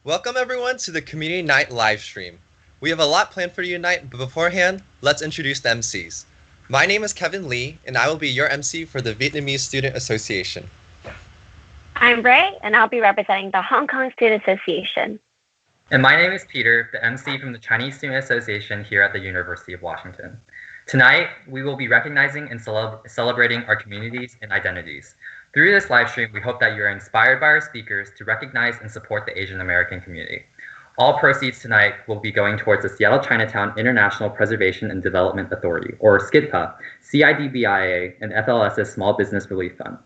Welcome everyone to the Community Night live stream. We have a lot planned for you tonight, but beforehand, let's introduce the MCs. My name is Kevin Lee, and I will be your MC for the Vietnamese Student Association. I'm Ray, and I'll be representing the Hong Kong Student Association. And my name is Peter, the MC from the Chinese Student Association here at the University of Washington. Tonight, we will be recognizing and celebrating our communities and identities. Through this live stream, we hope that you are inspired by our speakers to recognize and support the Asian American community. All proceeds tonight will be going towards the Seattle Chinatown International Preservation and Development Authority, or SCIDPDA, CIDBIA, and FLS's Small Business Relief Fund.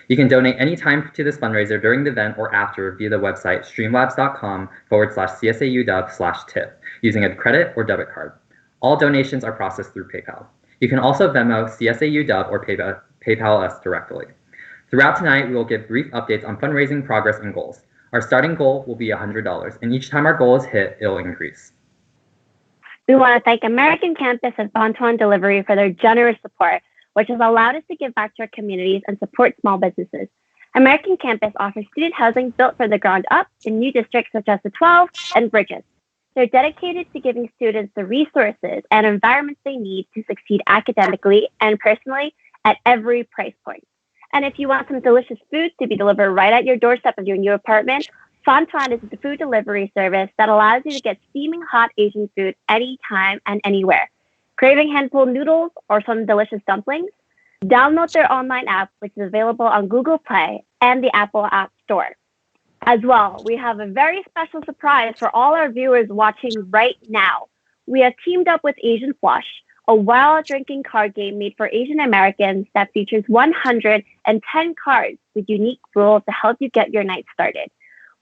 You can donate anytime to this fundraiser during the event or after via the website streamlabs.com/CSAUW/tip using a credit or debit card. All donations are processed through PayPal. You can also Venmo CSAUW or PayPal us directly. Throughout tonight, we will give brief updates on fundraising progress and goals. Our starting goal will be $100, and each time our goal is hit, it'll increase. We want to thank American Campus and Bon-Ton Delivery for their generous support, which has allowed us to give back to our communities and support small businesses. American Campus offers student housing built from the ground up in new districts such as the 12 and Bridges. They're dedicated to giving students the resources and environments they need to succeed academically and personally at every price point. And if you want some delicious food to be delivered right at your doorstep of your new apartment, Bon-Ton is the food delivery service that allows you to get steaming hot Asian food anytime and anywhere. Craving handful noodles or some delicious dumplings? Download their online app, which is available on Google Play and the Apple App Store. As well, we have a very special surprise for all our viewers watching right now. We have teamed up with Asian Flush, a wild drinking card game made for Asian Americans that features 110 cards with unique rules to help you get your night started.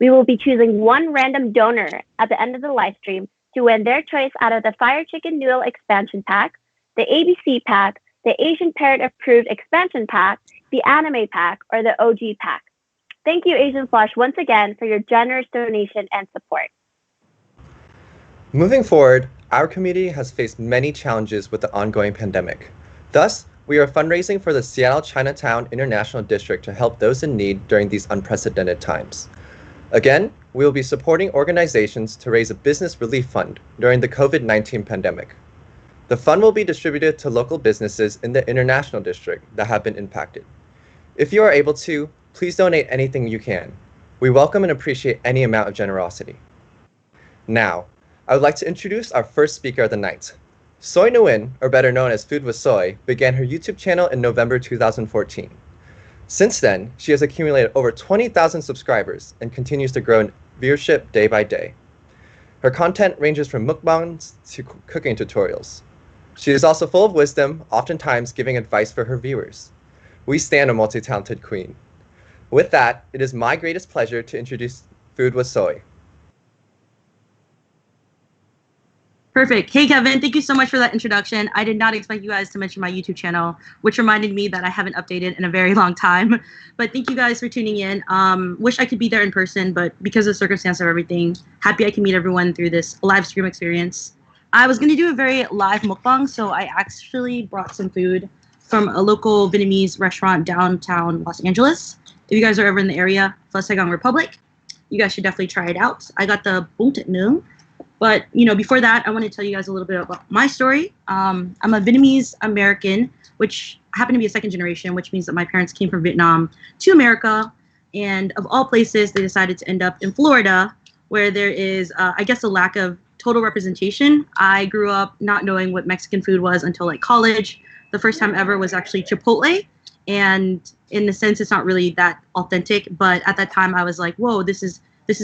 We will be choosing one random donor at the end of the live stream to win their choice out of the Fire Chicken Noodle Expansion Pack, the ABC Pack, the Asian Parent Approved Expansion Pack, the Anime Pack, or the OG Pack. Thank you, Asian Flush, once again for your generous donation and support. Moving forward, our community has faced many challenges with the ongoing pandemic. Thus, we are fundraising for the Seattle Chinatown International District to help those in need during these unprecedented times. Again, we will be supporting organizations to raise a business relief fund during the COVID-19 pandemic. The fund will be distributed to local businesses in the International District that have been impacted. If you are able to, please donate anything you can. We welcome and appreciate any amount of generosity. Now, I would like to introduce our first speaker of the night. Soy Nguyen, or better known as FoodWithSoy, began her YouTube channel in November 2014. Since then, she has accumulated over 20,000 subscribers and continues to grow in viewership day by day. Her content ranges from mukbangs to cooking tutorials. She is also full of wisdom, oftentimes giving advice for her viewers. We stand a multi-talented queen. With that, it is my greatest pleasure to introduce FoodWithSoy. Perfect. Hey, Kevin, thank you so much for that introduction. I did not expect you guys to mention my YouTube channel, which reminded me that I haven't updated in a very long time. But thank you guys for tuning in. Wish I could be there in person, but because of the circumstance of everything, happy I can meet everyone through this live stream experience. I was going to do a very live mukbang, so I actually brought some food from a local Vietnamese restaurant downtown Los Angeles. If you guys are ever in the area, Plus Saigon Republic, you guys should definitely try it out. I got the bún thịt nướng. But, before that, I want to tell you guys a little bit about my story. I'm a Vietnamese American, which happened to be a second generation, which means that my parents came from Vietnam to America. And of all places, they decided to end up in Florida, where there is, I guess, a lack of total representation. I grew up not knowing what Mexican food was until college. The first time ever was actually Chipotle. And in a sense, it's not really that authentic. But at that time, I was like, whoa, this is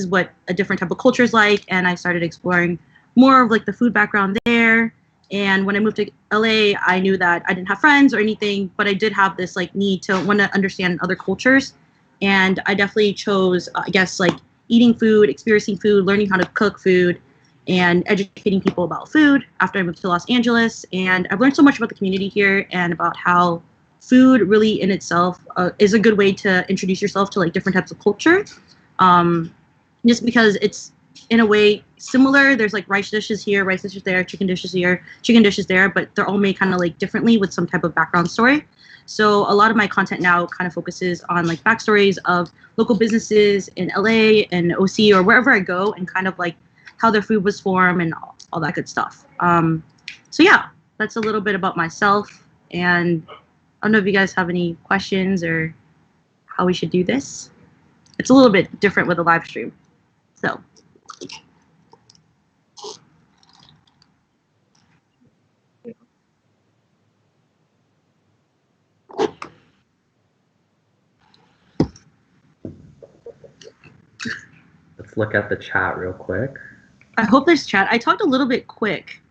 what a different type of culture is like. And I started exploring more of the food background there. And when I moved to LA, I knew that I didn't have friends or anything, but I did have this need to want to understand other cultures. And I definitely chose, I guess, eating food, experiencing food, learning how to cook food, and educating people about food after I moved to Los Angeles. And I've learned so much about the community here and about how food really in itself is a good way to introduce yourself to different types of culture. Just because it's in a way similar. There's rice dishes here, rice dishes there, chicken dishes here, chicken dishes there, but they're all made kind of differently with some type of background story. So a lot of my content now kind of focuses on like backstories of local businesses in LA and OC or wherever I go, and kind of like how their food was formed and all that good stuff. So yeah, that's a little bit about myself. And I don't know if you guys have any questions or how we should do this. It's a little bit different with a live stream. So. Let's look at the chat real quick. I hope there's chat. I talked a little bit quick.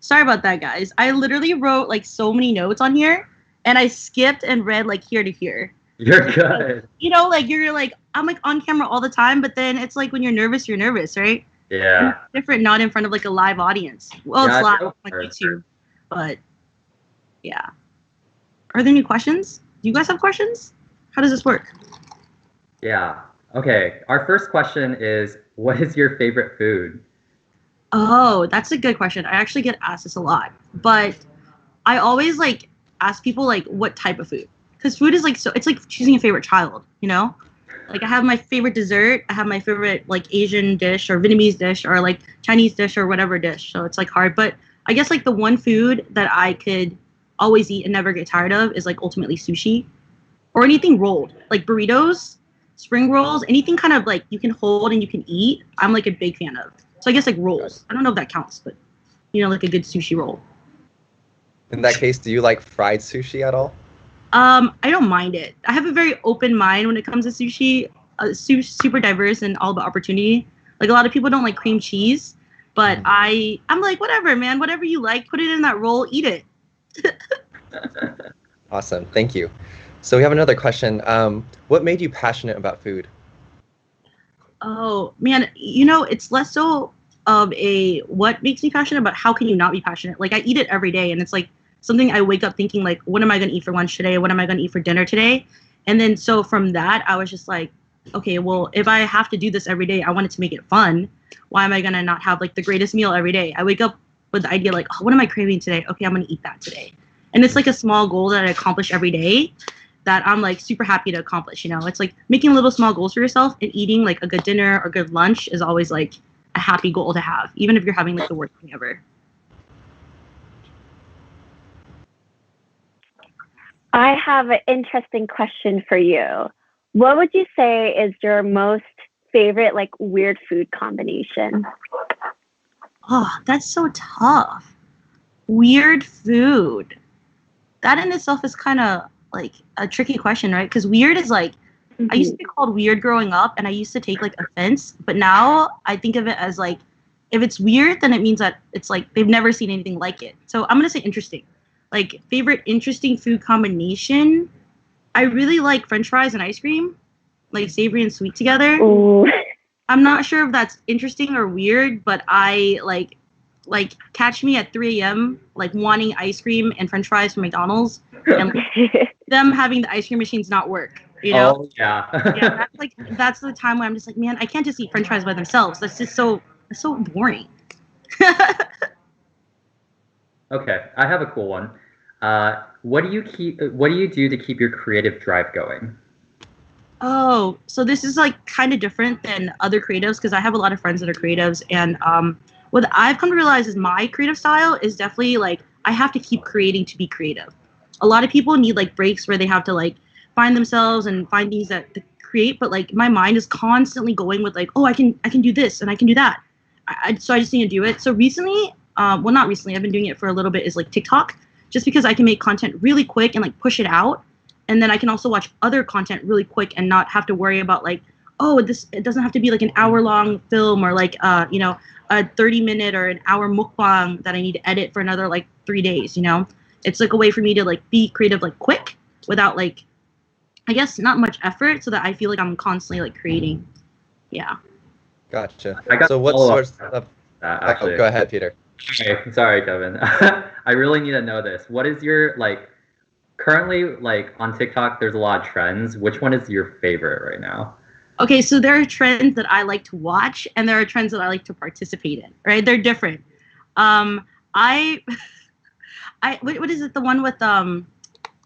Sorry about that, guys. I literally wrote like so many notes on here, and I skipped and read like here to here. You're good. You know, like you're like, I'm like on camera all the time, but then it's like when you're nervous, right? Yeah. It's different, not in front of like a live audience. Well, Yeah, it's live on like YouTube, but yeah. Are there any questions? Do you guys have questions? How does this work? Yeah. Okay. Our first question is, what is your favorite food? Oh, that's a good question. I actually get asked this a lot, but I always like ask people like what type of food, because food is like, so it's like choosing a favorite child, you know? Like I have my favorite dessert, I have my favorite like Asian dish or Vietnamese dish or like Chinese dish or whatever dish. So it's like hard, but I guess like the one food that I could always eat and never get tired of is like ultimately sushi or anything rolled, like burritos, spring rolls, anything kind of like you can hold and you can eat. I'm like a big fan of. So I guess like rolls. I don't know if that counts, but you know, like a good sushi roll. In that case, do you like fried sushi at all? I don't mind it. I have a very open mind when it comes to sushi. Super diverse and all about opportunity. Like a lot of people don't like cream cheese, but I'm like, whatever, man. Whatever you like, put it in that roll, eat it. Awesome, thank you. So we have another question. What made you passionate about food? Oh man, you know, it's less so of a what makes me passionate, but how can you not be passionate? Like I eat it every day, and it's like something I wake up thinking like, what am I going to eat for lunch today? What am I going to eat for dinner today? And then so from that, I was just like, okay, well, if I have to do this every day, I wanted to make it fun. Why am I going to not have like the greatest meal every day? I wake up with the idea like, oh, what am I craving today? Okay, I'm going to eat that today. And it's like a small goal that I accomplish every day that I'm like super happy to accomplish, you know? It's like making little small goals for yourself, and eating like a good dinner or good lunch is always like a happy goal to have, even if you're having like the worst thing ever. I have an interesting question for you. What would you say is your most favorite like weird food combination? Oh, that's so tough. Weird food. That in itself is kind of like a tricky question, right? Because weird is like, I used to be called weird growing up, and I used to take like offense, but now I think of it as like, if it's weird, then it means that it's like they've never seen anything like it. So I'm gonna say interesting. Like favorite interesting food combination, I really like French fries and ice cream, like savory and sweet together. Ooh. I'm not sure if that's interesting or weird, but I like catch me at 3 a.m. like wanting ice cream and French fries from McDonald's, and like, them having the ice cream machines not work. You know? Oh yeah. Yeah, that's the time where I'm just like, man, I can't just eat French fries by themselves. That's so boring. Okay, I have a cool one. What do you do to keep your creative drive going? Oh, so this is like kind of different than other creatives, because I have a lot of friends that are creatives, and what I've come to realize is my creative style is definitely like I have to keep creating to be creative. A lot of people need like breaks where they have to like find themselves and find things that to create, but like my mind is constantly going with like, oh, I can do this and I can do that. So I just need to do it. So recently, well, not recently, I've been doing it for a little bit, is like TikTok, just because I can make content really quick and like push it out. And then I can also watch other content really quick and not have to worry about like, oh, it doesn't have to be like an hour-long film or like, you know, a 30-minute or an hour mukbang that I need to edit for another like 3 days, you know? It's like a way for me to like be creative like quick without like, I guess, not much effort, so that I feel like I'm constantly like creating. Yeah. Gotcha. I got So what sorts of... actually. Oh, go ahead, Peter. Okay, sorry, Kevin. I really need to know this. What is your like currently like on TikTok? There's a lot of trends. Which one is your favorite right now? Okay, so there are trends that I like to watch, and there are trends that I like to participate in. Right? They're different. What is it? The one with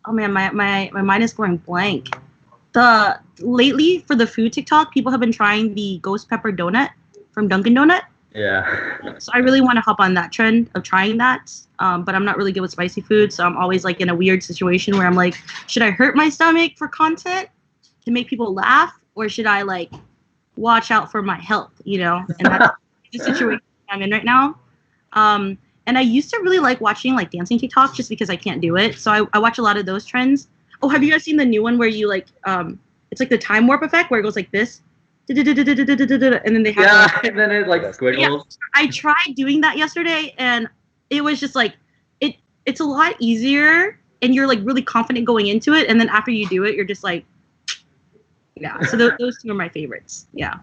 Oh man, my mind is going blank. Lately for the food TikTok, people have been trying the ghost pepper donut from Dunkin' Donut. Yeah. So I really want to hop on that trend of trying that. But I'm not really good with spicy food, so I'm always like in a weird situation where I'm like, should I hurt my stomach for content to make people laugh, or should I like watch out for my health? You know, and that's the situation I'm in right now. And I used to really like watching like dancing TikTok just because I can't do it. So I watch a lot of those trends. Oh, have you guys seen the new one where you like it's like the time warp effect where it goes like this, and then they have and then it like squiggles. Yeah, I tried doing that yesterday, and it was just like it's a lot easier, and you're like really confident going into it, and then after you do it, you're just like, yeah. So those two are my favorites. Yeah.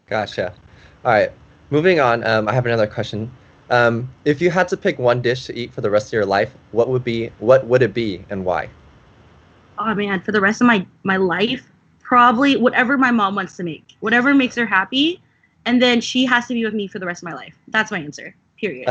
Gotcha. All right, moving on. I have another question. If you had to pick one dish to eat for the rest of your life, what would it be, and why? Oh man, for the rest of my life, probably whatever my mom wants to make, whatever makes her happy, and then she has to be with me for the rest of my life. That's my answer. Period.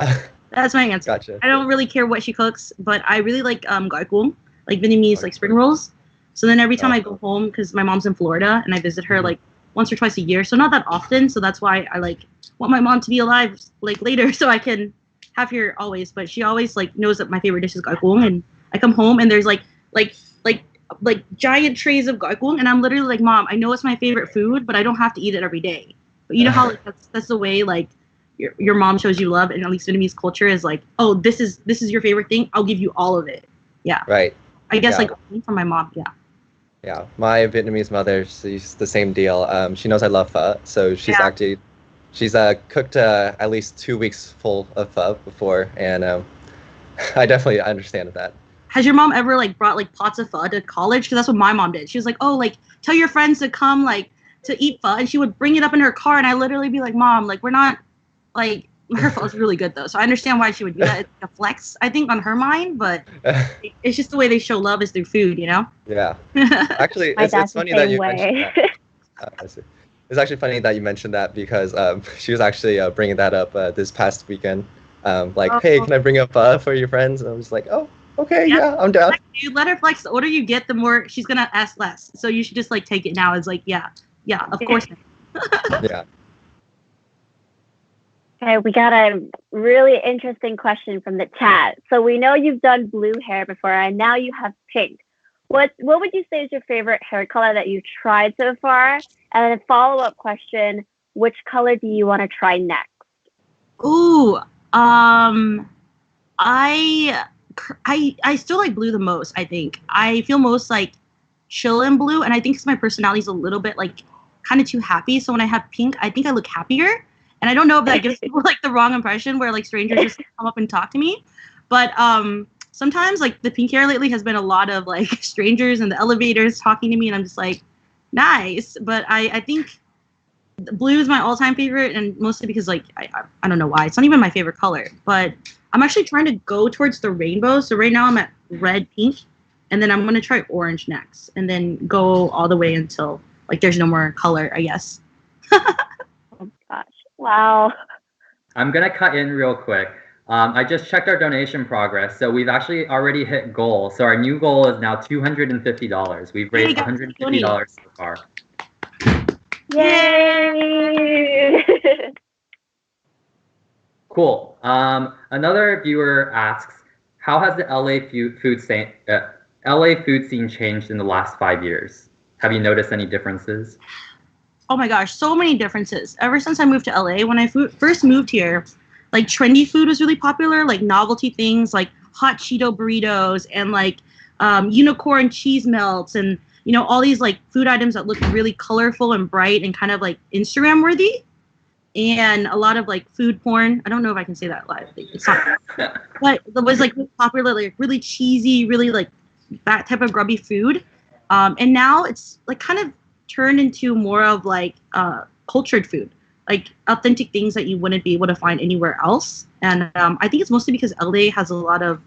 That's my answer. Gotcha. I don't really care what she cooks, but I really like gỏi like Vietnamese like spring rolls. So then every time I go home, because my mom's in Florida and I visit her like once or twice a year, so not that often. So that's why I like want my mom to be alive like later so I can have her always. But she always like knows that my favorite dish is gỏi, and I come home and there's like giant trays of gỏi, and I'm literally like, Mom, I know it's my favorite food, but I don't have to eat it every day. But you know how like, that's the way like your mom shows you love, and at least Vietnamese culture is like, oh, this is your favorite thing, I'll give you all of it. Yeah. Right. I guess like from my mom. Yeah. Yeah, my Vietnamese mother, she's the same deal. She knows I love pho, so she's cooked at least 2 weeks full of pho before, and I definitely understand that. Has your mom ever like brought like pots of pho to college? Because that's what my mom did. She was like, oh, like tell your friends to come like to eat pho, and she would bring it up in her car, and I literally be like, Mom, like we're not like her pho is really good though, so I understand why she would do that. It's like a flex, I think, on her mind, but it's just the way they show love is through food, you know? Yeah. Actually, it's funny that you mentioned that. It's actually funny that you mentioned that because she was actually bringing that up this past weekend. Hey, can I bring up for your friends? And I was like, oh, okay, yeah, I'm down. Like, you let her flex. The older you get, the more she's gonna ask less. So you should just like take it now. It's like, yeah, of course. Yeah. Okay, we got a really interesting question from the chat. So we know you've done blue hair before, and now you have pink. What would you say is your favorite hair color that you've tried so far? And then a follow-up question: which color do you want to try next? Ooh, I still like blue the most. I think I feel most like chill in blue, and I think because my personality is a little bit like kind of too happy. So when I have pink, I think I look happier. And I don't know if that gives people like the wrong impression where like strangers just come up and talk to me. But sometimes like the pink hair lately has been a lot of like strangers in the elevators talking to me, and I'm just like, nice. But I think blue is my all-time favorite, and mostly because like I don't know why. It's not even my favorite color. But I'm actually trying to go towards the rainbow. So right now I'm at red, pink, and then I'm gonna try orange next, and then go all the way until like there's no more color, I guess. Oh gosh. Wow. I'm going to cut in real quick. I just checked our donation progress. So we've actually already hit goal. So our new goal is now $250. We've raised $150 so far. Yay! Cool. Another viewer asks, how has the LA food scene changed in the last 5 years? Have you noticed any differences? Oh my gosh, so many differences. Ever since I moved to LA, when I first moved here, like trendy food was really popular, like novelty things like hot Cheeto burritos and like unicorn cheese melts and, you know, all these like food items that look really colorful and bright and kind of like Instagram worthy. And a lot of like food porn. I don't know if I can say that live. It's not, but it was like really popular, like really cheesy, really like that type of grubby food. And now it's like kind of turned into more of like cultured food, like authentic things that you wouldn't be able to find anywhere else. And I think it's mostly because LA has a lot of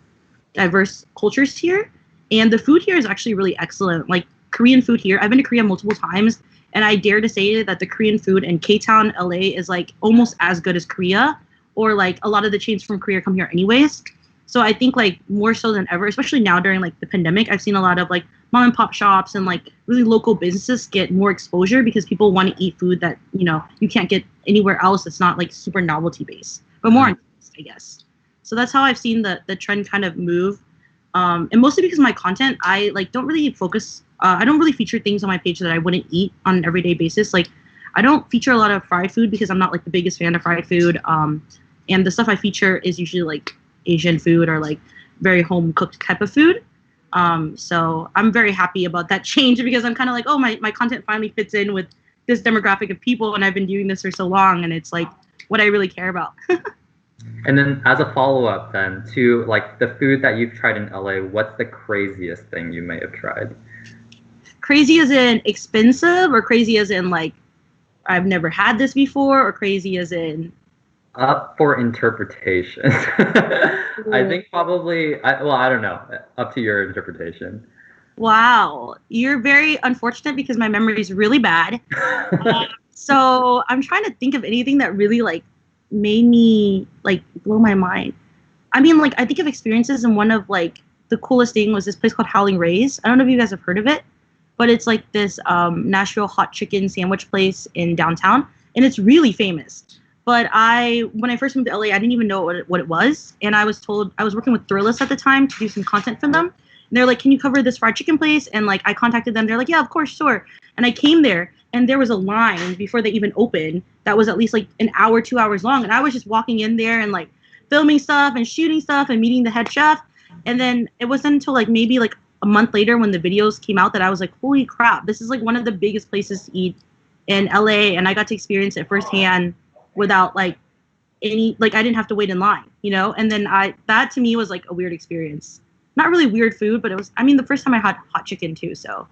diverse cultures here, and the food here is actually really excellent. Like Korean food here, I've been to Korea multiple times, and I dare to say that the Korean food in K-Town, LA is like almost as good as Korea, or like a lot of the chains from Korea come here anyways. So I think like more so than ever, especially now during like the pandemic, I've seen a lot of like mom and pop shops and like really local businesses get more exposure because people want to eat food that, you know, you can't get anywhere else that's not like super novelty based, but more on taste, I guess. So that's how I've seen the trend kind of move. And mostly because of my content, I like don't really focus, I don't really feature things on my page that I wouldn't eat on an everyday basis. Like I don't feature a lot of fried food because I'm not like the biggest fan of fried food. And the stuff I feature is usually like Asian food or like very home cooked type of food. So I'm very happy about that change because I'm kind of like, oh, my content finally fits in with this demographic of people, and I've been doing this for so long, and it's like what I really care about. And then as a follow-up then to like the food that you've tried in LA, what's the craziest thing you may have tried? Crazy as in expensive, or crazy as in like I've never had this before, or crazy as in up for interpretation? I think probably, I don't know, up to your interpretation. Wow, you're very unfortunate because my memory is really bad. So I'm trying to think of anything that really like made me like blow my mind. I mean, like I think of experiences, and one of like the coolest thing was this place called Howling Ray's. I don't know if you guys have heard of it, but it's like this Nashville hot chicken sandwich place in downtown, and it's really famous. But when I first moved to LA, I didn't even know what it was. And I was told, I was working with Thrillist at the time to do some content for them. And they're like, can you cover this fried chicken place? And like, I contacted them. They're like, yeah, of course, sure. And I came there, and there was a line before they even opened that was at least like an hour, 2 hours long. And I was just walking in there and like filming stuff and shooting stuff and meeting the head chef. And then it wasn't until like maybe like a month later when the videos came out that I was like, holy crap, this is like one of the biggest places to eat in LA. And I got to experience it firsthand without like any, like I didn't have to wait in line, you know? And then that to me was like a weird experience. Not really weird food, but it was, I mean, the first time I had hot chicken too. So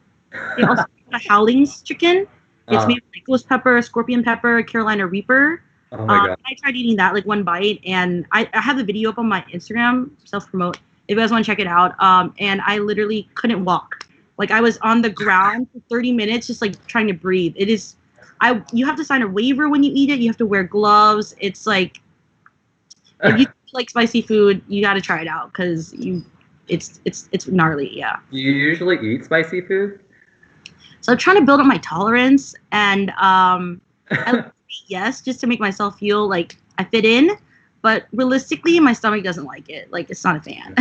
they also have a Howling's chicken. It's made with like ghost pepper, scorpion pepper, Carolina Reaper. Oh my God. I tried eating that like one bite, and I have the video up on my Instagram, self-promote, if you guys want to check it out. And I literally couldn't walk. Like I was on the ground for 30 minutes just like trying to breathe. It is, you have to sign a waiver when you eat it. You have to wear gloves. It's like, if you like spicy food, you got to try it out because it's gnarly. Yeah. You usually eat spicy food? So I'm trying to build up my tolerance, and I yes, just to make myself feel like I fit in. But realistically, my stomach doesn't like it. Like it's not a fan.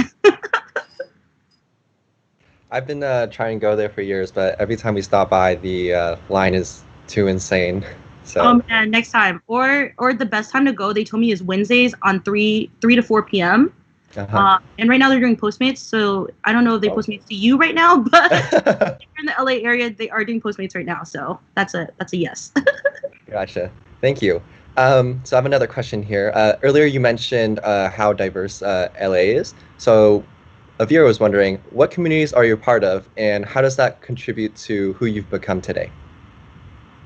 I've been trying to go there for years, but every time we stop by, the line is too insane. So man, next time, or the best time to go, they told me, is Wednesdays on 3 to 4 p.m. And right now they're doing Postmates, so I don't know if they Postmates to you right now, but if you're in the LA area, they are doing Postmates right now, so that's a yes. Gotcha. Thank you. So I have another question here. Earlier you mentioned how diverse LA is. So a viewer was wondering, what communities are you a part of, and how does that contribute to who you've become today?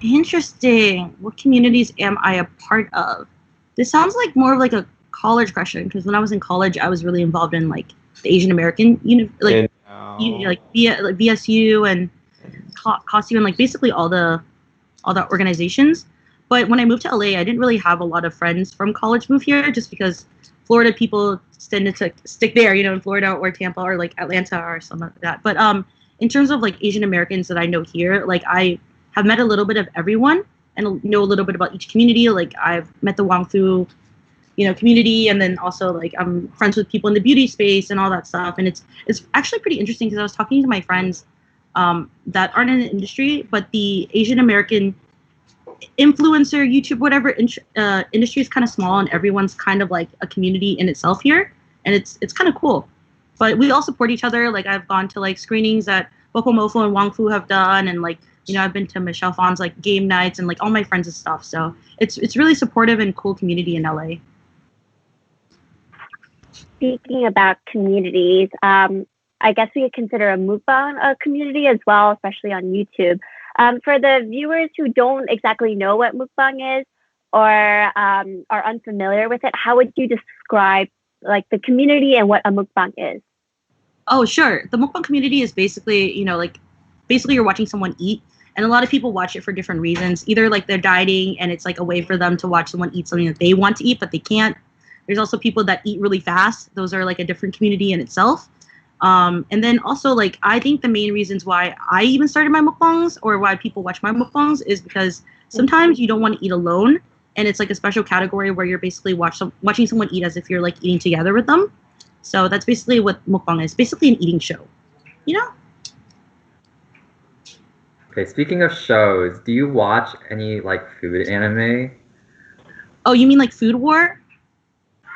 Interesting. What communities am I a part of? This sounds like more of like a college question, because when I was in college, I was really involved in like the Asian American, like VSU and COSU and like basically all the organizations. But when I moved to LA, I didn't really have a lot of friends from college move here, just because Florida people tended to stick there, you know, in Florida or Tampa or like Atlanta or something like that. But in terms of like Asian Americans that I know here, like I have met a little bit of everyone and know a little bit about each community. Like I've met the Wang Fu, you know, community, and then also like I'm friends with people in the beauty space and all that stuff. And it's actually pretty interesting because I was talking to my friends that aren't in the industry, but the Asian American influencer, YouTube, whatever industry is kind of small, and everyone's kind of like a community in itself here, and it's kind of cool. But we all support each other. Like I've gone to like screenings that Boko Mofo and Wang Fu have done, and like, you know, I've been to Michelle Phan's like game nights and like all my friends and stuff. So it's really supportive and cool community in LA. Speaking about communities, I guess we could consider a mukbang a community as well, especially on YouTube. For the viewers who don't exactly know what mukbang is or are unfamiliar with it, how would you describe like the community and what a mukbang is? Oh, sure. The mukbang community is basically, you know, like basically you're watching someone eat, and a lot of people watch it for different reasons. Either like they're dieting and it's like a way for them to watch someone eat something that they want to eat but they can't. There's also people that eat really fast. Those are like a different community in itself. And then also, like, I think the main reasons why I even started my mukbangs or why people watch my mukbangs is because sometimes you don't want to eat alone, and it's like a special category where you're basically watching someone eat as if you're like eating together with them. So that's basically what mukbang is, basically an eating show, you know? Okay, speaking of shows, do you watch any like food anime? Oh, you mean like Food War?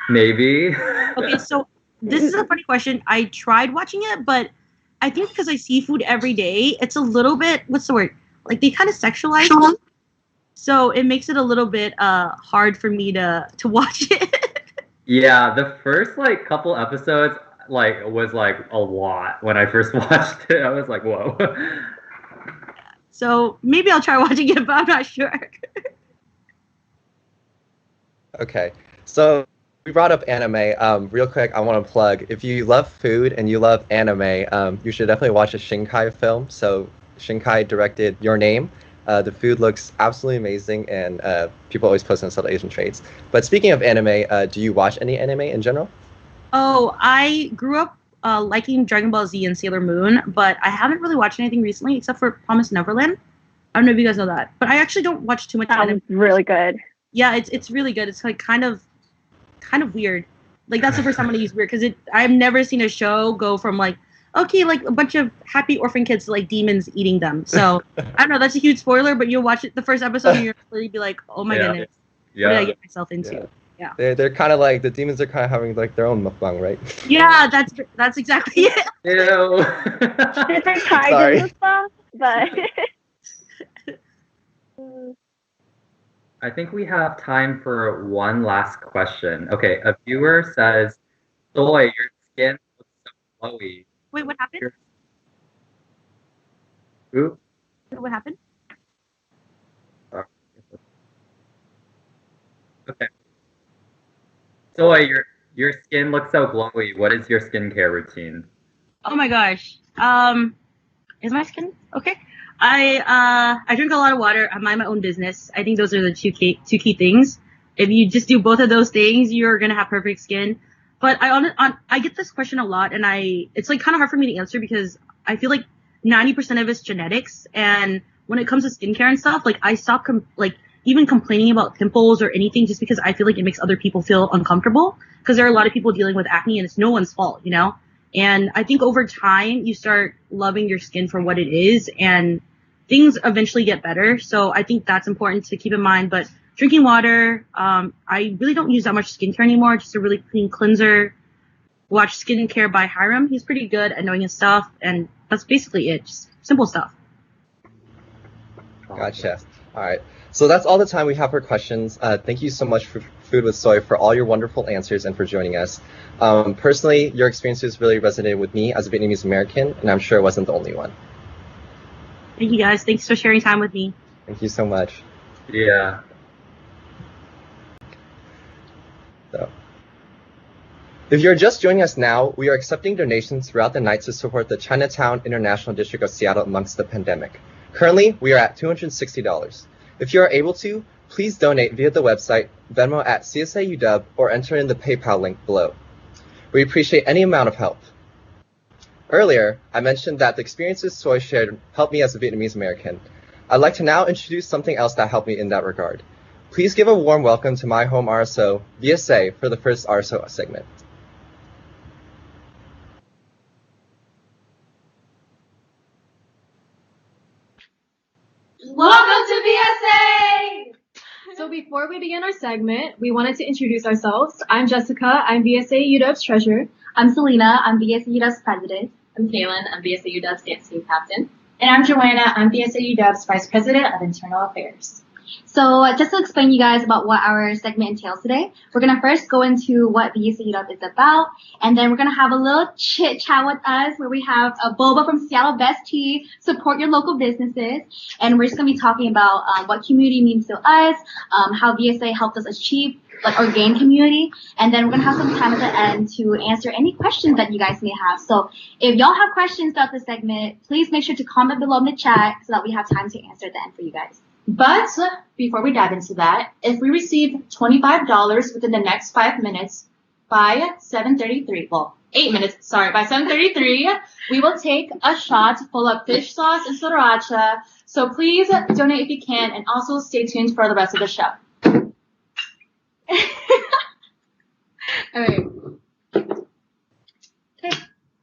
Maybe. Okay, so this is a funny question. I tried watching it, but I think because I see food every day, it's a little bit, what's the word? Like they kind of sexualize it. So it makes it a little bit hard for me to watch it. Yeah, the first like couple episodes like was like a lot when I first watched it. I was like, whoa. So maybe I'll try watching it, but I'm not sure. Okay, so we brought up anime. Real quick, I want to plug, if you love food and you love anime, you should definitely watch a Shinkai film. So Shinkai directed Your Name. The food looks absolutely amazing, and people always post on South Asian traits. But speaking of anime, do you watch any anime in general? Oh, I grew up liking Dragon Ball Z and Sailor Moon, but I haven't really watched anything recently except for Promised Neverland. I don't know if you guys know that, but I actually don't watch too much anime. Sounds really good. Yeah, it's really good. It's like kind of weird. Like that's the first time I use weird because I've never seen a show go from like, okay, like a bunch of happy orphan kids to like demons eating them. So I don't know, that's a huge spoiler, but you'll watch it the first episode and you'll really be like, oh my goodness, what did I get myself into? Yeah. They're kind of like, the demons are kind of having like their own mukbang, right? Yeah, that's exactly it. Ew. Different kinds of stuff, but I think we have time for one last question. Okay, a viewer says, Soy, your skin looks so glowy. Wait, what happened? Ooh. What happened? Okay. Soy, your skin looks so glowy. What is your skincare routine? Oh my gosh. Is my skin okay? I drink a lot of water. I mind my own business. I think those are the two key things. If you just do both of those things, you're gonna have perfect skin. But I get this question a lot, and it's like kind of hard for me to answer because I feel like 90% of it's genetics. And when it comes to skincare and stuff, like I stop even complaining about pimples or anything just because I feel like it makes other people feel uncomfortable. Because there are a lot of people dealing with acne, and it's no one's fault, you know. And I think over time you start loving your skin for what it is, and things eventually get better. So I think that's important to keep in mind. But drinking water, I really don't use that much skincare anymore. Just a really clean cleanser. Watch Skincare by Hiram. He's pretty good at knowing his stuff, and that's basically it. Just simple stuff. Gotcha. All right. So that's all the time we have for questions. Thank you so much for Food with Soy for all your wonderful answers and for joining us. Personally, your experiences really resonated with me as a Vietnamese American, and I'm sure it wasn't the only one. Thank you guys. Thanks for sharing time with me. Thank you so much. Yeah. So, if you're just joining us now, we are accepting donations throughout the night to support the Chinatown International District of Seattle amongst the pandemic. Currently, we are at $260. If you are able to, please donate via the website, Venmo at CSA UW, or enter in the PayPal link below. We appreciate any amount of help. Earlier, I mentioned that the experiences Soy shared helped me as a Vietnamese American. I'd like to now introduce something else that helped me in that regard. Please give a warm welcome to my home RSO, BSA, for the first RSO segment. Welcome to BSA! So before we begin our segment, we wanted to introduce ourselves. I'm Jessica. I'm BSA UW's treasurer. I'm Selena. I'm BSA UW's president. I'm Kaylin. I'm BSA UW's dance team captain. And I'm Joanna. I'm BSA UW's vice president of internal affairs. So just to explain you guys about what our segment entails today, we're going to first go into what BSA UW is about, and then we're going to have a little chit chat with us where we have a boba from Seattle Best Tea, support your local businesses, and we're just going to be talking about what community means to us, how BSA helped us achieve or gain community, and then we're going to have some time at the end to answer any questions that you guys may have. So if y'all have questions throughout the segment, please make sure to comment below in the chat so that we have time to answer at the end for you guys. But before we dive into that, if we receive $25 within the next 5 minutes by 7:33, well, 8 minutes, sorry, by 7:33, we will take a shot full of fish sauce and sriracha. So please donate if you can, and also stay tuned for the rest of the show. All right. Okay.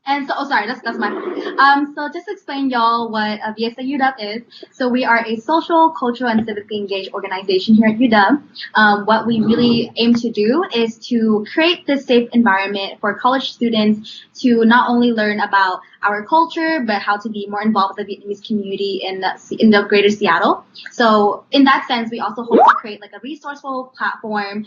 And so, sorry, that's my fault. So just to explain y'all what VSA UW is. So we are a social, cultural, and civically engaged organization here at UW. What we really aim to do is to create this safe environment for college students to not only learn about our culture, but how to be more involved with the Vietnamese community in the greater Seattle. So in that sense, we also hope to create like a resourceful platform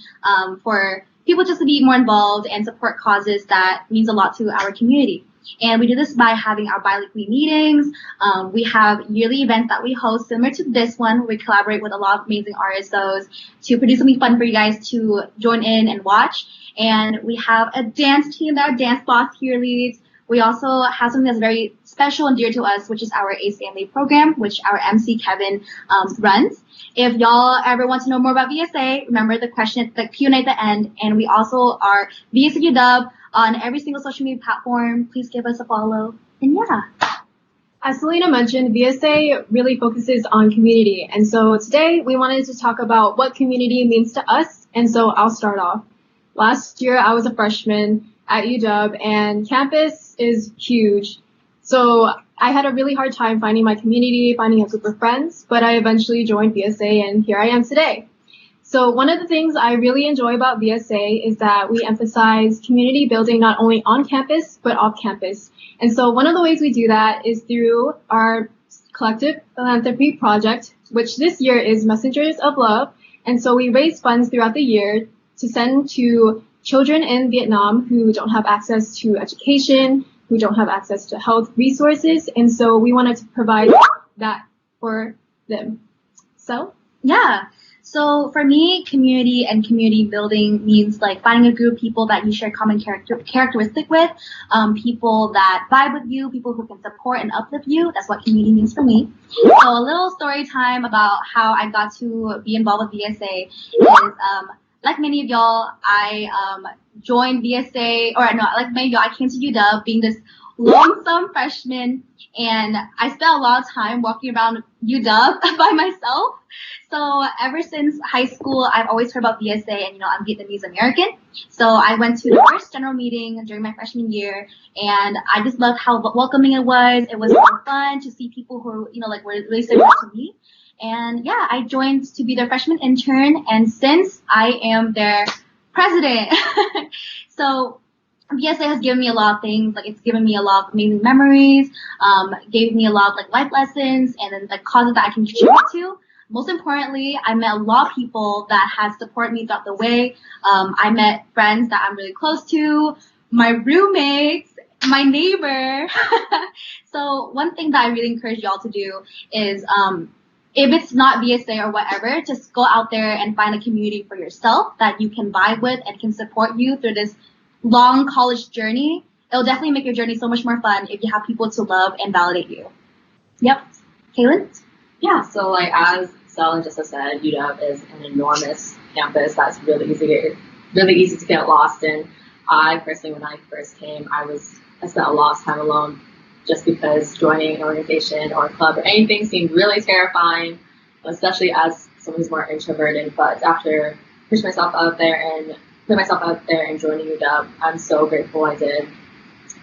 for people just to be more involved and support causes that means a lot to our community. And we do this by having our bi-weekly meetings. We have yearly events that we host similar to this one. We collaborate with a lot of amazing RSOs to produce something fun for you guys to join in and watch. And we have a dance team that are dance boss cheerleads. We also have something that's very special and dear to us, which is our Ace Family program, which our MC Kevin runs. If y'all ever want to know more about VSA, remember the question, the Q&A at the end. And we also are VSA UW on every single social media platform. Please give us a follow. And yeah. As Selena mentioned, VSA really focuses on community. And so today we wanted to talk about what community means to us. And so I'll start off. Last year I was a freshman at UW, and campus is huge. So I had a really hard time finding my community, finding a group of friends, but I eventually joined VSA, and here I am today. So one of the things I really enjoy about VSA is that we emphasize community building not only on campus, but off campus. And so one of the ways we do that is through our collective philanthropy project, which this year is Messengers of Love. And so we raise funds throughout the year to send to children in Vietnam who don't have access to education, who don't have access to health resources. And so we wanted to provide that for them. So, yeah. So for me, community and community building means like finding a group of people that you share common characteristic with, people that vibe with you, people who can support and uplift you. That's what community means for me. So a little story time about how I got to be involved with VSA is, like many of y'all, I joined VSA, or no, like many of y'all, I came to UW being this lonesome freshman, and I spent a lot of time walking around UW by myself. So ever since high school, I've always heard about VSA, and I'm Vietnamese American. So I went to the first general meeting during my freshman year, and I just loved how welcoming it was. It was so fun to see people who, were really similar to me. And yeah, I joined to be their freshman intern, and since I am their president. So VSA has given me a lot of things. Like, it's given me a lot of amazing memories, gave me a lot of like life lessons, and then like causes that I can contribute to. Most importantly, I met a lot of people that have supported me throughout the way. I met friends that I'm really close to, my roommates, my neighbor. So one thing that I really encourage y'all to do is, if it's not VSA or whatever, just go out there and find a community for yourself that you can vibe with and can support you through this long college journey. It'll definitely make your journey so much more fun if you have people to love and validate you. Yep. Kaylin? Yeah, so like as Sel and Jessica said, UW is an enormous campus that's really easy to get lost in. I personally, when I first came, I spent a lot of time alone, just because joining an organization or a club or anything seemed really terrifying, especially as someone who's more introverted. But after putting myself out there and joining UW, I'm so grateful I did.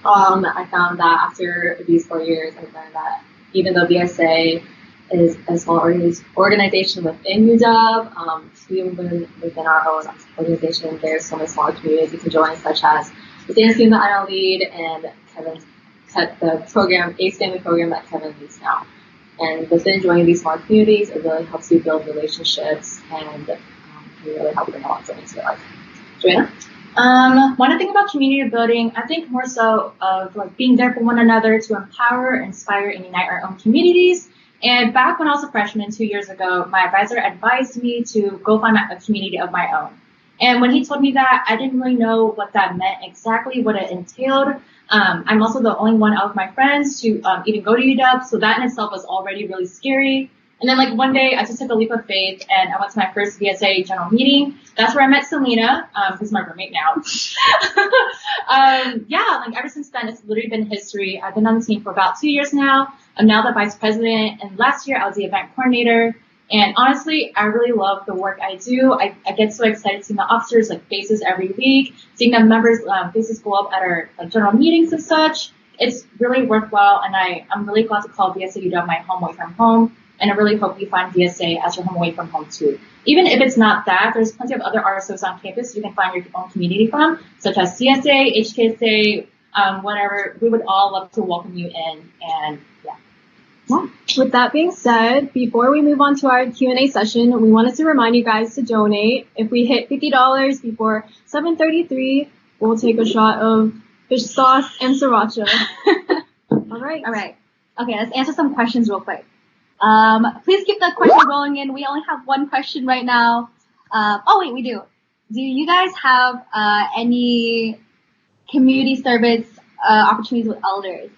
I found that after these 4 years, I learned that even though VSA is a small organization within UW, even within our own organization, there's so many smaller communities you can join, such as the dance team that I lead and the program, Ace Family program that Kevin leads now. And within joining these small communities, it really helps you build relationships and can really help bring a lot of into your life. Joanna? When I think about community building, I think more so of like being there for one another to empower, inspire, and unite our own communities. And back when I was a freshman 2 years ago, my advisor advised me to go find a community of my own. And when he told me that, I didn't really know what that meant exactly, what it entailed. I'm also the only one out of my friends to even go to UW, so that in itself was already really scary. And then like one day I just took a leap of faith and I went to my first VSA general meeting. That's where I met Selena, who's my roommate now. Yeah, like ever since then, it's literally been history. I've been on the team for about 2 years now. I'm now the vice president, and last year I was the event coordinator. And honestly, I really love the work I do. I get so excited seeing the officers like faces every week, seeing the members faces go up at our like general meetings and such. It's really worthwhile, and I'm really glad to call VSA UW my home away from home. And I really hope you find VSA as your home away from home too. Even if it's not that, there's plenty of other RSOs on campus you can find your own community from, such as CSA, HKSA, whatever. We would all love to welcome you in, and yeah. With that being said, before we move on to our Q&A session, we wanted to remind you guys to donate. If we hit $50 before 7:33, we'll take a shot of fish sauce and sriracha. All right. Okay, let's answer some questions real quick. Please keep the question rolling in. We only have one question right now. Oh wait, we do. Do you guys have any community service opportunities with elders?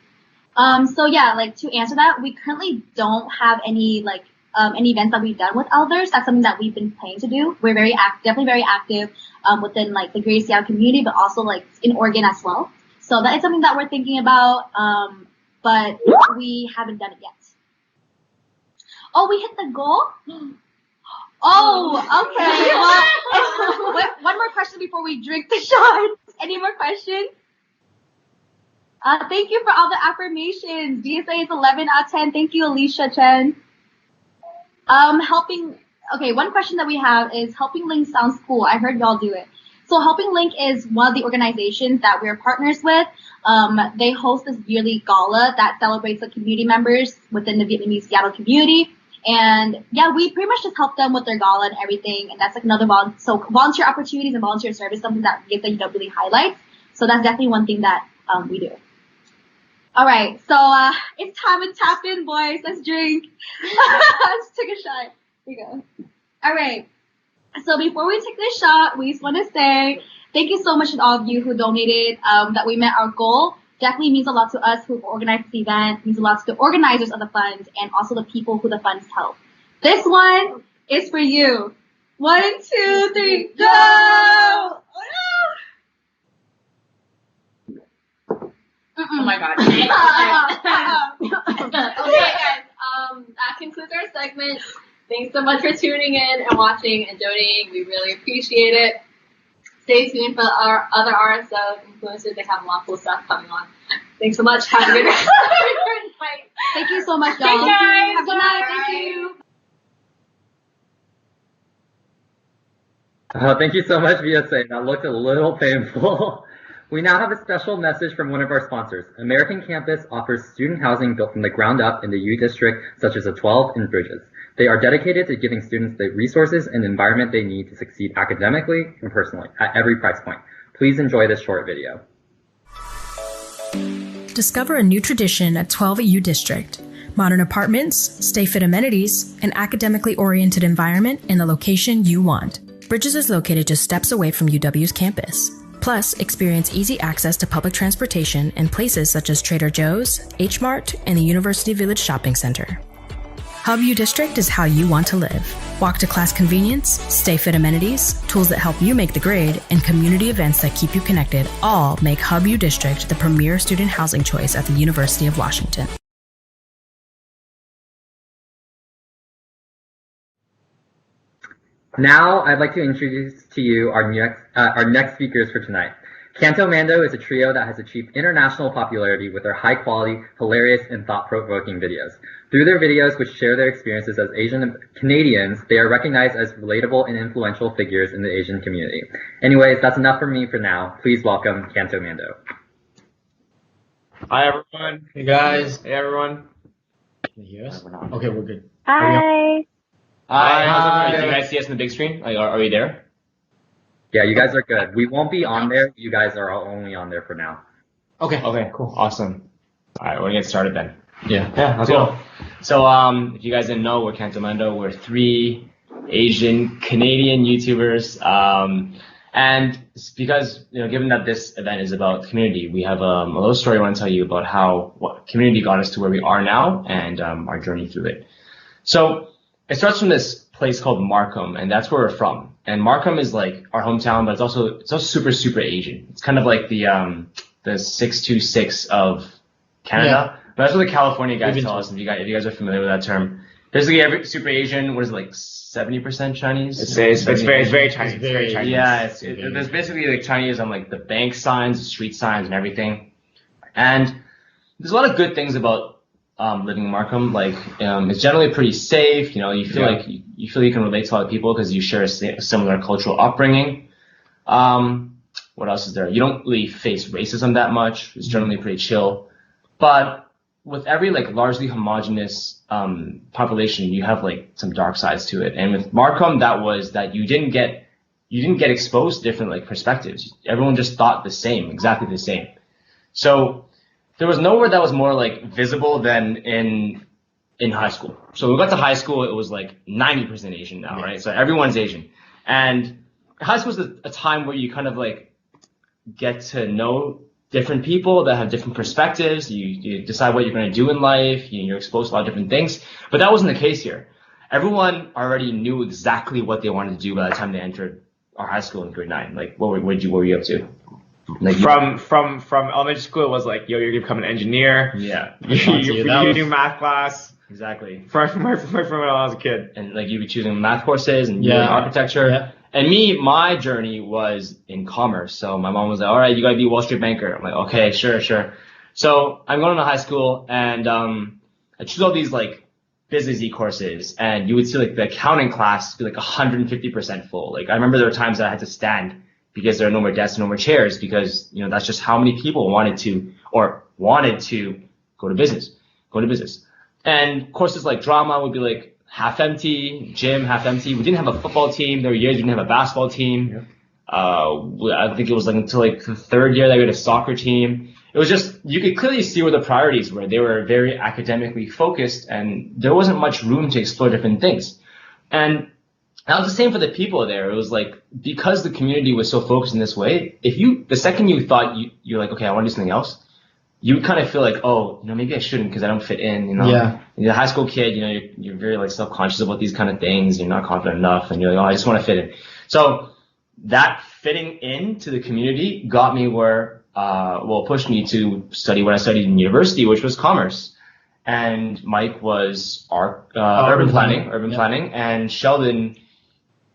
So yeah, like to answer that, we currently don't have any like any events that we've done with elders. That's something that we've been planning to do. We're definitely very active within like the Greater Seattle community, but also like in Oregon as well. So that is something that we're thinking about, but we haven't done it yet. Oh, we hit the goal? Oh, okay. Well, one more question before we drink the shot. Any more questions? Thank you for all the affirmations. DSA is 11 out of 10. Thank you, Alicia Chen. One question that we have is Helping Link sounds cool. I heard y'all do it. So Helping Link is one of the organizations that we're partners with. They host this yearly gala that celebrates the community members within the Vietnamese Seattle community. And yeah, we pretty much just help them with their gala and everything. And that's like another volunteer opportunities and volunteer service, something that VSA UW really highlights. So that's definitely one thing that we do. All right, so it's time to tap in, boys. Let's drink. Let's take a shot. Here we go. All right. So before we take this shot, we just want to say thank you so much to all of you who donated, that we met our goal. Definitely means a lot to us who organized the event, means a lot to the organizers of the funds, and also the people who the funds help. This one is for you. 1, 2, 3, go! Oh, Oh my god. Okay, guys. That concludes our segment. Thanks so much for tuning in and watching and donating. We really appreciate it. Stay tuned for our other RSO influencers. They have a lot of cool stuff coming on. Thanks so much. Have a good night. Thank you so much, y'all. Thanks, guys. Have a good night. Thank you. Thank you so much, VSA. That looked a little painful. We now have a special message from one of our sponsors. American Campus offers student housing built from the ground up in the U District, such as the 12 in Bridges. They are dedicated to giving students the resources and environment they need to succeed academically and personally at every price point. Please enjoy this short video. Discover a new tradition at 12 at U District. Modern apartments, stay-fit amenities, an academically oriented environment in the location you want. Bridges is located just steps away from UW's campus. Plus, experience easy access to public transportation in places such as Trader Joe's, H Mart, and the University Village Shopping Center. Hub U District is how you want to live. Walk to class convenience, stay fit amenities, tools that help you make the grade, and community events that keep you connected all make Hub U District the premier student housing choice at the University of Washington. Now, I'd like to introduce to you our next speakers for tonight. CantoMando is a trio that has achieved international popularity with their high-quality, hilarious, and thought-provoking videos. Through their videos, which share their experiences as Asian Canadians, they are recognized as relatable and influential figures in the Asian community. Anyways, that's enough for me for now. Please welcome CantoMando. Hi, everyone. Hey, guys. Hey, everyone. Can you hear us? Okay, we're good. Hi. Hi, how's it going? Do you guys see us in the big screen? Like, are we there? Yeah, you guys are good. We won't be on there. You guys are only on there for now. Okay, cool. Awesome. All right, we're going to get started then. Yeah, let's Cool. go. So, if you guys didn't know, we're CantoMando. We're 3 Asian Canadian YouTubers. And it's because, given that this event is about community, we have a little story I want to tell you about what community got us to where we are now and our journey through it. So, it starts from this place called Markham, and that's where we're from. And Markham is like our hometown, but it's also super, super Asian. It's kind of like the 626 of Canada. Yeah. But that's what the California guys tell us, if you guys are familiar with that term. Basically, every super Asian, what is it, like 70% Chinese? It's very Chinese. It's very Chinese. Yeah, there's basically like Chinese on like the bank signs, the street signs, and everything. And there's a lot of good things about living in Markham. Like it's generally pretty safe. You know, you feel like you can relate to a lot of people because you share a similar cultural upbringing. What else is there? You don't really face racism that much. It's generally pretty chill. But with every like largely homogenous population, you have like some dark sides to it. And with Markham, that you didn't get exposed to different like perspectives. Everyone just thought exactly the same. So there was nowhere that was more like visible than in high school. So when we got to high school, it was like 90% Asian now, right? So everyone's Asian. And high school is a time where you kind of like get to know different people that have different perspectives. You decide what you're going to do in life. You're exposed to a lot of different things. But that wasn't the case here. Everyone already knew exactly what they wanted to do by the time they entered our high school in grade 9. Like, what were you up to? Like, from elementary school, it was like, yo, you're going to become an engineer. Yeah. You do math class. Exactly. From when I was a kid. And like you'd be choosing math courses and architecture. Yeah. And my journey was in commerce. So my mom was like, all right, you got to be a Wall Street banker. I'm like, okay, sure. So I'm going to high school and I choose all these like businessy courses, and you would see like the accounting class be like 150% full. Like I remember there were times that I had to stand because there are no more desks, no more chairs, because that's just how many people wanted to go to business. And courses like drama would be like half empty, gym half empty. We didn't have a football team. There were years we didn't have a basketball team. I think it was like until like the third year that we had a soccer team. It was just, you could clearly see where the priorities were. They were very academically focused, and there wasn't much room to explore different things. And that was the same for the people there. It was like, because the community was so focused in this way, the second you thought you're like, okay, I want to do something else, you kind of feel like, oh, maybe I shouldn't because I don't fit in, Yeah. You're a high school kid, you're very like self-conscious about these kind of things. You're not confident enough, and you're like, oh, I just want to fit in. So that fitting into the community got me pushed me to study what I studied in university, which was commerce. And Mike was urban planning, and Sheldon,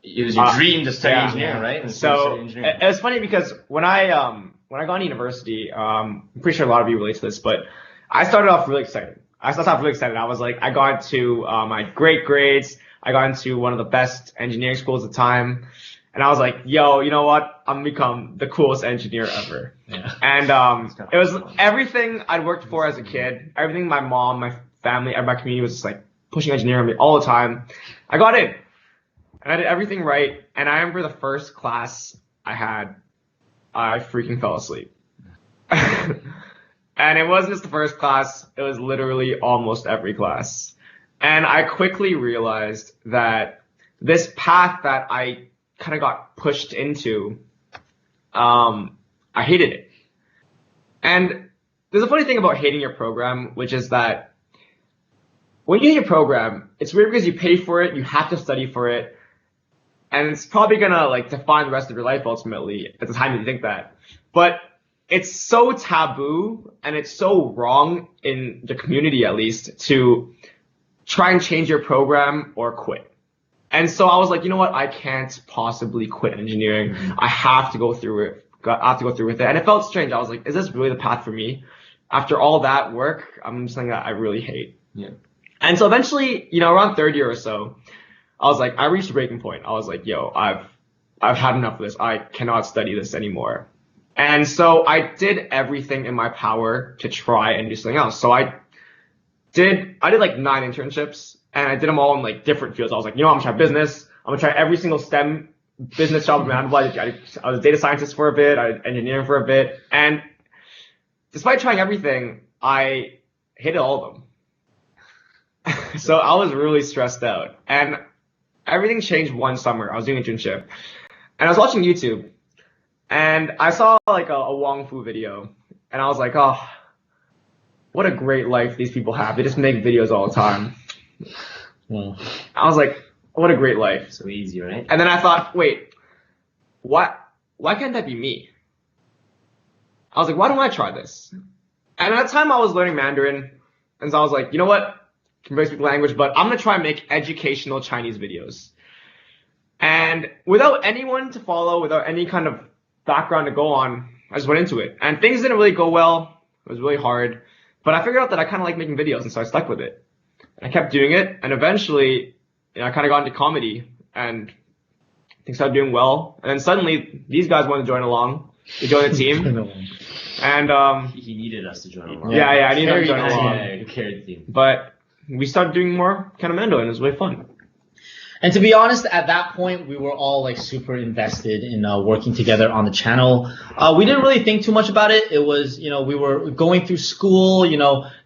it was your dream to study engineering, right? And so it was funny because when I got into university, I'm pretty sure a lot of you relate to this, but I started off really excited. I was like, I got into my great grades. I got into one of the best engineering schools at the time. And I was like, yo, you know what? I'm gonna become the coolest engineer ever. Yeah. And it was everything I'd worked for as a kid. Everything my mom, my family, my community was just like pushing engineering on me all the time. I got in. And I did everything right. And I remember the first class I had, I freaking fell asleep. And it wasn't just the first class, it was literally almost every class. And I quickly realized that this path that I kind of got pushed into, I hated it. And there's a funny thing about hating your program, which is that when you hate your program, it's weird because you pay for it, you have to study for it, and it's probably gonna like define the rest of your life ultimately at the time that you think that. But it's so taboo and it's so wrong in the community, at least, to try and change your program or quit. And so I was like, you know what? I can't possibly quit engineering. I have to go through it. with it. And it felt strange. I was like, is this really the path for me? After all that work, I'm something that I really hate. Yeah. And so eventually, around third year or so, I was like, I reached a breaking point. I was like, yo, I've had enough of this. I cannot study this anymore. And so I did everything in my power to try and do something else. So I did like 9 internships, and I did them all in like different fields. I was like, I'm gonna try business. I'm gonna try every single STEM business job imaginable. I was a data scientist for a bit. I did engineering for a bit. And despite trying everything, I hated all of them. So I was really stressed out. And everything changed one summer. I was doing an internship, and I was watching YouTube, and I saw like a Wong Fu video, and I was like, oh, what a great life these people have. They just make videos all the time. Wow. I was like, what a great life. So easy, right? And then I thought, wait, why can't that be me? I was like, why don't I try this? And at the time I was learning Mandarin, and so I was like, you know what? I can barely speak the language, but I'm gonna try and make educational Chinese videos. And without anyone to follow, without any kind of background to go on, I just went into it. And things didn't really go well. It was really hard. But I figured out that I kind of like making videos, and so I stuck with it. I kept doing it, and eventually, I kind of got into comedy, and things started doing well. And then suddenly, these guys wanted to join along. They joined the team. And he needed us to join along. Yeah, I needed them to join along. Yeah, carried the team. But we started doing more CantoMando, and it was really fun. And to be honest, at that point, we were all like super invested in working together on the channel. We didn't really think too much about it. It was, we were going through school,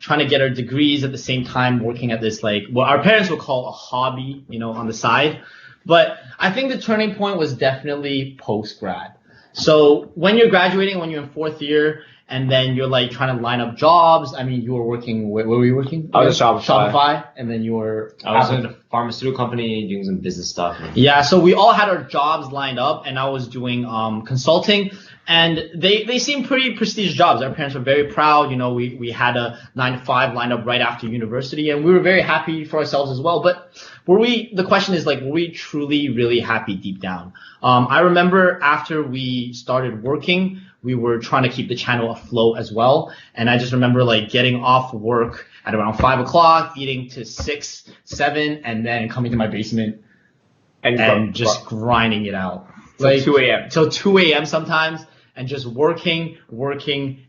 trying to get our degrees at the same time, working at this like what our parents would call a hobby, on the side. But I think the turning point was definitely post-grad. So when you're graduating, when you're in fourth year, and then you're like trying to line up jobs. I mean, you were working, where were you working? I was at Shopify. And then you were... I was in a pharmaceutical company doing some business stuff. Yeah, so we all had our jobs lined up, and I was doing consulting. And they seemed pretty prestigious jobs. Our parents were very proud. We had a 9-to-5 lined up right after university, and we were very happy for ourselves as well. But the question is, like, were we truly really happy deep down? I remember after we started working, we were trying to keep the channel afloat as well. And I just remember like getting off work at around 5 o'clock, eating to 6, 7, and then coming to my basement and just grinding it out. Like 2 a.m. Till 2 a.m. sometimes, and just working.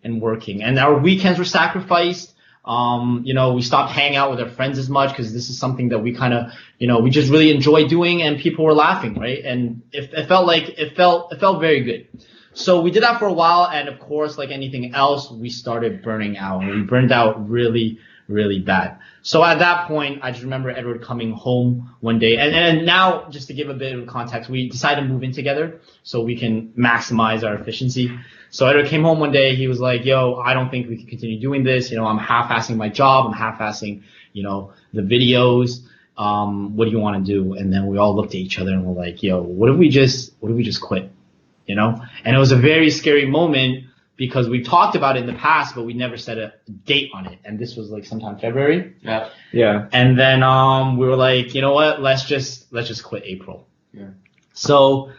And our weekends were sacrificed. We stopped hanging out with our friends as much because this is something that we kind of, we just really enjoy doing, and people were laughing, right? And it felt very good. So we did that for a while, and of course, like anything else, we started burning out, and we burned out really, really bad. So at that point, I just remember Edward coming home one day, and now, just to give a bit of context, we decided to move in together so we can maximize our efficiency. So Edward came home one day, he was like, yo, I don't think we can continue doing this. I'm half-assing my job, I'm half-assing, the videos. What do you want to do? And then we all looked at each other and we're like, yo, what if we just quit? And it was a very scary moment because we talked about it in the past, but we never set a date on it. And this was like sometime February. Yeah. And then we were like, you know what? Let's just quit April. Yeah. So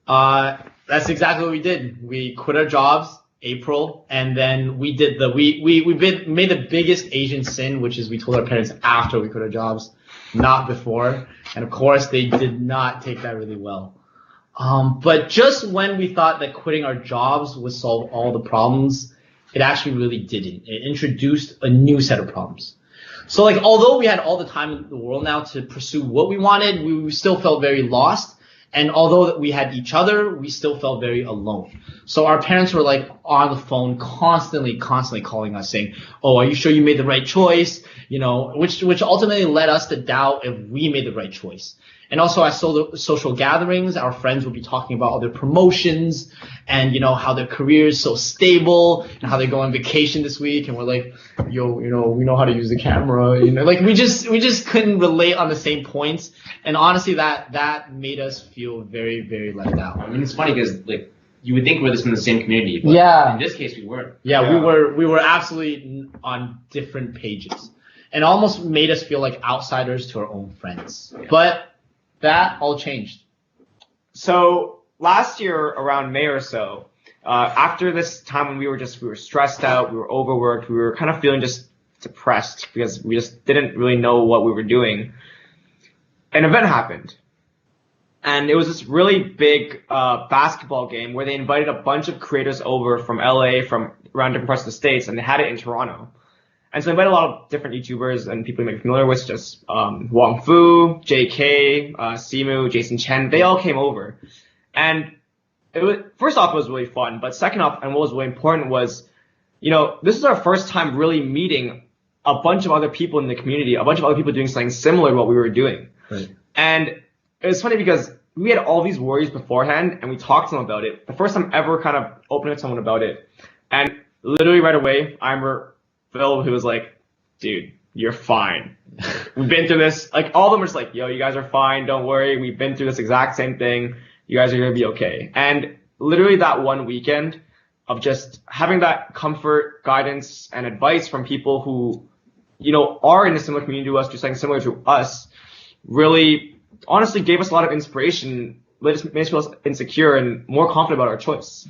that's exactly what we did. We quit our jobs April, and then we did made the biggest Asian sin, which is we told our parents after we quit our jobs, not before. And of course, they did not take that really well. But just when we thought that quitting our jobs would solve all the problems, it actually really didn't. It introduced a new set of problems. So like, although we had all the time in the world now to pursue what we wanted, we still felt very lost. And although we had each other, we still felt very alone. So our parents were like on the phone constantly calling us saying, oh, are you sure you made the right choice? Which ultimately led us to doubt if we made the right choice. And also at social gatherings, our friends would be talking about all their promotions and, how their career is so stable and how they go on vacation this week. And we're like, yo, we know how to use the camera. Like we just couldn't relate on the same points. And honestly, that made us feel very, very left out. I mean, it's funny because like you would think we're from the same community, but in this case we weren't. Yeah, we were absolutely on different pages, and almost made us feel like outsiders to our own friends. Yeah. But that all changed. So last year around May or so, after this time when we were stressed out, we were overworked, we were kind of feeling just depressed because we just didn't really know what we were doing, an event happened. And it was this really big basketball game where they invited a bunch of creators over from LA, from around different parts of the States, and they had it in Toronto. And so I invited a lot of different YouTubers and people you may be familiar with, just Wong Fu, JK, Simu, Jason Chen. They all came over. And first off, it was really fun. But second off, and what was really important was, this is our first time really meeting a bunch of other people in the community, a bunch of other people doing something similar to what we were doing. Right. And it was funny because we had all these worries beforehand and we talked to them about it. The first time ever kind of opening to someone about it. And literally right away, I remember Phil, who was like, dude, you're fine. We've been through this. Like, all of them are just like, yo, you guys are fine. Don't worry. We've been through this exact same thing. You guys are going to be okay. And literally that one weekend of just having that comfort, guidance, and advice from people who, you know, are in a similar community to us, do something similar to us, really honestly gave us a lot of inspiration, made us feel insecure and more confident about our choice.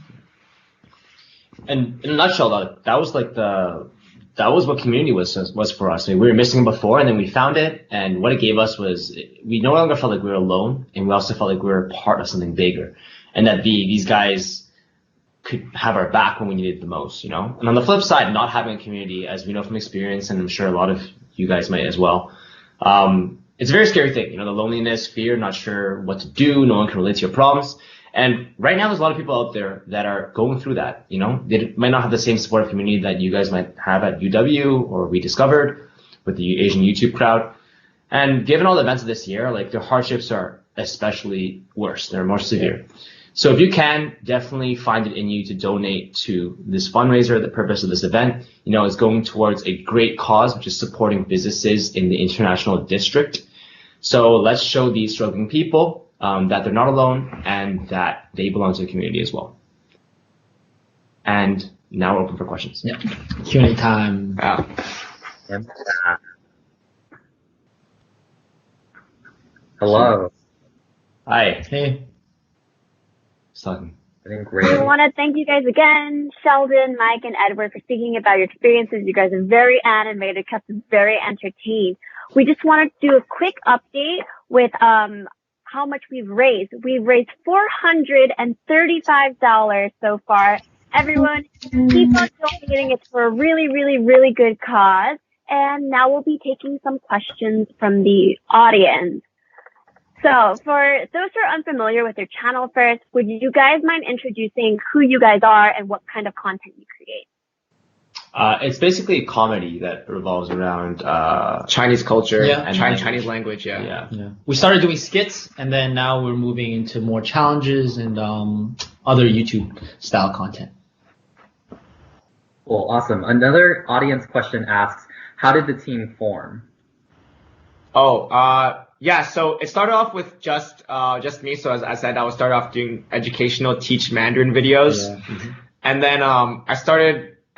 And in a nutshell, that was what community was for us. I mean, we were missing it before, and then we found it, and what it gave us was we no longer felt like we were alone, and we also felt like we were part of something bigger, and that these guys could have our back when we needed it the most, you know? And on the flip side, not having a community, as we know from experience, and I'm sure a lot of you guys might as well, it's a very scary thing, you know, the loneliness, fear, not sure what to do, no one can relate to your problems. And right now, there's a lot of people out there that are going through that, you know? They might not have the same supportive community that you guys might have at UW or We Discovered with the Asian YouTube crowd. And given all the events of this year, like, their hardships are especially worse. They're more severe. So if you can, definitely find it in you to donate to this fundraiser. The purpose of this event, you know, is going towards a great cause, which is supporting businesses in the international district. So let's show these struggling people that they're not alone and that they belong to the community as well. And now we're open for questions. Yeah. Q&A time. Yeah. Hello. Hi. Hey. Talking. We want to thank you guys again, Sheldon, Mike, and Edward, for speaking about your experiences. You guys are very animated, kept us very entertained. We just wanted to do a quick update with how much we've raised. We've raised $435 so far. Everyone, keep on donating. It's for a really, really, really good cause. And now we'll be taking some questions from the audience. So for those who are unfamiliar with your channel first, would you guys mind introducing who you guys are and what kind of content you create? It's basically a comedy that revolves around Chinese culture and language. Chinese language. Yeah. We started doing skits, and then now we're moving into more challenges and other YouTube style content. Cool, awesome. Another audience question asks, how did the team form? Yeah, so it started off with just me. So as I said, I would start off doing educational teach Mandarin videos. Yeah. Mm-hmm. And then and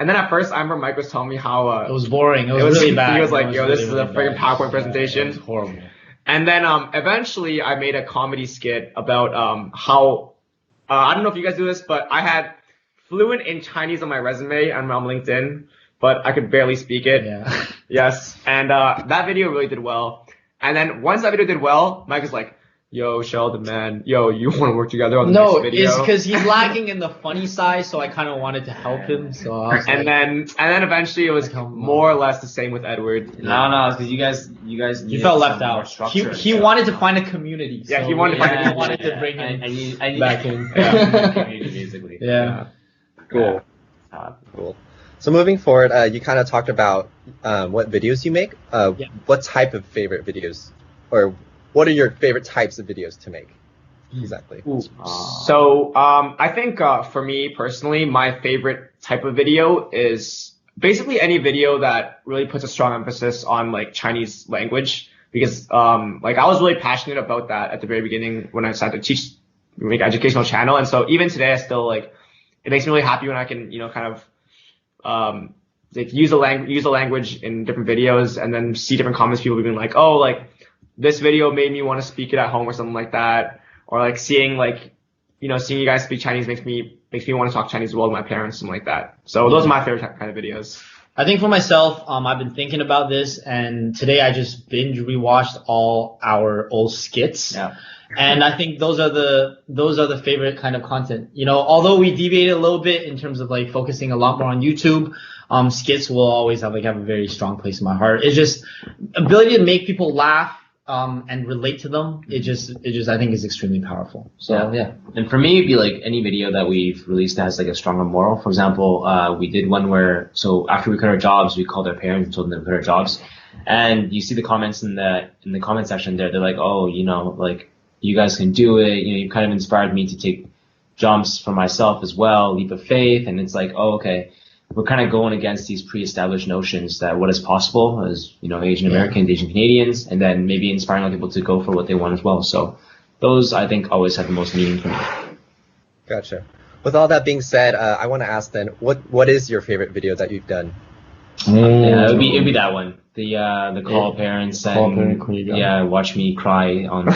then at first I remember Mike was telling me how it was boring. It was really bad. He was like, yo, this is really a freaking PowerPoint presentation. It was horrible. And then eventually I made a comedy skit about how I don't know if you guys do this, but I had fluent in Chinese on my resume and on LinkedIn, but I could barely speak it. Yeah. Yes. And that video really did well. And then once that video did well, Mike is like, yo, Sheldon, man, yo, you want to work together on the next video? No, it's because he's lagging in the funny side, so I kind of wanted to help him. So I was and then eventually it was more or less the same with Edward. No, it's because you guys you felt left out. He wanted to find a community. Yeah, so he wanted to find a community. Wanted to bring him back in. Community, basically. Yeah. Cool. Cool. So moving forward, you kind of talked about what videos you make. What type of favorite videos, or what are your favorite types of videos to make? Exactly. So I think for me personally, my favorite type of video is basically any video that really puts a strong emphasis on like Chinese language, because like I was really passionate about that at the very beginning when I decided to make an educational channel, and so even today I still like it makes me really happy when I can kind of like use a language in different videos and then see different comments, people being like, oh, like this video made me want to speak it at home or something like that, or like seeing you guys speak Chinese makes me want to talk Chinese as well with my parents, something like that. So those are my favorite kind of videos. I think for myself, I've been thinking about this, and today I just binge rewatched all our old skits. Yeah. And I think those are the favorite kind of content. You know, although we deviated a little bit in terms of like focusing a lot more on YouTube, skits will always have a very strong place in my heart. It's just ability to make people laugh and relate to them. It just I think is extremely powerful. So yeah. And for me, it'd be like any video that we've released that has like a stronger moral. For example, we did one where after we quit our jobs, we called our parents and told them to quit our jobs. And you see the comments in the comment section there. They're like, oh, like, you guys can do it. You kind of inspired me to take jumps for myself as well, leap of faith. And it's like, oh, okay. we're kind of going against these pre-established notions that what is possible as, you know, Asian Americans, Asian Canadians, and then maybe inspiring other people to go for what they want as well. So those, I think, always have the most meaning for me. Gotcha. With all that being said, I want to ask then, what is your favorite video that you've done? Yeah, it'd be that one. The call parents and watch me cry on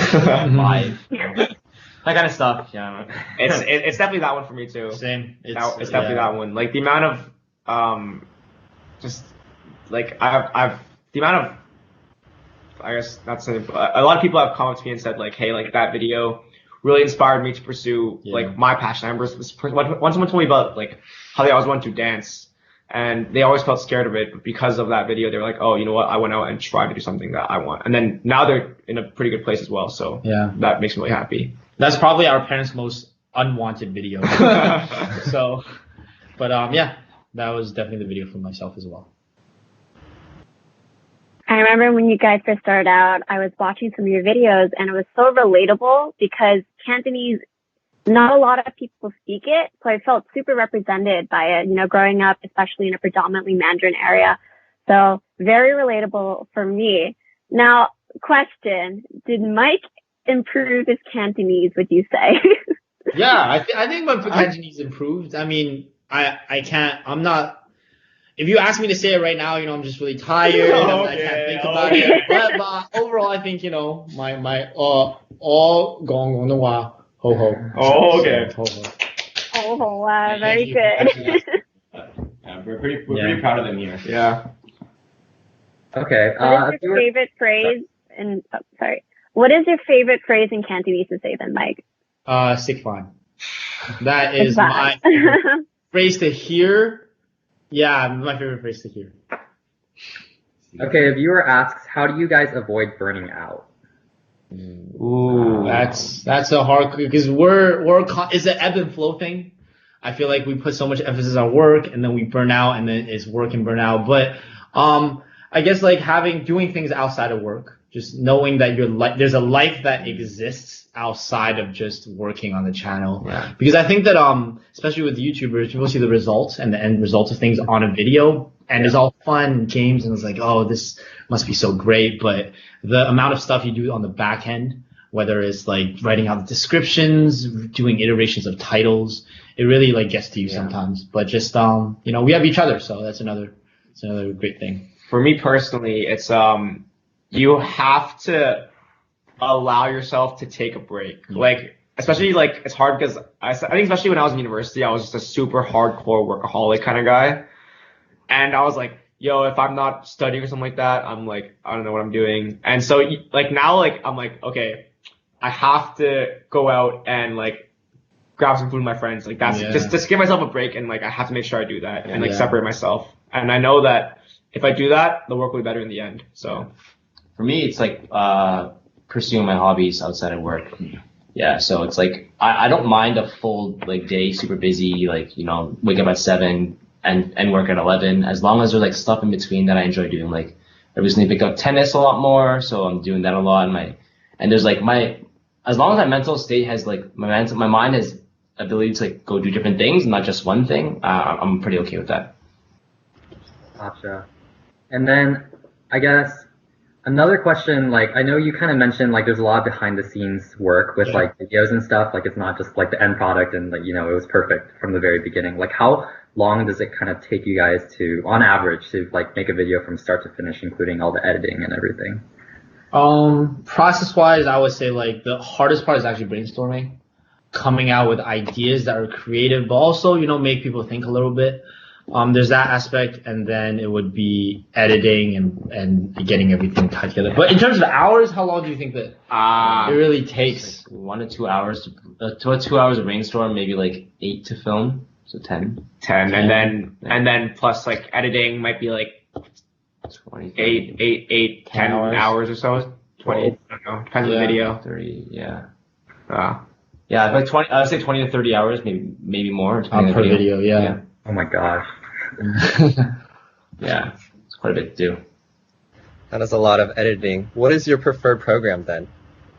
live. That kind of stuff. Yeah. It's definitely that one for me too. Same. It's definitely that one. Like the amount of just like I've the amount of, I guess that's a lot of people have come up to me and said like, hey, like that video really inspired me to pursue like my passion. I remember once someone told me about like how they always wanted to dance and they always felt scared of it, but because of that video, they were like, oh, you know what? I went out and tried to do something that I want. And then now they're in a pretty good place as well. So that makes me really happy. That's probably our parents' most unwanted video. So, but yeah, that was definitely the video for myself as well. I remember when you guys first started out, I was watching some of your videos and it was so relatable because Cantonese, not a lot of people speak it. So I felt super represented by it, you know, growing up, especially in a predominantly Mandarin area. So very relatable for me. Now, question, did Mike improve his Cantonese, would you say? Yeah, I think my Cantonese improved. I mean, I'm not, if you ask me to say it right now, you know, I'm just really tired. I can't think about it. But overall, I think, you know, my all gong the wa ho ho. Oh, okay. Ho ho. Oh, wow, very good. Yeah, we're pretty proud of them here. Yeah. Okay. What is your favorite phrase? What is your favorite phrase in Cantonese to say then, Mike? Sick fun. That is my favorite phrase to hear. Yeah, my favorite phrase to hear. Okay, a viewer asks, how do you guys avoid burning out? Ooh, that's a hard, because it's an ebb and flow thing. I feel like we put so much emphasis on work and then we burn out and then it's work and burnout. But I guess like doing things outside of work, just knowing that there's a life that exists outside of just working on the channel. Yeah. Because I think that especially with YouTubers, people see the results and the end results of things on a video and it's all fun and games and it's like, oh, this must be so great. But the amount of stuff you do on the back end, whether it's like writing out the descriptions, doing iterations of titles, it really like gets to you sometimes. But just you know, we have each other, so that's another great thing. For me personally, it's you have to allow yourself to take a break. Like, especially like it's hard because I think especially when I was in university, I was just a super hardcore workaholic kind of guy. And I was like, yo, if I'm not studying or something like that, I'm like, I don't know what I'm doing. And so like now, like, I'm like, okay, I have to go out and like grab some food with my friends. Like that's just give myself a break. And like, I have to make sure I do that and like separate myself. And I know that if I do that, the work will be better in the end. So for me, it's like, pursuing my hobbies outside of work. Yeah. So it's like, I don't mind a full like day, super busy, like, you know, wake up at 7 and work at 11, as long as there's like stuff in between that I enjoy doing. Like I recently picked up tennis a lot more, so I'm doing that a lot. And there's like as long as my mental state has like my mind has ability to like go do different things, not just one thing, I'm pretty okay with that. Gotcha. And then I guess another question, like I know you kind of mentioned like there's a lot of behind the scenes work with like videos and stuff. Like it's not just like the end product and like, you know, it was perfect from the very beginning. Like how long does it kind of take you guys to, on average, to like make a video from start to finish, including all the editing and everything? Process wise, I would say like the hardest part is actually brainstorming, coming out with ideas that are creative, but also, you know, make people think a little bit. There's that aspect, and then it would be editing and getting everything tied together. But in terms of hours, how long do you think that it really takes? Like 1 to 2 hours to 2 hours of brainstorm, maybe like 8 to film, so 10. 10, and then plus like editing might be like 20, 10 hours or so. 20, I don't know, depends on the video. 30, yeah. Like 20. I would say 20 to 30 hours, maybe more. Per video, yeah. Oh my gosh. Yeah, it's quite a bit to do. That is a lot of editing. What is your preferred program then?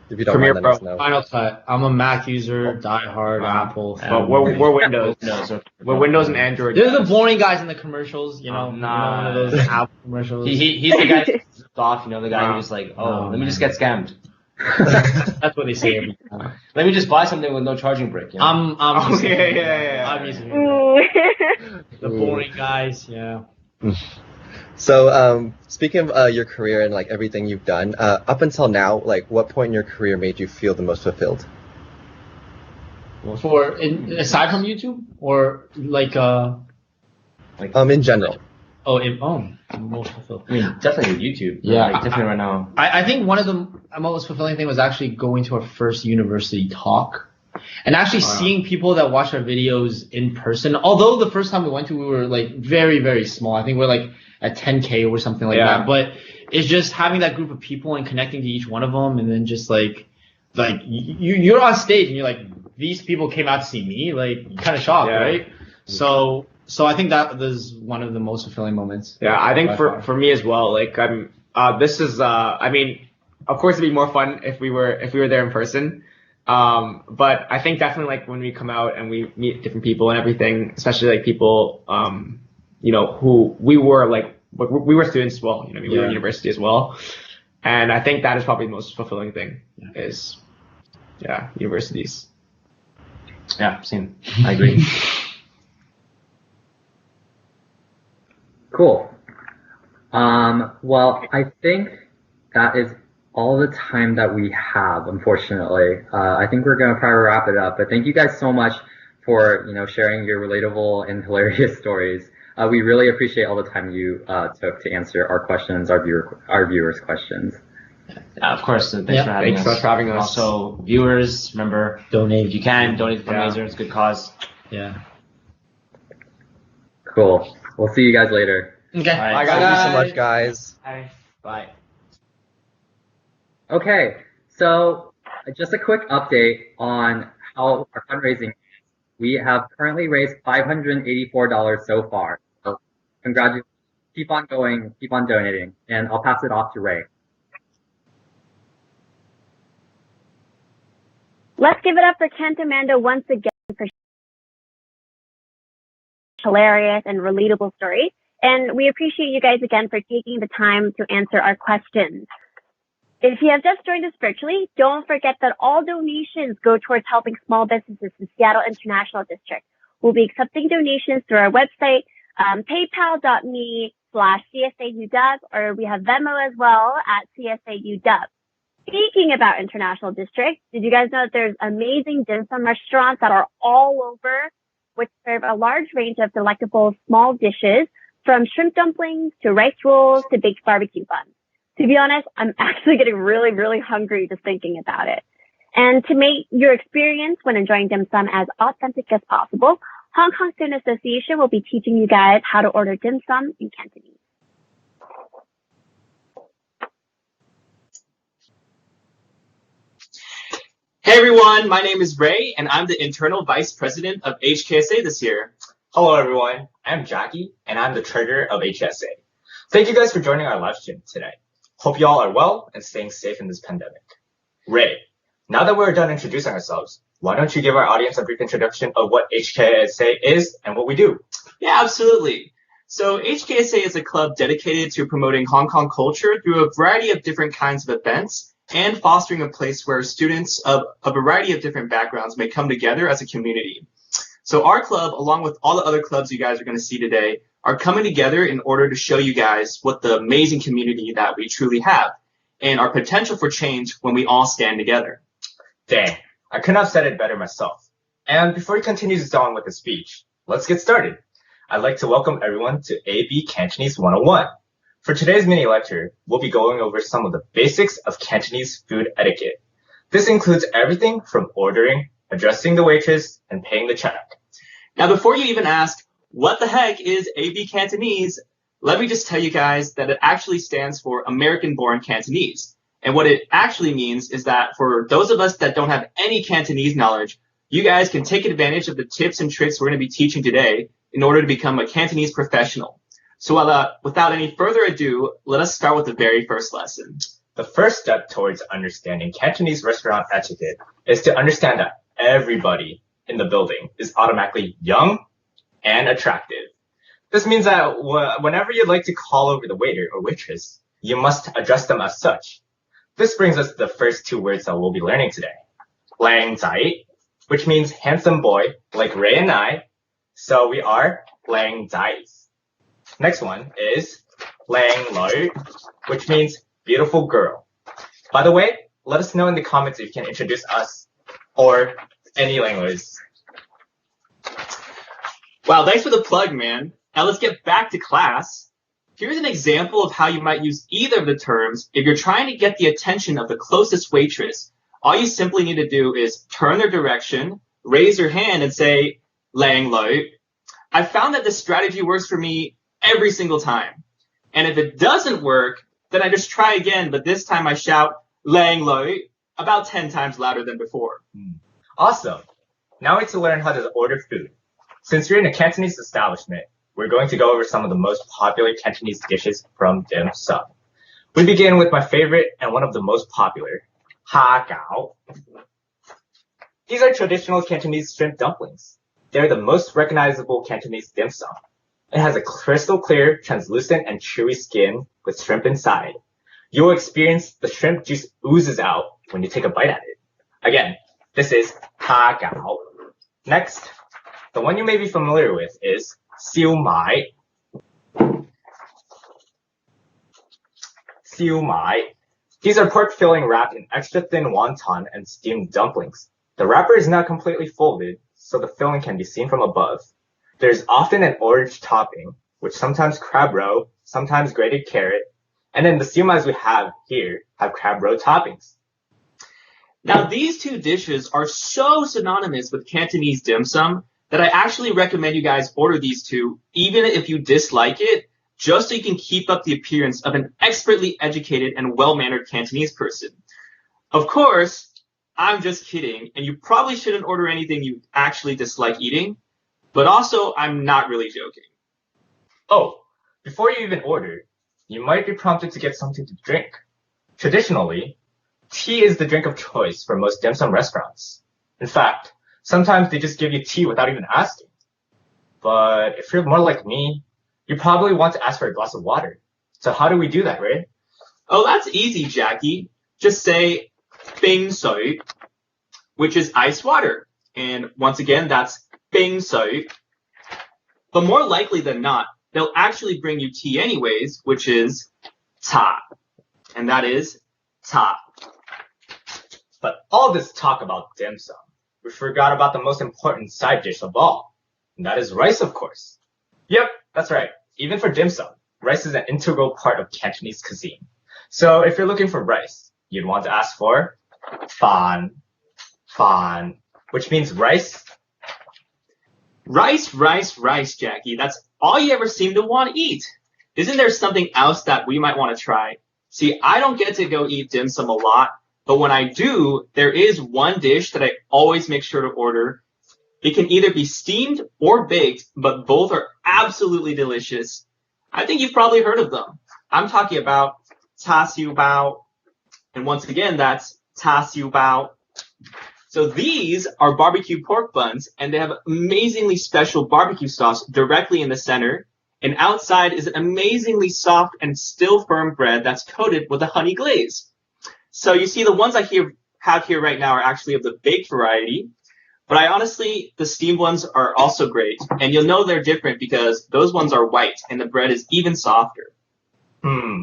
If you don't Premiere mind letting us Pro. know. Final Cut. I'm a Mac user, diehard Apple. But we're Windows. We're Windows and Android. They're the boring guys in the commercials, you know. Nah. One of those Apple commercials. He's the guy who's zipped off, you know, the guy who's just like, let me just get scammed. That's what they say every time. Let me just buy something with no charging brick. You know? I'm used to it. yeah. I'm used to it. The boring guys, yeah. So, speaking of your career and like everything you've done, up until now, like what point in your career made you feel the most fulfilled? Aside from YouTube, or like in general. Most fulfilled. I mean, definitely with YouTube. Yeah, like, definitely right now. I think one of the most fulfilling thing was actually going to our first university talk. And actually seeing people that watch our videos in person. Although the first time we went to, we were like very, very small. I think we're like at 10K or something like that. But it's just having that group of people and connecting to each one of them, and then just like you're on stage and you're like, these people came out to see me, like kind of shocked, right? So I think that is one of the most fulfilling moments. Yeah, I think for me as well. Like this is I mean, of course it'd be more fun if we were there in person. But I think definitely like when we come out and we meet different people and everything, especially like people, you know, who we were students as well, you know, we were at university as well. And I think that is probably the most fulfilling thing is, universities. Yeah, same. I agree. Cool. Well, I think that is all the time that we have, unfortunately. I think we're going to probably wrap it up, but thank you guys so much for, you know, sharing your relatable and hilarious stories. We really appreciate all the time you took to answer our questions, our viewers' questions. Yeah, of course. Thanks for having us. Thanks for having us. Also, viewers, remember, donate if you can. Donate to the fundraiser. It's a good cause. Yeah. Cool. We'll see you guys later. Okay. All right. Thank you so much, guys. Bye. Okay, so just a quick update on how our fundraising is. We have currently raised $584 so far. So congratulations. Keep on going, keep on donating, and I'll pass it off to Ray. Let's give it up for CantoMando once again for hilarious and relatable stories. And we appreciate you guys again for taking the time to answer our questions. If you have just joined us virtually, don't forget that all donations go towards helping small businesses in Seattle International District. We'll be accepting donations through our website, paypal.me/CSAUW, or we have Venmo as well at CSAUW. Speaking about International District, did you guys know that there's amazing dim sum restaurants that are all over, which serve a large range of delectable small dishes, from shrimp dumplings to rice rolls to baked barbecue buns? To be honest, I'm actually getting really, really hungry just thinking about it. And to make your experience when enjoying dim sum as authentic as possible, Hong Kong Student Association will be teaching you guys how to order dim sum in Cantonese. Hey everyone, my name is Ray, and I'm the Internal Vice President of HKSA this year. Hello everyone, I'm Jackie, and I'm the Treasurer of HKSA. Thank you guys for joining our live stream today. Hope you all are well and staying safe in this pandemic. Ray, now that we're done introducing ourselves, why don't you give our audience a brief introduction of what HKSA is and what we do? Yeah, absolutely. So HKSA is a club dedicated to promoting Hong Kong culture through a variety of different kinds of events and fostering a place where students of a variety of different backgrounds may come together as a community. So our club, along with all the other clubs you guys are going to see today, are coming together in order to show you guys what the amazing community that we truly have and our potential for change when we all stand together. Dang, I couldn't have said it better myself. And before he continues on with the speech, let's get started. I'd like to welcome everyone to AB Cantonese 101. For today's mini lecture, we'll be going over some of the basics of Cantonese food etiquette. This includes everything from ordering, addressing the waitress, and paying the check. Now, before you even ask, what the heck is AB Cantonese? Let me just tell you guys that it actually stands for American-Born Cantonese. And what it actually means is that for those of us that don't have any Cantonese knowledge, you guys can take advantage of the tips and tricks we're going to be teaching today in order to become a Cantonese professional. So without any further ado, let us start with the very first lesson. The first step towards understanding Cantonese restaurant etiquette is to understand that everybody in the building is automatically young and attractive. This means that whenever you'd like to call over the waiter or waitress, you must address them as such. This brings us to the first two words that we'll be learning today. Lang Zai, which means handsome boy, like Ray and I, so we are Lang Zais. Next one is Lang Lo, which means beautiful girl. By the way, let us know in the comments if you can introduce us or any language. Wow, thanks for the plug, man. Now let's get back to class. Here's an example of how you might use either of the terms if you're trying to get the attention of the closest waitress. All you simply need to do is turn their direction, raise your hand, and say, Lang Lo. I found that this strategy works for me every single time. And if it doesn't work, then I just try again, but this time I shout, Lang Lo, about 10 times louder than before. Awesome. Now we need to learn how to order food. Since you're in a Cantonese establishment, we're going to go over some of the most popular Cantonese dishes from dim sum. We begin with my favorite and one of the most popular, Ha Gao. These are traditional Cantonese shrimp dumplings. They're the most recognizable Cantonese dim sum. It has a crystal clear, translucent, and chewy skin with shrimp inside. You will experience the shrimp juice oozes out when you take a bite at it. Again, this is Ha Gao. Next, the one you may be familiar with is Siu Mai. Siu Mai. These are pork filling wrapped in extra thin wonton and steamed dumplings. The wrapper is not completely folded, so the filling can be seen from above. There's often an orange topping, which sometimes crab roe, sometimes grated carrot, and then the siu mais we have here have crab roe toppings. Now these two dishes are so synonymous with Cantonese dim sum that I actually recommend you guys order these two, even if you dislike it, just so you can keep up the appearance of an expertly educated and well-mannered Cantonese person. Of course, I'm just kidding, and you probably shouldn't order anything you actually dislike eating, but also I'm not really joking. Oh, before you even order, you might be prompted to get something to drink. Traditionally, tea is the drink of choice for most dim sum restaurants. In fact, sometimes they just give you tea without even asking. But if you're more like me, you probably want to ask for a glass of water. So how do we do that, Ray? Oh, that's easy, Jackie. Just say Bing Soy, which is ice water. And once again, that's Bing Soy. But more likely than not, they'll actually bring you tea anyways, which is Ta. And that is Ta. But all this talk about dim sum, we forgot about the most important side dish of all. And that is rice, of course. Yep, that's right. Even for dim sum, rice is an integral part of Cantonese cuisine. So if you're looking for rice, you'd want to ask for fan, which means rice. Rice, Jackie. That's all you ever seem to want to eat. Isn't there something else that we might want to try? See, I don't get to go eat dim sum a lot, but when I do, there is one dish that I always make sure to order. It can either be steamed or baked, but both are absolutely delicious. I think you've probably heard of them. I'm talking about ta siu bao. And once again, that's ta siu bao. So these are barbecue pork buns, and they have amazingly special barbecue sauce directly in the center. And outside is an amazingly soft and still firm bread that's coated with a honey glaze. So you see the ones I have here right now are actually of the baked variety. But the steamed ones are also great. And you'll know they're different because those ones are white and the bread is even softer.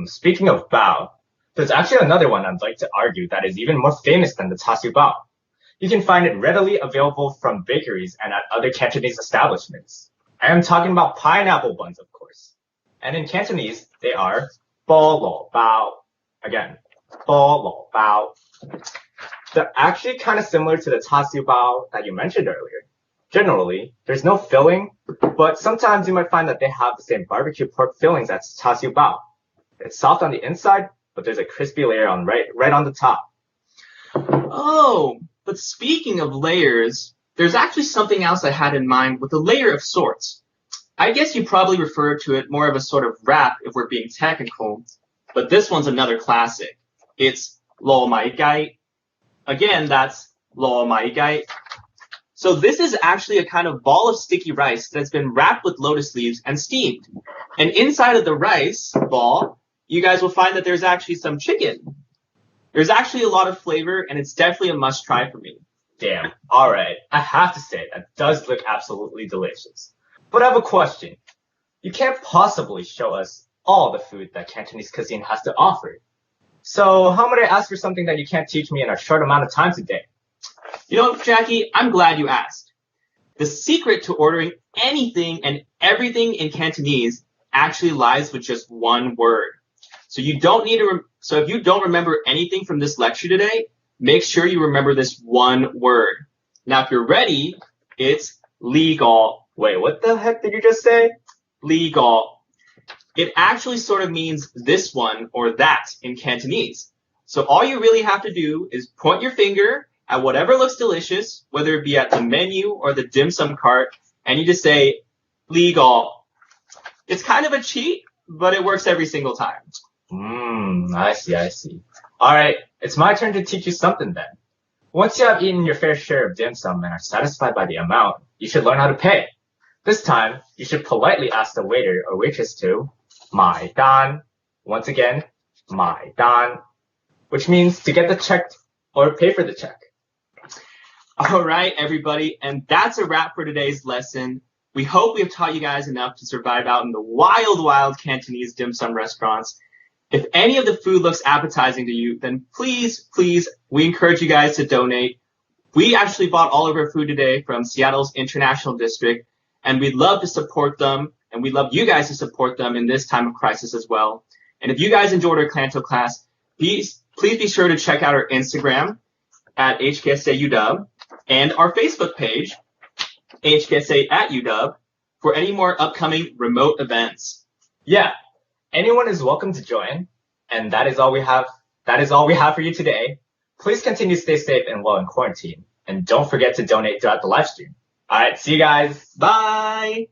Speaking of bao, there's actually another one I'd like to argue that is even more famous than the ta siu bao. You can find it readily available from bakeries and at other Cantonese establishments. I am talking about pineapple buns, of course. And in Cantonese, they are bo lo bao. Again, bo lo bao. They're actually kind of similar to the ta siu bao that you mentioned earlier. Generally, there's no filling, but sometimes you might find that they have the same barbecue pork fillings as ta siu bao. It's soft on the inside, but there's a crispy layer on right on the top. Oh, but speaking of layers, there's actually something else I had in mind with a layer of sorts. I guess you probably refer to it more of a sort of wrap if we're being technical, but this one's another classic. it's lo mai gai. Again, that's lo mai gai. So this is actually a kind of ball of sticky rice that's been wrapped with lotus leaves and steamed. And inside of the rice ball, you guys will find that there's actually some chicken. There's actually a lot of flavor, and it's definitely a must try for me. Damn. All right. I have to say, that does look absolutely delicious. But I have a question. You can't possibly show us all the food that Cantonese cuisine has to offer. So how might I ask for something that you can't teach me in a short amount of time today? You know, Jackie, I'm glad you asked. The secret to ordering anything and everything in Cantonese actually lies with just one word. So you don't need to. So if you don't remember anything from this lecture today, make sure you remember this one word. Now, if you're ready, it's legal. Wait, what the heck did you just say? Legal. It actually sort of means this one or that in Cantonese. So all you really have to do is point your finger at whatever looks delicious, whether it be at the menu or the dim sum cart, and you just say, legal. It's kind of a cheat, but it works every single time. I see. All right, it's my turn to teach you something then. Once you have eaten your fair share of dim sum and are satisfied by the amount, you should learn how to pay. This time, you should politely ask the waiter or waitress to mai dan. Once again, mai dan, which means to get the check or pay for the check. All right, everybody, and that's a wrap for today's lesson. We hope we have taught you guys enough to survive out in the wild, wild Cantonese dim sum restaurants. If any of the food looks appetizing to you, then please, we encourage you guys to donate. We actually bought all of our food today from Seattle's International District, and we'd love to support them, and we'd love you guys to support them in this time of crisis as well. And if you guys enjoyed our Canto class, please be sure to check out our Instagram at HKSA UW and our Facebook page, HKSA at UW, for any more upcoming remote events. Yeah, anyone is welcome to join, and that is all we have for you today. Please continue to stay safe and well in quarantine, and don't forget to donate throughout the live stream. All right, see you guys. Bye.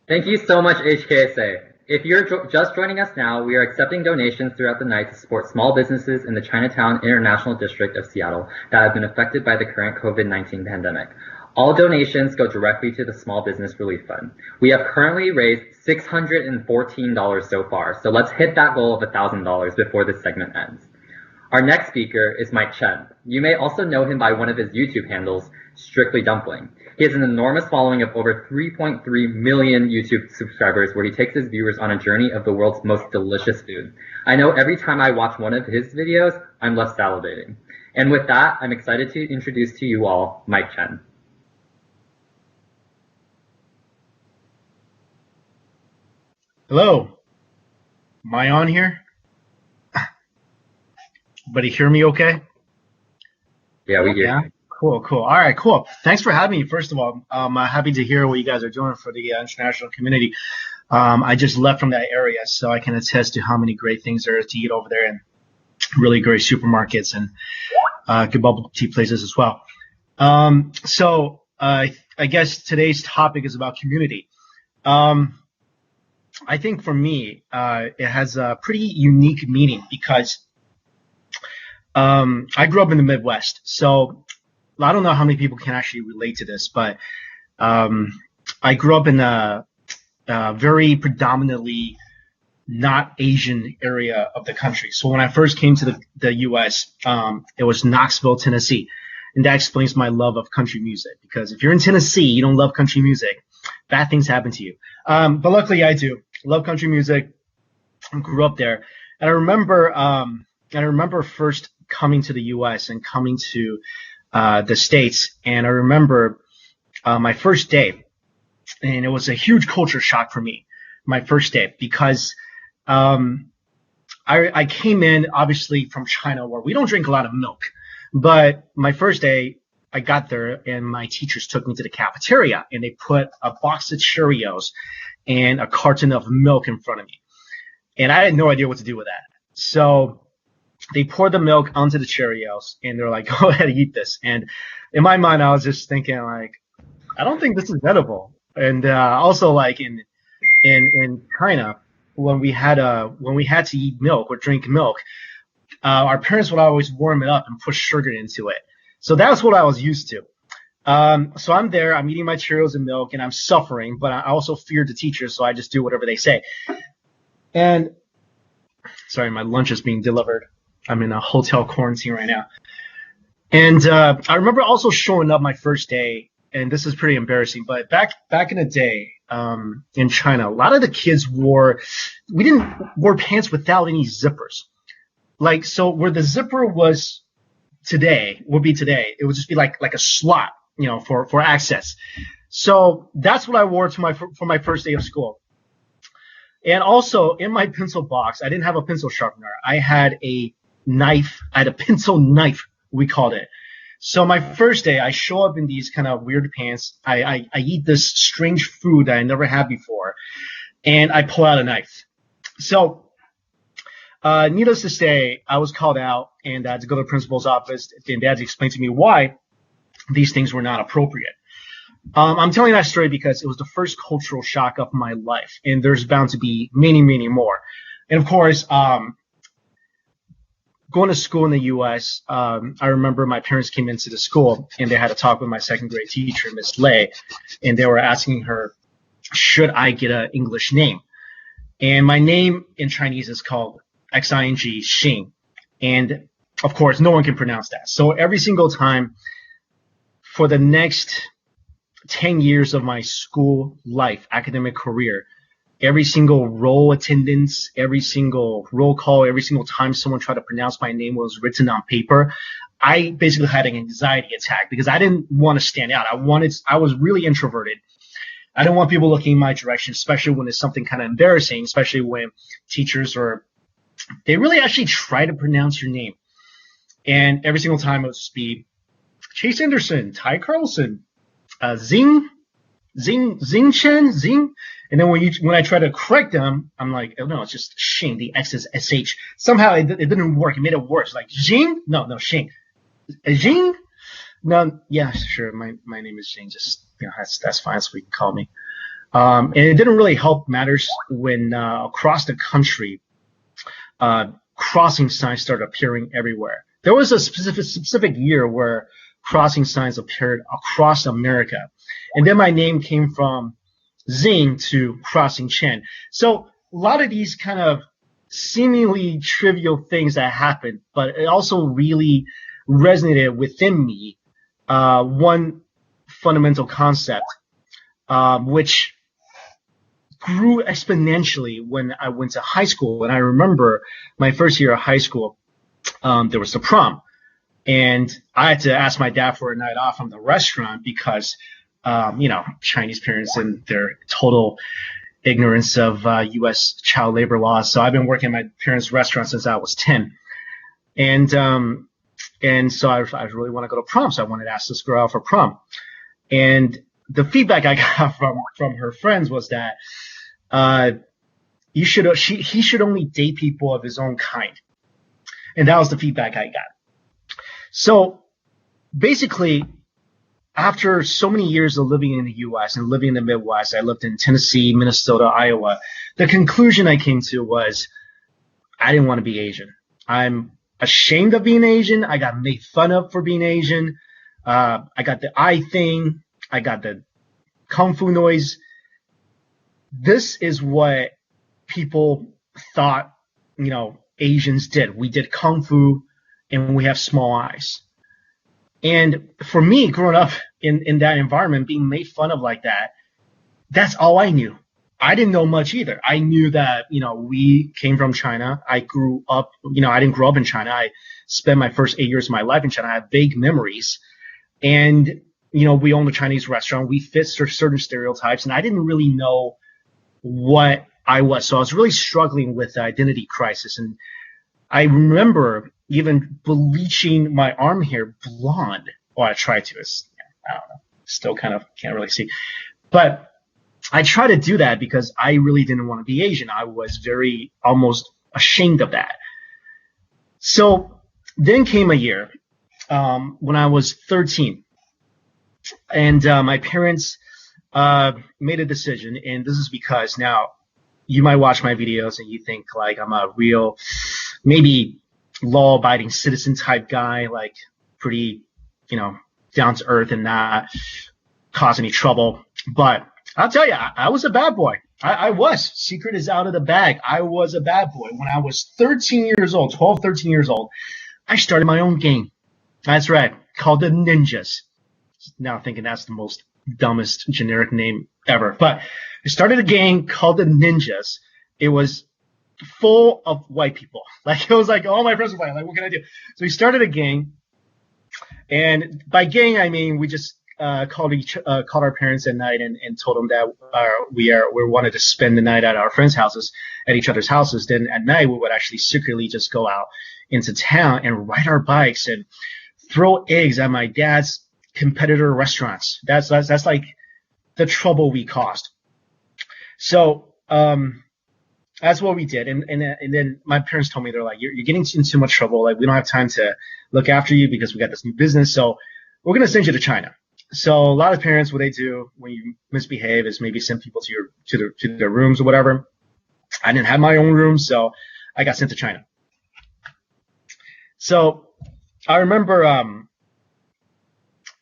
Thank you so much, HKSA. If you're just joining us now, we are accepting donations throughout the night to support small businesses in the Chinatown International District of Seattle that have been affected by the current COVID-19 pandemic. All donations go directly to the Small Business Relief Fund. We have currently raised $614 so far, so let's hit that goal of $1,000 before this segment ends. Our next speaker is Mike Chen. You may also know him by one of his YouTube handles, Strictly Dumpling. He has an enormous following of over 3.3 million YouTube subscribers where he takes his viewers on a journey of the world's most delicious food. I know every time I watch one of his videos, I'm left salivating. And with that, I'm excited to introduce to you all Mike Chen. Hello. Am I on here? Everybody hear me okay? Yeah, we hear. Yeah? Cool. All right, cool. Thanks for having me, first of all. I'm happy to hear what you guys are doing for the international community. I just left from that area, so I can attest to how many great things there is to eat over there and really great supermarkets and good bubble tea places as well. So I guess today's topic is about community. I think for me, it has a pretty unique meaning because I grew up in the Midwest, so I don't know how many people can actually relate to this, but I grew up in a very predominantly not Asian area of the country. So when I first came to the U.S., it was Knoxville, Tennessee. And that explains my love of country music, because if you're in Tennessee, you don't love country music, bad things happen to you. But luckily I do. I love country music. I grew up there. And I remember first coming to the U.S. and coming to the States. And I remember my first day, and it was a huge culture shock for me, my first day, because I came in obviously from China, where we don't drink a lot of milk. But my first day, I got there and my teachers took me to the cafeteria and they put a box of Cheerios and a carton of milk in front of me. And I had no idea what to do with that. So they poured the milk onto the Cheerios and they're like, go ahead and eat this. And in my mind, I was just thinking like, I don't think this is edible. And also like in China, when we had to eat milk or drink milk, our parents would always warm it up and put sugar into it. So that's what I was used to. So I'm there, I'm eating my Cheerios and milk, and I'm suffering, but I also feared the teachers, so I just do whatever they say. And sorry, my lunch is being delivered. I'm in a hotel quarantine right now. And I remember also showing up my first day, and this is pretty embarrassing, but back in the day in China, a lot of the kids wore pants without any zippers. Like, so where the zipper would be today, it would just be like a slot, you know, for access. So that's what I wore for my first day of school. And also in my pencil box, I didn't have a pencil sharpener. I had a knife. I had a pencil knife, we called it. So my first day, I show up in these kind of weird pants. I eat this strange food that I never had before, and I pull out a knife. So needless to say, I was called out and I had to go to the principal's office, and they had to explain to me why these things were not appropriate. I'm telling that story because it was the first cultural shock of my life, and there's bound to be many, many more. And of course, going to school in the U.S., I remember my parents came into the school and they had to talk with my second grade teacher, Miss Lei, and they were asking her, should I get an English name? And my name in Chinese is called Xing Xing, and of course, no one can pronounce that. So every single time for the next 10 years of my school life, academic career, every single roll attendance, every single roll call, every single time someone tried to pronounce my name was written on paper, I basically had an anxiety attack because I didn't want to stand out. I was really introverted. I didn't want people looking in my direction, especially when it's something kind of embarrassing, especially when teachers they really actually try to pronounce your name. And every single time it would just be Chase Anderson, Ty Carlson, Chen, Zing. And then when I try to correct them, I'm like, oh no, it's just Xing. The X is SH. Somehow it didn't work. It made it worse. Like Xing? No, Xing. Xing? No, yeah, sure. My name is Xing. Just, you know, that's fine. That's what you can call me. And it didn't really help matters when across the country, crossing signs started appearing everywhere. There was a specific year where crossing signs appeared across America. And then my name came from Zing to crossing Chen. So a lot of these kind of seemingly trivial things that happened, but it also really resonated within me. One fundamental concept, which grew exponentially when I went to high school. And I remember my first year of high school, there was the prom. And I had to ask my dad for a night off from the restaurant because, you know, Chinese parents and their total ignorance of U.S. child labor laws. So I've been working at my parents' restaurant since I was 10. And so I really want to go to prom. So I wanted to ask this girl out for prom. And the feedback I got from her friends was that he should only date people of his own kind. And that was the feedback I got. So basically, after so many years of living in the U.S. and living in the Midwest, I lived in Tennessee, Minnesota, Iowa. The conclusion I came to was I didn't want to be Asian. I'm ashamed of being Asian. I got made fun of for being Asian. I got the eye thing. I got the kung fu noise. This is what people thought, you know, Asians did. We did kung fu and we have small eyes. And for me, growing up in that environment, being made fun of like that, that's all I knew. I didn't know much either. I knew that, you know, we came from China. I grew up, you know, I didn't grow up in China. I spent my first 8 years of my life in China. I have vague memories. And, you know, we owned a Chinese restaurant. We fit certain stereotypes. And I didn't really know what I was. So I was really struggling with the identity crisis. And I remember even bleaching my arm hair blonde. Well, I tried to. I don't know. Still kind of can't really see. But I tried to do that because I really didn't want to be Asian. I was very almost ashamed of that. So then came a year when I was 13. And my parents made a decision. And this is because now you might watch my videos and you think like I'm a real, maybe law-abiding citizen type guy, like pretty, down to earth and not cause any trouble. But I'll tell you, I was a bad boy. I was. Secret is out of the bag. I was a bad boy. When I was 13 years old, 12, 13 years old, I started my own gang. That's right, called the Ninjas. Now thinking that's the most dumbest generic name ever. But I started a gang called the Ninjas. It was full of white people. Like, it was like all my friends were white. Like, what can I do? So we started a gang. And by gang, I mean we just called our parents at night and told them that we wanted to spend the night at our friends' houses, at each other's houses. Then at night we would actually secretly just go out into town and ride our bikes and throw eggs at my dad's competitor restaurants. That's like the trouble we caused. So that's what we did. And then my parents told me, they're like, you're getting in too much trouble. Like, we don't have time to look after you because we got this new business. So we're going to send you to China. So a lot of parents, what they do when you misbehave is maybe send people to their rooms or whatever. I didn't have my own room, so I got sent to China. So I remember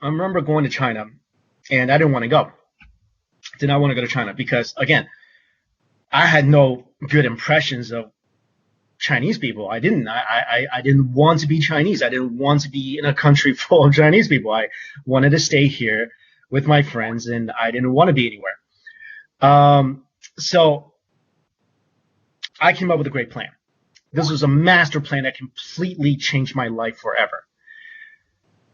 going to China, and I didn't want to go. Did not want to go to China because, again, I had no good impressions of Chinese people. I didn't want to be Chinese. I didn't want to be in a country full of Chinese people. I wanted to stay here with my friends, and I didn't want to be anywhere. So I came up with a great plan. This was a master plan that completely changed my life forever.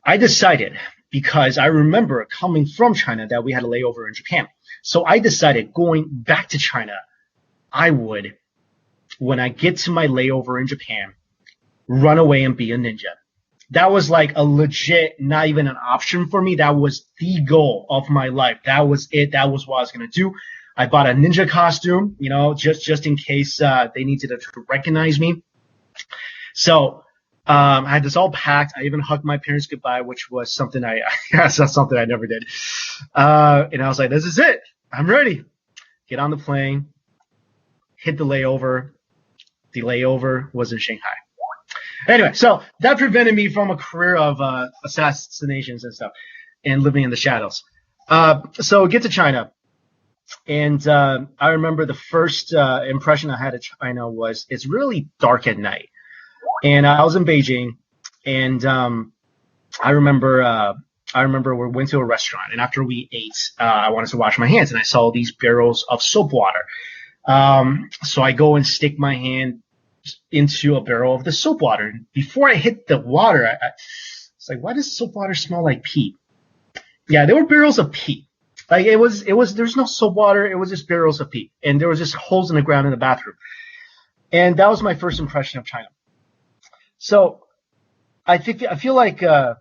I decided, because I remember coming from China, that we had a layover in Japan. So I decided, going back to China, I would, when I get to my layover in Japan, run away and be a ninja. That was like a legit, not even an option for me. That was the goal of my life. That was it. That was what I was going to do. I bought a ninja costume, just in case they needed to recognize me. So I had this all packed. I even hugged my parents goodbye, which was something that's something I never did. And I was like, this is it. I'm ready. Get on the plane, hit the layover. The layover was in Shanghai. Anyway, so that prevented me from a career of assassinations and stuff and living in the shadows. So get to China. And I remember the first impression I had of China was it's really dark at night. And I was in Beijing, and I remember we went to a restaurant, and after we ate, I wanted to wash my hands, and I saw these barrels of soap water. So I go and stick my hand into a barrel of the soap water. And before I hit the water, I was like, why does soap water smell like pee? Yeah, there were barrels of pee. Like there's no soap water. It was just barrels of pee. And there was just holes in the ground in the bathroom. And that was my first impression of China. So I feel like this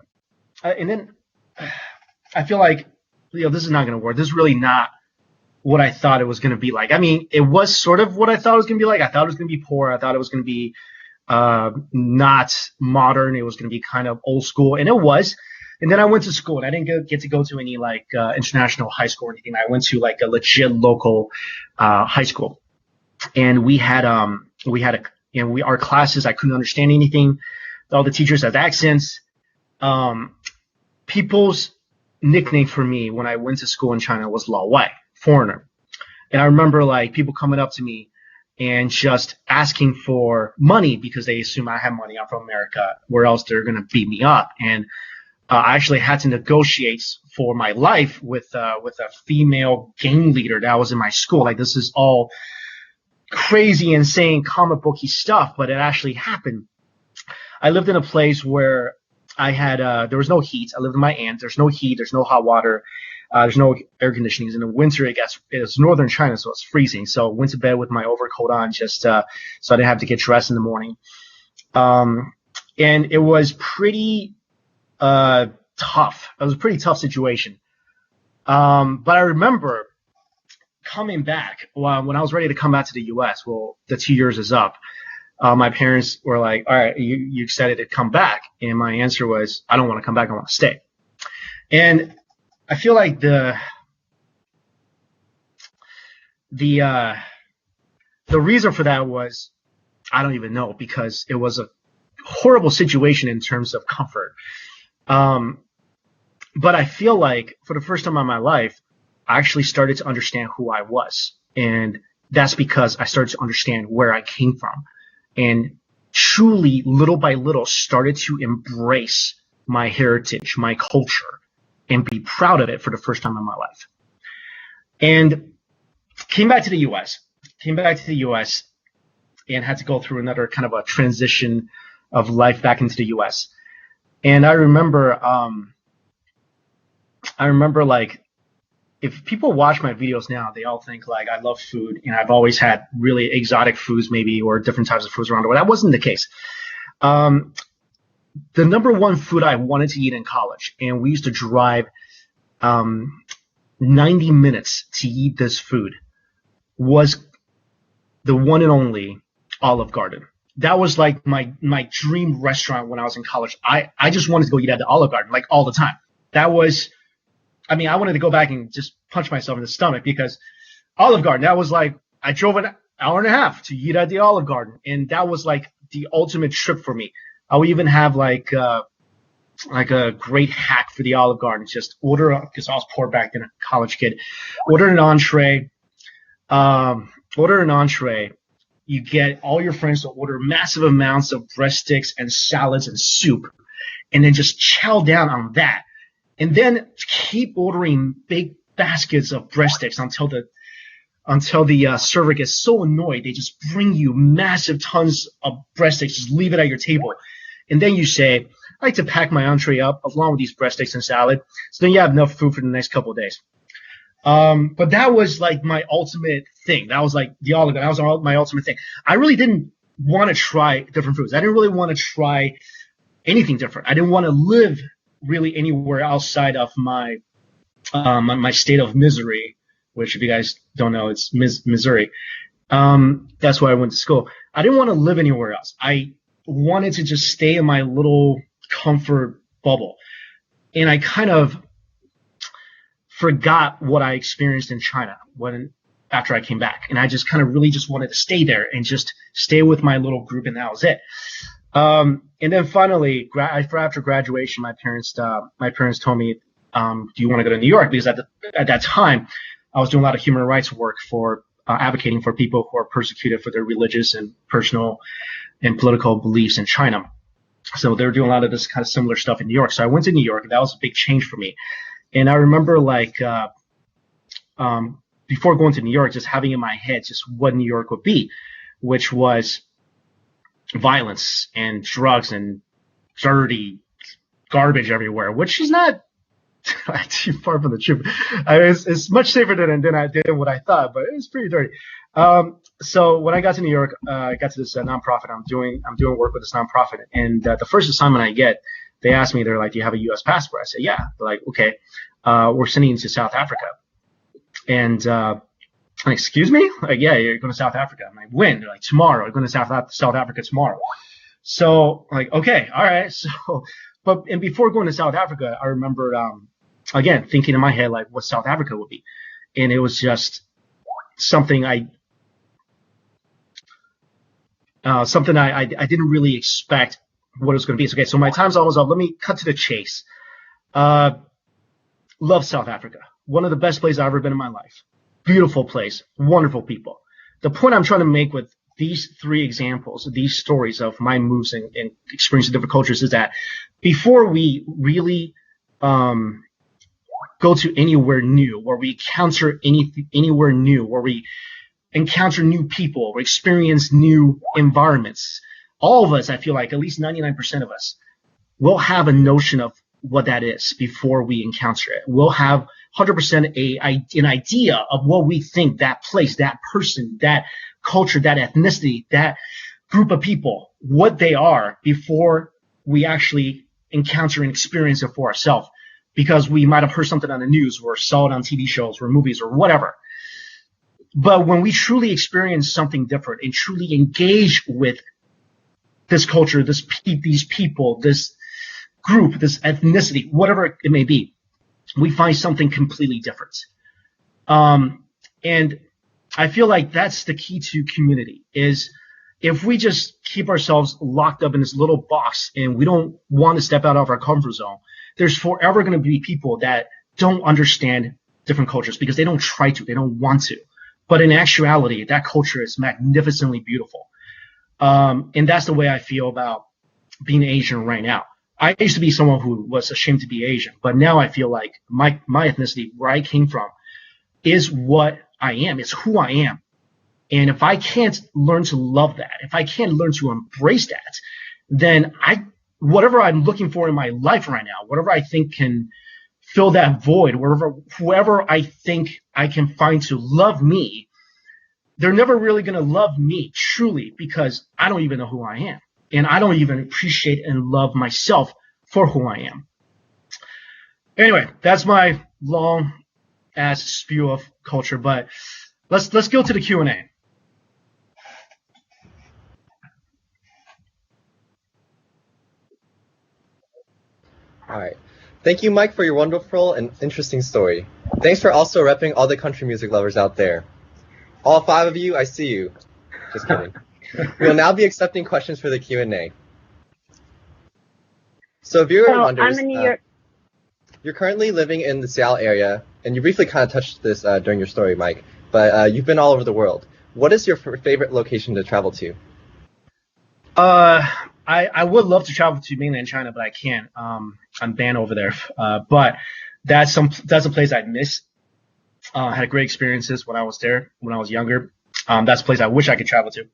is not going to work. This is really not what I thought it was going to be like. I mean, it was sort of what I thought it was going to be like. I thought it was going to be poor. I thought it was going to be not modern. It was going to be kind of old school, and it was. And then I went to school, and I didn't get to go to any international high school or anything. I went to like a legit local high school, and we had our classes. I couldn't understand anything. All the teachers had accents. People's nickname for me when I went to school in China was Lao Wai, foreigner. And I remember like people coming up to me and just asking for money because they assume I have money. I'm from America, where else they're going to beat me up. And I actually had to negotiate for my life with a female gang leader that was in my school. Like, this is all crazy, insane, comic booky stuff, but it actually happened. I lived in a place where I had there was no heat. I lived with my aunt. There's no heat. There's no hot water. There's no air conditioning. In the winter, it's northern China, so it's freezing. So I went to bed with my overcoat on just so I didn't have to get dressed in the morning. And it was pretty tough. It was a pretty tough situation. But I remember coming back when I was ready to come back to the U.S. Well, the 2 years is up. My parents were like, all right, you excited to come back? And my answer was, I don't want to come back. I want to stay. And I feel like the reason for that was, I don't even know, because it was a horrible situation in terms of comfort. But I feel like for the first time in my life, I actually started to understand who I was. And that's because I started to understand where I came from, and truly, little by little, started to embrace my heritage, my culture, and be proud of it for the first time in my life. And came back to the U.S. And had to go through another kind of a transition of life back into the U.S. And I remember like, if people watch my videos now, they all think like I love food and I've always had really exotic foods maybe, or different types of foods around the world. That wasn't the case. The number one food I wanted to eat in college, and we used to drive 90 minutes to eat this food, was the one and only Olive Garden. That was like my dream restaurant when I was in college. I just wanted to go eat at the Olive Garden like all the time. That was, I mean, I wanted to go back and just punch myself in the stomach, because Olive Garden, that was like, I drove an hour and a half to eat at the Olive Garden, and that was like the ultimate trip for me. I would even have like a great hack for the Olive Garden. Just order, because I was poor back then, a college kid. Order an entree. You get all your friends to order massive amounts of breadsticks and salads and soup, and then just chow down on that. And then keep ordering big baskets of breadsticks until the server gets so annoyed they just bring you massive tons of breadsticks, just leave it at your table. And then you say, I like to pack my entree up along with these breadsticks and salad, so then you have enough food for the next couple of days. But that was like my ultimate thing. That was like the Olive Garden. That was my ultimate thing. I really didn't want to try different foods. I didn't really want to try anything different. I didn't want to live really anywhere outside of my my state of misery, which, if you guys don't know, it's Missouri. That's where I went to school. I didn't want to live anywhere else. I wanted to just stay in my little comfort bubble. And I kind of forgot what I experienced in China after I came back. And I just kind of really just wanted to stay there and just stay with my little group, and that was it. And then finally, after graduation, my parents told me, do you want to go to New York? Because at that time, I was doing a lot of human rights work for advocating for people who are persecuted for their religious and personal and political beliefs in China. So they were doing a lot of this kind of similar stuff in New York. So I went to New York, and that was a big change for me. And I remember like before going to New York, just having in my head just what New York would be, which was violence and drugs and dirty garbage everywhere, which is not too far from the truth. It's much safer than what I thought, but it's pretty dirty. So when I got to New York, I got to this nonprofit. I'm doing work with this nonprofit, and the first assignment I get, they asked me, they're like, "Do you have a U.S. passport?" I said, "Yeah." They're like, "Okay, we're sending you to South Africa." And I'm like, "Excuse me?" Like, "Yeah, you're going to South Africa." I'm like, "When?" They're like, "Tomorrow. You're going to South Africa tomorrow." So I'm like, okay, all right. So, and before going to South Africa, I remember again thinking in my head like what South Africa would be, and it was just something I didn't really expect what it was going to be. So, okay, so my time's almost up. Let me cut to the chase. Love South Africa. One of the best places I've ever been in my life. Beautiful place. Wonderful people. The point I'm trying to make with these three examples, these stories of my moves and experiencing different cultures, is that before we really go to anywhere new, where we encounter anywhere new, where we encounter new people, or experience new environments, all of us, I feel like at least 99% of us, will have a notion of what that is before we encounter it. We'll have 100% an idea of what we think that place, that person, that culture, that ethnicity, that group of people, what they are before we actually encounter and experience it for ourselves, because we might have heard something on the news or saw it on TV shows or movies or whatever. But when we truly experience something different and truly engage with this culture, these people, this group, this ethnicity, whatever it may be, we find something completely different. And I feel like that's the key to community is if we just keep ourselves locked up in this little box and we don't want to step out of our comfort zone, there's forever going to be people that don't understand different cultures because they don't try to, they don't want to. But in actuality, that culture is magnificently beautiful. And that's the way I feel about being Asian right now. I used to be someone who was ashamed to be Asian, but now I feel like my ethnicity, where I came from, is what I am. It's who I am. And if I can't learn to love that, if I can't learn to embrace that, then whatever I'm looking for in my life right now, whatever I think can fill that void, whoever I think I can find to love me, they're never really going to love me truly because I don't even know who I am. And I don't even appreciate and love myself for who I am. Anyway, that's my long ass spew of culture, but let's go to the Q&A. All right. Thank you, Mike, for your wonderful and interesting story. Thanks for also repping all the country music lovers out there. All 5 of you, I see you. Just kidding. We will now be accepting questions for the Q&A. So if you're wonders, you're currently living in the Seattle area, and you briefly kind of touched this during your story, Mike, but you've been all over the world. What is your favorite location to travel to? I would love to travel to mainland China, but I can't. I'm banned over there. But that's a place I miss. Had great experiences when I was there, when I was younger. That's a place I wish I could travel to.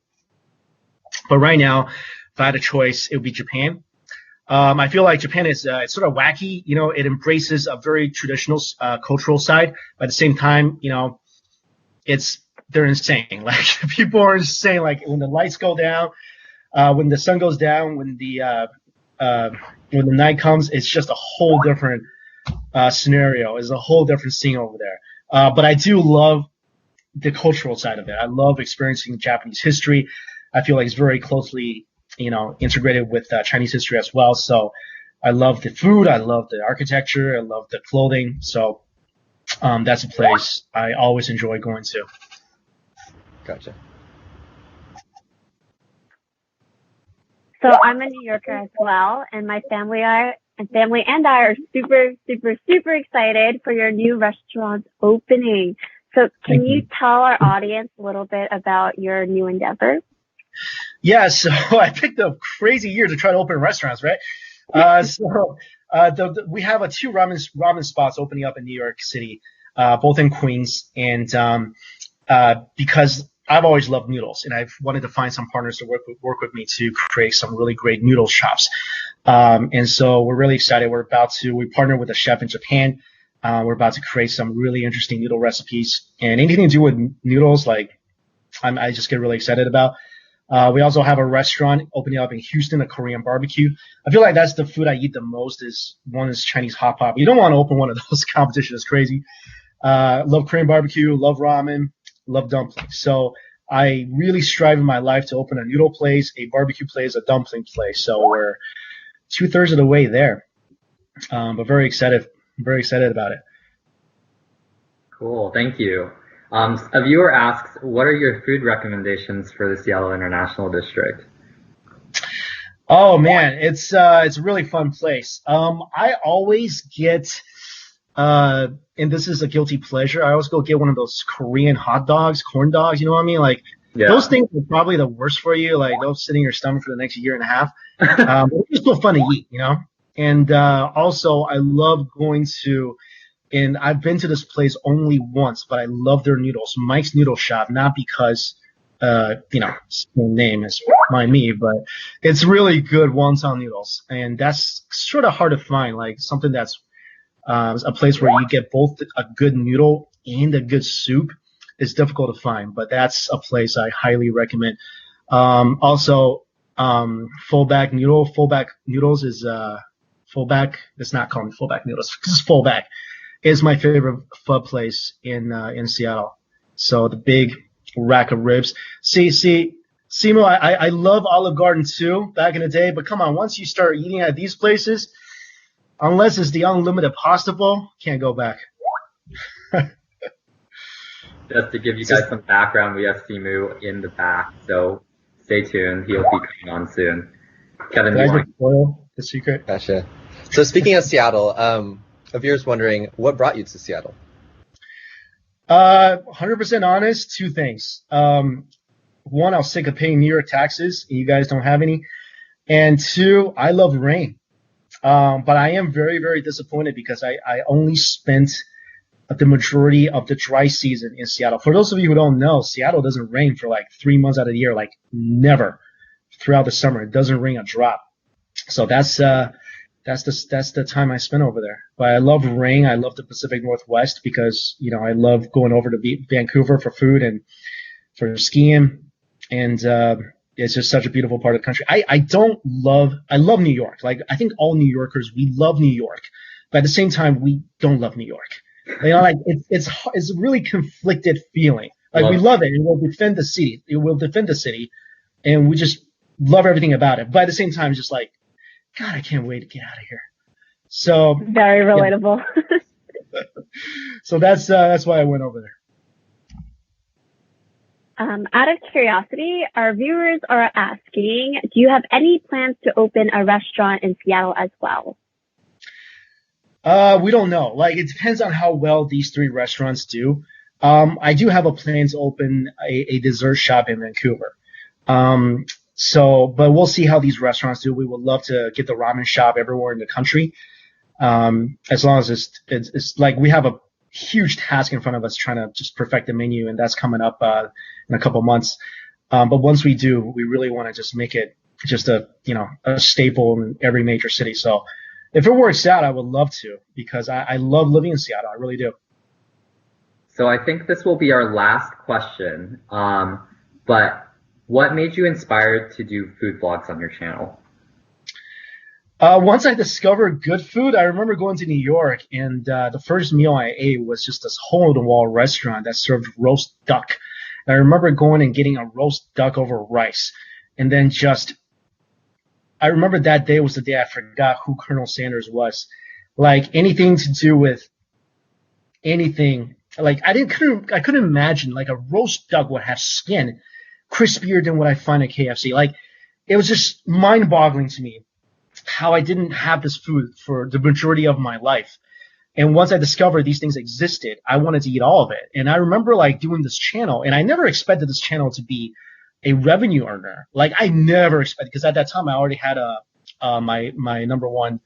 But right now, if I had a choice, it would be Japan. I feel like Japan is it's sort of wacky. You know, it embraces a very traditional cultural side, but at the same time, you know, they're insane. Like people are insane. Like when the lights go down, when the sun goes down, when the night comes, it's just a whole different scenario. It's a whole different scene over there. But I do love the cultural side of it. I love experiencing Japanese history. I feel like it's very closely, you know, integrated with Chinese history as well. So I love the food. I love the architecture. I love the clothing. So that's a place I always enjoy going to. Gotcha. So I'm a New Yorker as well, and my family and I are super, super, super excited for your new restaurant opening. So can you tell our audience a little bit about your new endeavor? Yeah, so I picked a crazy year to try to open restaurants, right? We have 2 ramen spots opening up in New York City, both in Queens, and because I've always loved noodles, and I've wanted to find some partners to work with me to create some really great noodle shops. And so we're really excited. We partnered with a chef in Japan. We're about to create some really interesting noodle recipes, and anything to do with noodles, like I just get really excited about. We also have a restaurant opening up in Houston, a Korean barbecue. I feel like that's the food I eat the most. One is Chinese hot pot. You don't want to open one of those. Competition is crazy. Love Korean barbecue, love ramen, love dumplings. So I really strive in my life to open a noodle place, a barbecue place, a dumpling place. So we're 2/3 of the way there. But very excited about it. Cool, thank you. A viewer asks, what are your food recommendations for the Seattle International District? Oh man, it's a really fun place. I always get, and this is a guilty pleasure, I always go get one of those Korean hot dogs, corn dogs, you know what I mean? Like those things are probably the worst for you. Like they'll sit in your stomach for the next year and a half. But it's still fun to eat, you know? And also I love going to, and I've been to this place only once, but I love their noodles. Mike's Noodle Shop, not because, you know, his name is me, but it's really good wonton noodles. And that's sort of hard to find, like something that's a place where you get both a good noodle and a good soup. It's difficult to find, but that's a place I highly recommend. Also, Fullback Noodles is Fullback. It's not called Fullback Noodles. It's Fullback. Is my favorite pho place in Seattle. So the big rack of ribs. See, Simu, I love Olive Garden too back in the day, but come on, once you start eating at these places, unless it's the unlimited pasta bowl, can't go back. Just to give you guys some background, we have Simu in the back, so stay tuned. He'll be coming on soon. Kevin, Did I just spoil the secret? Gotcha. So speaking of Seattle, a viewer's wondering, what brought you to Seattle? 100% honest, two things. One, I was sick of paying New York taxes, and you guys don't have any. And two, I love rain. But I am very, very disappointed because I only spent the majority of the dry season in Seattle. For those of you who don't know, Seattle doesn't rain for like 3 months out of the year, like never. Throughout the summer, it doesn't rain a drop. So that's the time I spent over there. But I love rain. I love the Pacific Northwest because, you know, I love going over to Vancouver for food and for skiing. And it's just such a beautiful part of the country. I love New York. Like, I think all New Yorkers, we love New York. But at the same time, we don't love New York. You know, like it's a really conflicted feeling. Like, we love it and we'll defend the city. It will defend the city. And we just love everything about it. But at the same time, just like, God, I can't wait to get out of here. So very relatable. Yeah. So that's why I went over there. Out of curiosity, our viewers are asking, do you have any plans to open a restaurant in Seattle as well? We don't know. Like, it depends on how well these 3 restaurants do. I do have a plan to open a dessert shop in Vancouver. But we'll see how these restaurants do. We would love to get the ramen shop everywhere in the country. As long as it's like, we have a huge task in front of us trying to just perfect the menu, and that's coming up in a couple months. But once we do, we really want to just make it just a staple in every major city. So if it works out, I would love to, because I love living in Seattle. I really do. So I think this will be our last question. But what made you inspired to do food vlogs on your channel? Once I discovered good food, I remember going to New York, and the first meal I ate was just this hole-in-the-wall restaurant that served roast duck. And I remember going and getting a roast duck over rice. And then I remember that day was the day I forgot who Colonel Sanders was. Like, anything to do with anything. Like, I couldn't imagine, like, a roast duck would have skin crispier than what I find at KFC. Like, it was just mind-boggling to me how I didn't have this food for the majority of my life. And once I discovered these things existed, I wanted to eat all of it. And I remember, like, doing this channel, and I never expected this channel to be a revenue earner. Like, I never expected, because at that time I already had my #1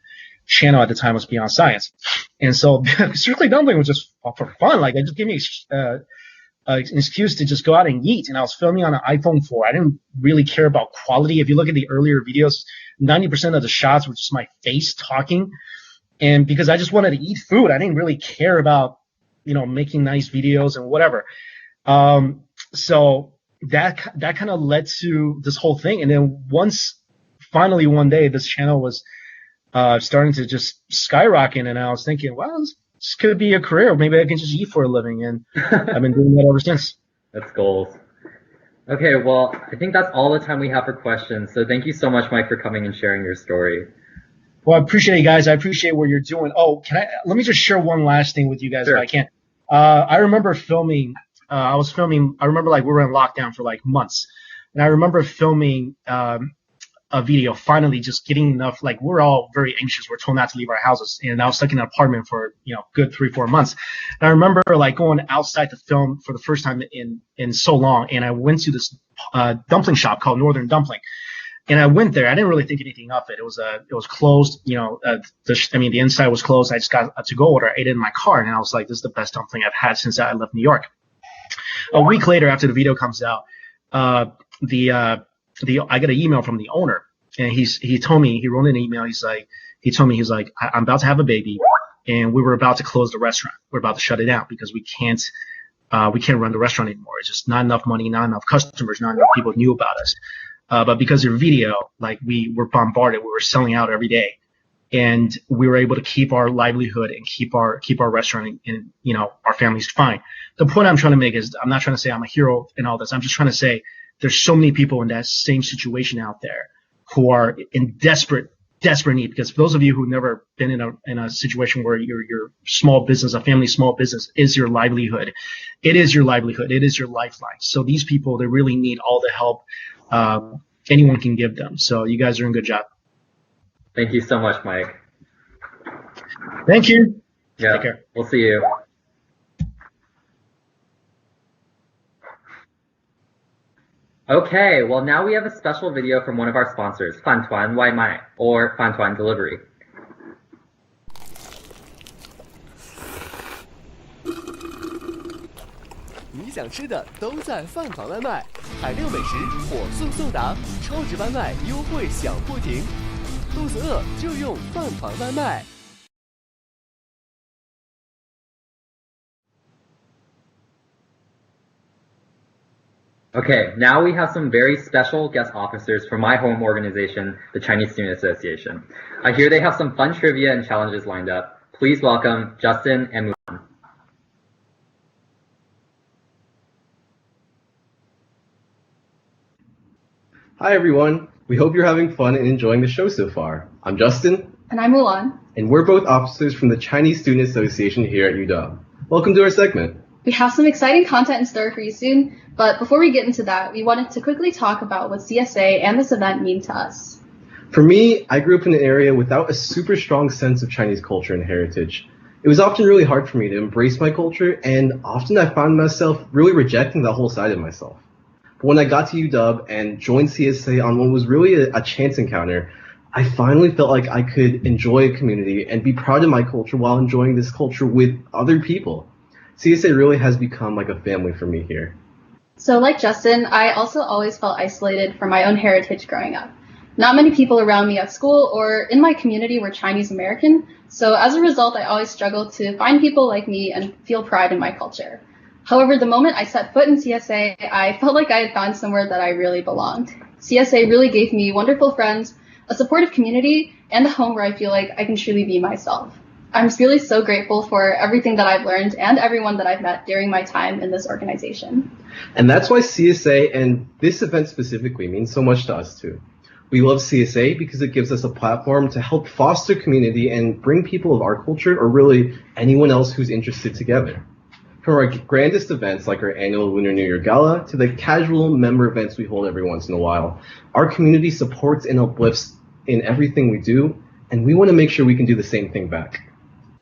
channel at the time was Beyond Science. And so Strictly Dumpling was just for fun. Like, it just gave me an excuse to just go out and eat. And I was filming on an iPhone 4. I didn't really care about quality. If you look at the earlier videos, 90% of the shots were just my face talking. And because I just wanted to eat food, I didn't really care about, making nice videos and whatever. So that kind of led to this whole thing. And then finally one day, this channel was starting to just skyrocket, and I was thinking, well, this could be a career. Maybe I can just eat for a living, and I've been doing that ever since. That's goals. Okay, well, I think that's all the time we have for questions. So thank you so much, Mike, for coming and sharing your story. Well, I appreciate you guys. I appreciate what you're doing. Oh, let me just share one last thing with you guys, Sure. if I can. I remember filming. I remember, like, we were in lockdown for like months, and I remember filming a video, finally just getting enough. Like, we're all very anxious. We're told not to leave our houses, and I was stuck in an apartment for good 3-4 months. And I remember, like, going outside to film for the first time in so long, and I went to this dumpling shop called Northern Dumpling. And I went there. I didn't really think anything of it. It was closed. The inside was closed. I just got a to-go order. I ate it in my car, and I was like, this is the best dumpling I've had since I left New York. A week later, after the video comes out, I got an email from the owner, and he told me, he wrote an email. He told me, I'm about to have a baby, and we were about to close the restaurant. We're about to shut it down because we can't run the restaurant anymore. It's just not enough money, not enough customers, not enough people knew about us. But because of video, like, we were bombarded. We were selling out every day, and we were able to keep our livelihood and keep our restaurant and our families fine. The point I'm trying to make is, I'm not trying to say I'm a hero in all this. I'm just trying to say there's so many people in that same situation out there who are in desperate desperate need, because for those of you who've never been in a situation where your small business, a family small business, is your livelihood, it is your livelihood, it is your lifeline. So these people, they really need all the help anyone can give them. So you guys are doing a good job. Thank you so much, Mike. Thank you. Yeah, Take care. We'll see you. Okay, well now we have a special video from one of our sponsors, Fantuan Waimai, or Fantuan Delivery. 你想吃的都在饭团外卖，海量美食火速送达，超值外卖优惠享不停，肚子饿就用饭团外卖。 Okay, now we have some very special guest officers from my home organization, the Chinese Student Association. I hear they have some fun trivia and challenges lined up. Please welcome Justin and Mulan. Hi everyone, we hope you're having fun and enjoying the show so far. I'm Justin. And I'm Mulan. And we're both officers from the Chinese Student Association here at UW. Welcome to our segment. We have some exciting content in store for you soon, but before we get into that, we wanted to quickly talk about what CSA and this event mean to us. For me, I grew up in an area without a super strong sense of Chinese culture and heritage. It was often really hard for me to embrace my culture, and often I found myself really rejecting that whole side of myself. But when I got to UW and joined CSA on what was really a chance encounter, I finally felt like I could enjoy a community and be proud of my culture while enjoying this culture with other people. CSA really has become like a family for me here. So like Justin, I also always felt isolated from my own heritage growing up. Not many people around me at school or in my community were Chinese American, so as a result, I always struggled to find people like me and feel pride in my culture. However, the moment I set foot in CSA, I felt like I had found somewhere that I really belonged. CSA really gave me wonderful friends, a supportive community, and a home where I feel like I can truly be myself. I'm really so grateful for everything that I've learned and everyone that I've met during my time in this organization. And that's why CSA and this event specifically means so much to us too. We love CSA because it gives us a platform to help foster community and bring people of our culture, or really anyone else who's interested, together. From our grandest events like our annual Lunar New Year Gala to the casual member events we hold every once in a while, our community supports and uplifts in everything we do, and we want to make sure we can do the same thing back.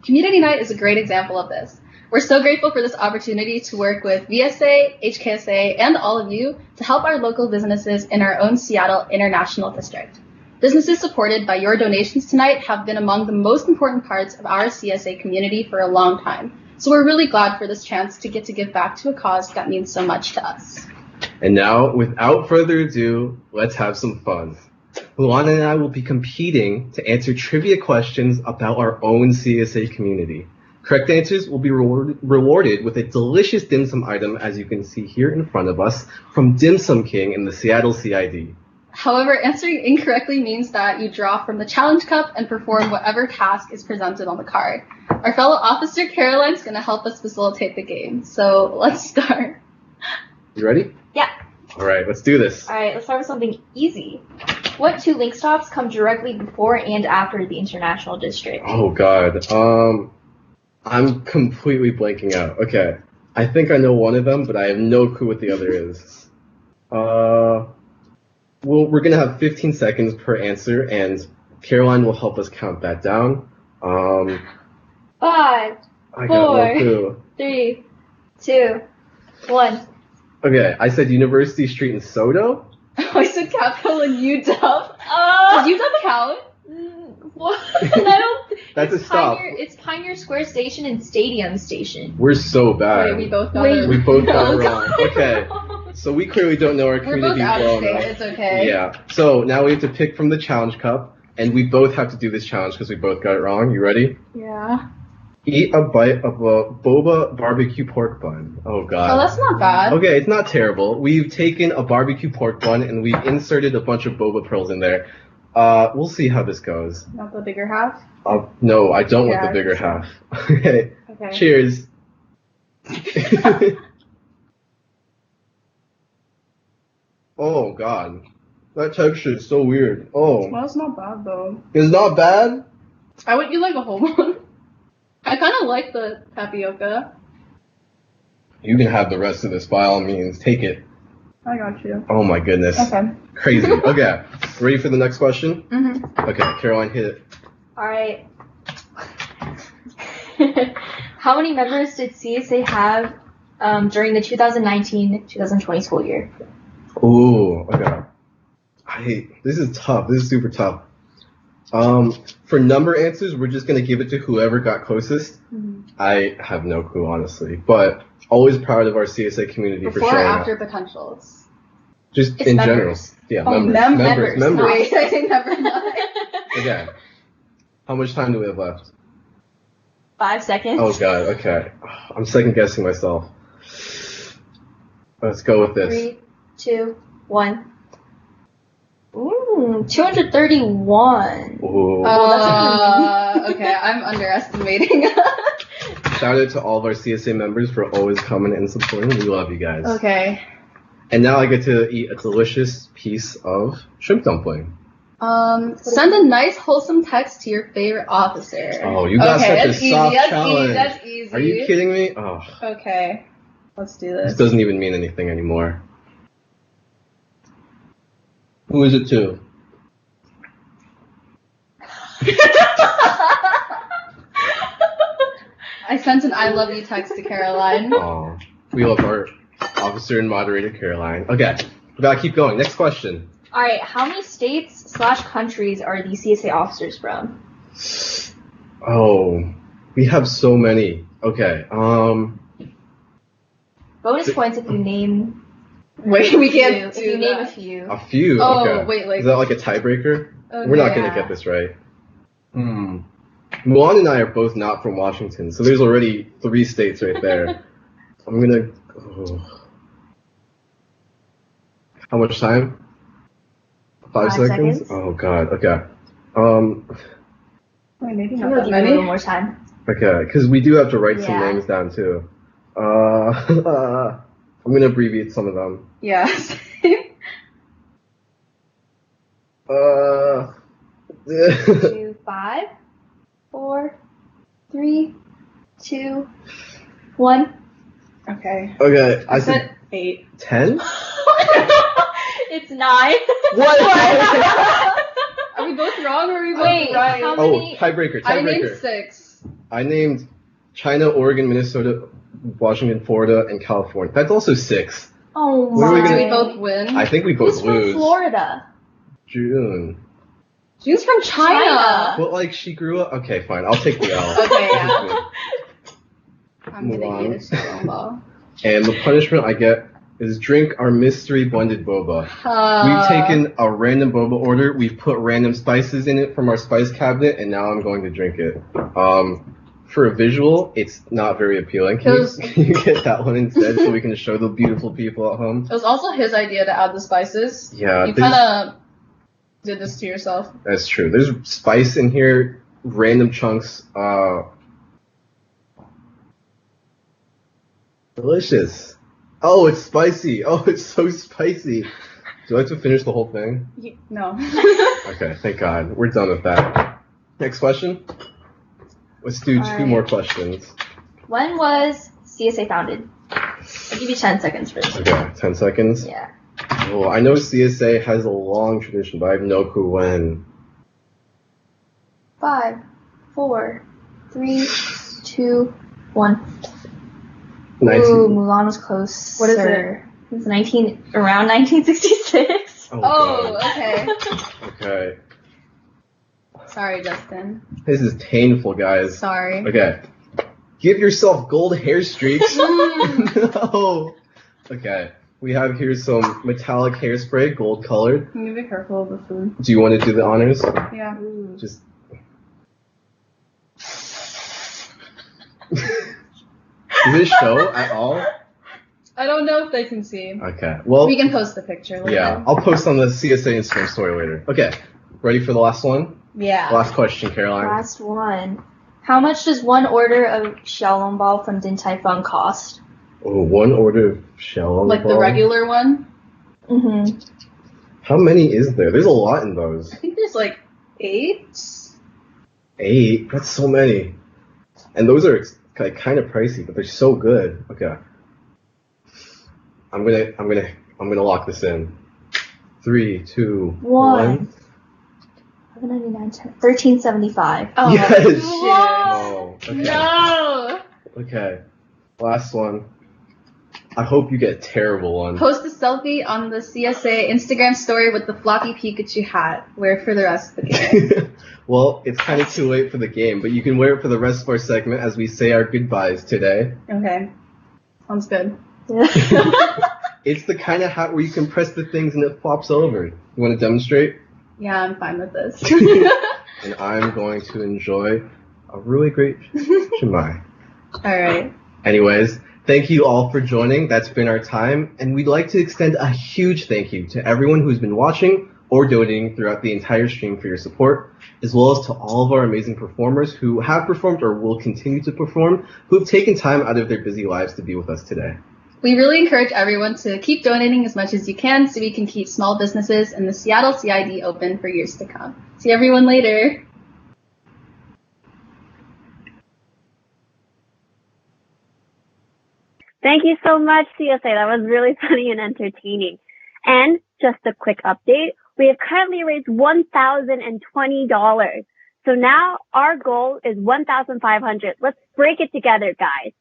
Community Night is a great example of this. We're so grateful for this opportunity to work with VSA, HKSA, and all of you to help our local businesses in our own Seattle International District. Businesses supported by your donations tonight have been among the most important parts of our CSA community for a long time. So we're really glad for this chance to get to give back to a cause that means so much to us. And now, without further ado, let's have some fun. Luana and I will be competing to answer trivia questions about our own CSA community. Correct answers will be rewarded with a delicious dim sum item, as you can see here in front of us, from Dim Sum King in the Seattle CID. However, answering incorrectly means that you draw from the challenge cup and perform whatever task is presented on the card. Our fellow officer Caroline's going to help us facilitate the game, so let's start. You ready? Yeah. All right, let's do this. All right, let's start with something easy. What two link stops come directly before and after the International District? Oh God, I'm completely blanking out. Okay, I think I know one of them, but I have no clue what the other is. Well, we're gonna have 15 seconds per answer, and Caroline will help us count that down. 5, I got 4, no clue. 3, 2, 1. Okay, I said University Street in Soto. I said Capitol and UW. Does UW count? What? I don't. That's a stop. It's Pioneer Square Station and Stadium Station. We're so bad. Wait, we both got it. We both got it wrong. Okay, so we clearly don't know our community well enough. It's okay. Yeah. So now we have to pick from the challenge cup, and we both have to do this challenge because we both got it wrong. You ready? Yeah. Eat a bite of a boba barbecue pork bun. Oh God. Oh, that's not bad. Okay, it's not terrible. We've taken a barbecue pork bun and we've inserted a bunch of boba pearls in there. We'll see how this goes. Not the bigger half? No, I don't want the bigger half. Okay. Cheers. Oh God. That texture is so weird. Oh. Well, it's not bad though. It's not bad? I would eat like a whole one. I kind of like the tapioca. You can have the rest of this by all means. Take it. I got you. Oh my goodness. Okay. Crazy. Okay. Ready for the next question? Mm-hmm. Okay, Caroline, hit it. Alright. How many members did CSA have during the 2019-2020 school year? Ooh, okay. This is tough. This is super tough. For number answers, we're just gonna give it to whoever got closest. Mm-hmm. I have no clue, honestly, but always proud of our CSA community for Before or showing after up. potentials? Just It's in members. general. Yeah, Oh, members. Wait, I think members. Okay. How much time do we have left? 5 seconds. Oh god, okay. I'm second guessing myself. Let's go with this. 3, 2, 1. Ooh, 231. Ooh. Okay, I'm underestimating. Shout out to all of our CSA members for always coming and supporting. We love you guys. Okay. And now I get to eat a delicious piece of shrimp dumpling. Send a nice wholesome text to your favorite officer. Oh, you got such a soft challenge. That's easy. Are you kidding me? Oh, Okay, let's do this this. doesn't even mean anything anymore. Who is it to? I sent an I love you text to Caroline. Oh, we love our officer and moderator, Caroline. Okay, we gotta keep going. Next question. Alright, how many states/countries are these CSA officers from? Oh, we have so many. Okay, Bonus points if you name. Wait, we can't if you name a few. a few. Oh, Okay. wait, like- Is that like a tiebreaker? Okay. We're not gonna get this right. Mulan and I are both not from Washington, so there's already 3 states right there. I'm gonna. Oh. How much time? 5 seconds? Oh god. Okay. Wait, maybe I'm not gonna that give you a many. little more time. Okay, because we do have to write some Yeah. names down too. I'm gonna abbreviate some of them. Yeah. 2, 5, 4, 3, 2, 1. Okay. Okay, I I said said 8. 10? It's 9. What? Are we both wrong or are we both Wait, right? how Oh, many? tiebreaker. I named 6. I named China, Oregon, Minnesota, Washington, Florida, and California. That's also 6. Oh What are we my. Do gonna- we both win? I think we both Who's from lose. Florida? June. She's from China. But like she grew up. Okay, fine. I'll take the L. Okay, yeah. I'm Move gonna on. eat a salmon. And the punishment I get is drink our mystery blended boba. Uh, We've taken a random boba order, we've put random spices in it from our spice cabinet, and now I'm going to drink it. For a visual, it's not very appealing. Can you get that one instead so we can show the beautiful people at home? It was also his idea to add the spices. Yeah, You there's- kind of did this to yourself. That's true. There's spice in here, random chunks. Delicious. Oh, it's spicy. Oh, it's so spicy. Do I have to finish the whole thing? No. Okay, thank God. We're done with that. Next question. Let's do 2 Alright. more questions. When was CSA founded? I'll give you 10 seconds for this. Okay, 10 seconds. Yeah. Oh, I know CSA has a long tradition, but I have no clue when. 5, 4, 3, 2, 1. 19 Ooh, Mulan was close. What is it? It was around 1966. Oh, okay. Okay. Sorry, Justin. This is painful, guys. Sorry. Okay. Give yourself gold hair streaks. No. Okay. We have here some metallic hairspray, gold colored. Can you be careful of the food? Do you want to do the honors? Yeah. Just. Does it show at all? I don't know if they can see. Okay. Well. We can post the picture later. Yeah, I'll post on the CSA Instagram story later. Okay. Ready for the last one? Yeah. Last question, Caroline. Last one. How much does one order of xiaolongbao from Din Tai Fung cost? Oh, 1 order of shell on Like the the ball. regular one? Mm-hmm. How many is there? There's a lot in those. I think there's like 8. 8? That's so many. And those are like kind of pricey, but they're so good. Okay. I'm gonna lock this in. 3, 2, 1. 11.99, 13.75. Oh, yes. shit. Oh, okay. No. Okay. Last one. I hope you get a terrible one. Post a selfie on the CSA Instagram story with the floppy Pikachu hat. Wear it for the rest of the game. Well, it's kind of too late for the game, but you can wear it for the rest of our segment as we say our goodbyes today. Okay. Sounds good. It's the kind of hat where you can press the things and it flops over. You want to demonstrate? Yeah, I'm fine with this. And I'm going to enjoy a really great Shemai. Alright. Anyways, thank you all for joining. That's been our time. And we'd like to extend a huge thank you to everyone who's been watching or donating throughout the entire stream for your support, as well as to all of our amazing performers who have performed or will continue to perform, who have taken time out of their busy lives to be with us today. We really encourage everyone to keep donating as much as you can so we can keep small businesses in the Seattle CID open for years to come. See everyone later. Thank you so much, CSA. That was really funny and entertaining. And just a quick update, we have currently raised $1,020. So now our goal is $1,500. Let's break it together, guys.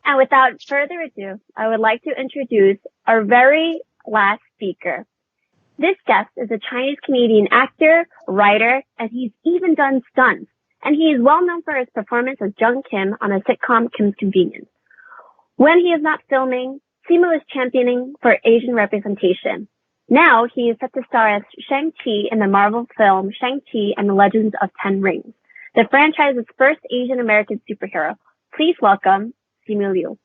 And without further ado, I would like to introduce our very last speaker. This guest is a Chinese-Canadian actor, writer, and he's even done stunts. And he is well known for his performance as Jung Kim on a sitcom Kim's Convenience. When he is not filming, Simu is championing for Asian representation. Now he is set to star as Shang-Chi in the Marvel film Shang-Chi and the Legends of Ten Rings, the franchise's first Asian American superhero. Please welcome Simu Liu.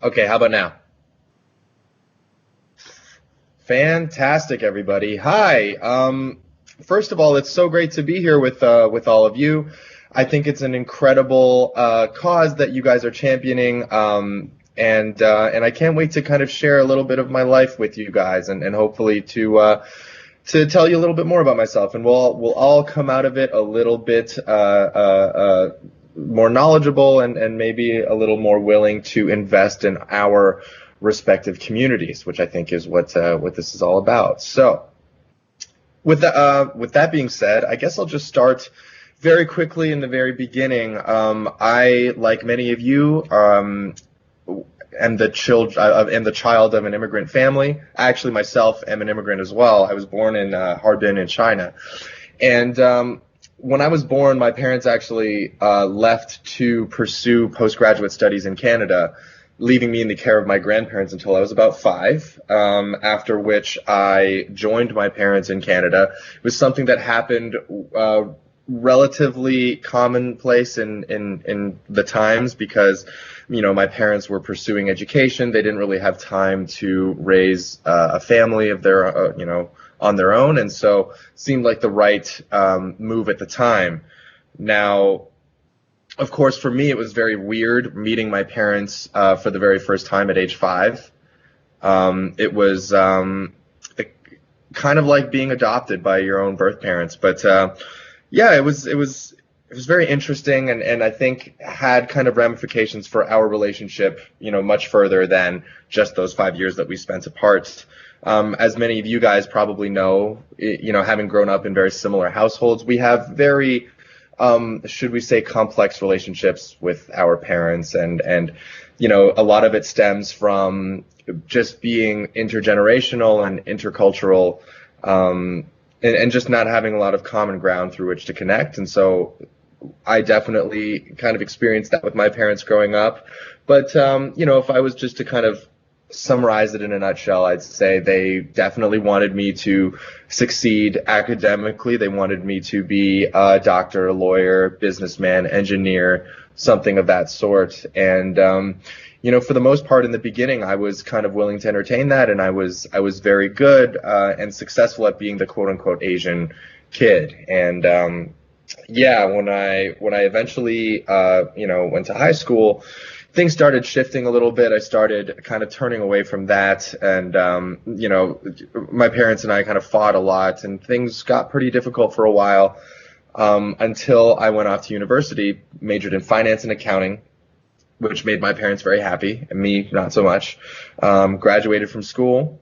Okay, how about now? Fantastic, everybody. Hi. First of all, it's so great to be here with all of you. I think it's an incredible cause that you guys are championing, and I can't wait to kind of share a little bit of my life with you guys, and hopefully to tell you a little bit more about myself, and we'll all come out of it a little bit more knowledgeable and maybe a little more willing to invest in our respective communities, which I think is what this is all about. So. With that being said, I guess I'll just start very quickly in the very beginning. I, like many of you, am the child of an immigrant family. I actually myself am an immigrant as well. I was born in Harbin in China, and when I was born, my parents actually left to pursue postgraduate studies in Canada, leaving me in the care of my grandparents until I was about 5, after which I joined my parents in Canada. It was something that happened relatively commonplace in the times because, you know, my parents were pursuing education. They didn't really have time to raise a family of their, on their own, and so it seemed like the right move at the time. Now, of course, for me, it was very weird meeting my parents for the very first time at age 5. It was kind of like being adopted by your own birth parents. But yeah, it was very interesting, and I think had kind of ramifications for our relationship, much further than just those 5 years that we spent apart. As many of you guys probably know, having grown up in very similar households, we have very should we say complex relationships with our parents, and a lot of it stems from just being intergenerational and intercultural, and just not having a lot of common ground through which to connect. And so I definitely kind of experienced that with my parents growing up. But if I was just to kind of summarize it in a nutshell, I'd say they definitely wanted me to succeed academically. They wanted me to be a doctor, a lawyer, businessman, engineer, something of that sort. And for the most part in the beginning, I was kind of willing to entertain that, and I was very good and successful at being the quote unquote Asian kid. And yeah, when I eventually went to high school, things started shifting a little bit. I started kind of turning away from that, and my parents and I kind of fought a lot, and things got pretty difficult for a while, until I went off to university, majored in finance and accounting, which made my parents very happy, and me not so much. Graduated from school,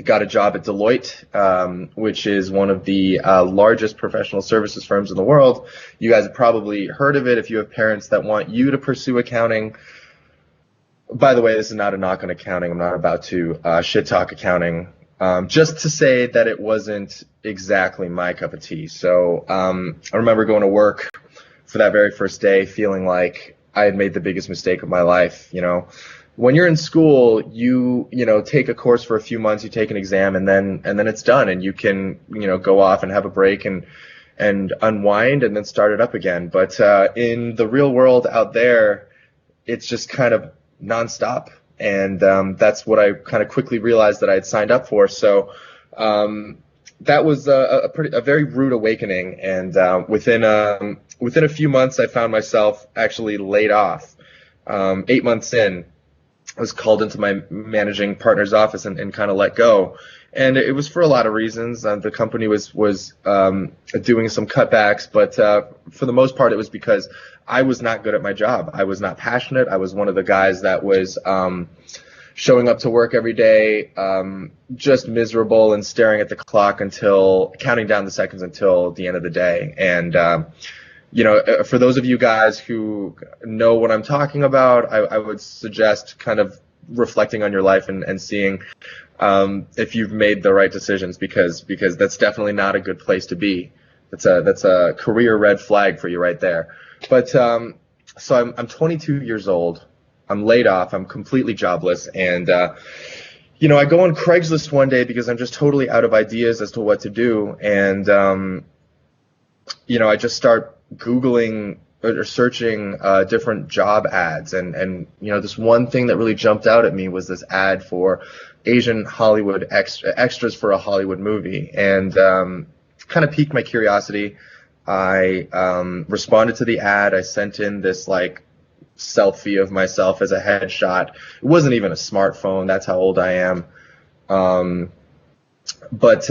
got a job at Deloitte, which is one of the largest professional services firms in the world. You guys have probably heard of it if you have parents that want you to pursue accounting. By the way, this is not a knock on accounting. I'm not about to shit talk accounting. Just to say that it wasn't exactly my cup of tea. So I remember going to work for that very first day feeling like I had made the biggest mistake of my life. When you're in school, you take a course for a few months, you take an exam, and then it's done, and you can go off and have a break and unwind and then start it up again. But in the real world out there, it's just kind of nonstop, and that's what I kind of quickly realized that I had signed up for. So that was a very rude awakening, and within a few months, I found myself actually laid off. 8 months in, I was called into my managing partner's office and kind of let go. And it was for a lot of reasons. The company was doing some cutbacks, but for the most part, it was because I was not good at my job. I was not passionate. I was one of the guys that was showing up to work every day, just miserable and staring at the clock counting down the seconds until the end of the day. And for those of you guys who know what I'm talking about, I would suggest kind of reflecting on your life and seeing if you've made the right decisions, because that's definitely not a good place to be. That's a career red flag for you right there. But so I'm 22 years old. I'm laid off. I'm completely jobless, and I go on Craigslist one day because I'm just totally out of ideas as to what to do, and I just start Googling or searching different job ads, and this one thing that really jumped out at me was this ad for Asian Hollywood extras for a Hollywood movie, and kind of piqued my curiosity. I responded to the ad. I sent in this selfie of myself as a headshot. It wasn't even a smartphone. That's how old I am. But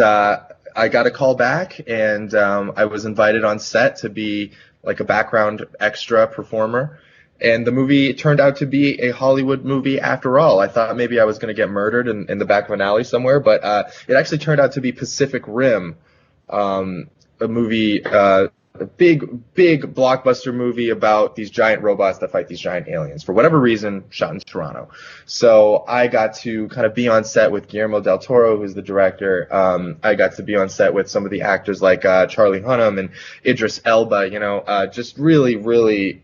I got a call back, and I was invited on set to be like a background extra performer. And the movie turned out to be a Hollywood movie after all. I thought maybe I was going to get murdered in the back of an alley somewhere, but it actually turned out to be Pacific Rim, a movie, a big blockbuster movie about these giant robots that fight these giant aliens. For whatever reason, shot in Toronto. So I got to kind of be on set with Guillermo del Toro, who's the director. I got to be on set with some of the actors like Charlie Hunnam and Idris Elba, just really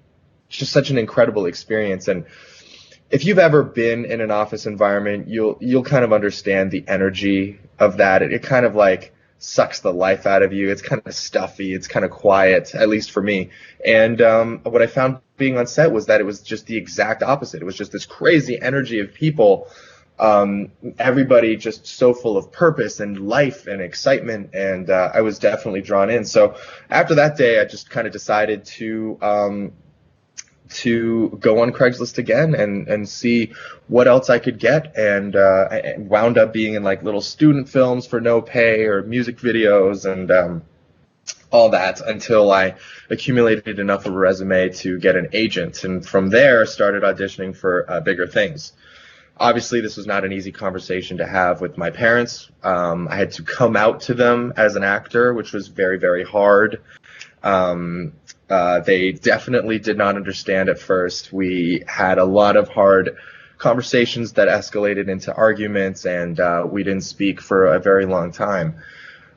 just such an incredible experience. And if you've ever been in an office environment, you'll kind of understand the energy of that. It kind of sucks the life out of you. It's kind of stuffy. It's kind of quiet, at least for me. And what I found being on set was that it was just the exact opposite. It was just this crazy energy of people, everybody just so full of purpose and life and excitement, and I was definitely drawn in. So after that day, I just kind of decided to go on Craigslist again and see what else I could get, and I wound up being in little student films for no pay, or music videos, and all that, until I accumulated enough of a resume to get an agent, and from there started auditioning for bigger things. Obviously, this was not an easy conversation to have with my parents. I had to come out to them as an actor, which was very, very hard. They definitely did not understand at first. We had a lot of hard conversations that escalated into arguments, and we didn't speak for a very long time.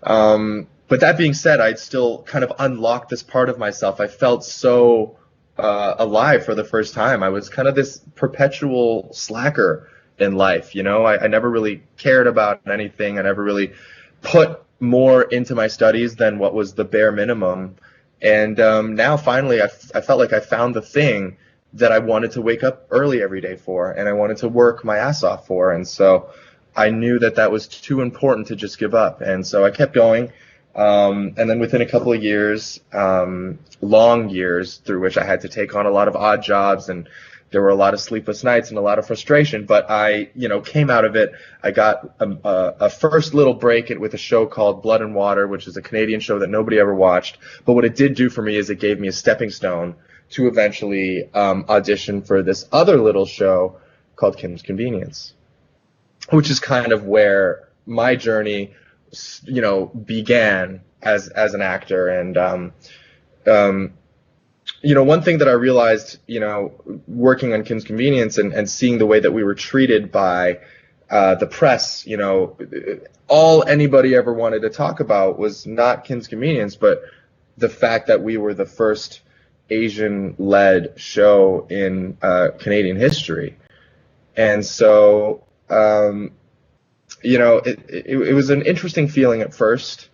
But that being said, I'd still kind of unlocked this part of myself. I felt so alive for the first time. I was kind of this perpetual slacker in life. I never really cared about anything. I never really put more into my studies than what was the bare minimum. And now finally I felt like I found the thing that I wanted to wake up early every day for, and I wanted to work my ass off for. And so I knew that was too important to just give up. And so I kept going. And then within a couple of years, long years through which I had to take on a lot of odd jobs, and there were a lot of sleepless nights and a lot of frustration, but I, came out of it. I got a first little break with a show called Blood and Water, which is a Canadian show that nobody ever watched. But what it did do for me is it gave me a stepping stone to eventually audition for this other little show called Kim's Convenience, which is kind of where my journey, began as an actor. And one thing that I realized, working on Kim's Convenience and seeing the way that we were treated by the press, all anybody ever wanted to talk about was not Kim's Convenience, but the fact that we were the first Asian-led show in Canadian history. And so, it was an interesting feeling at first.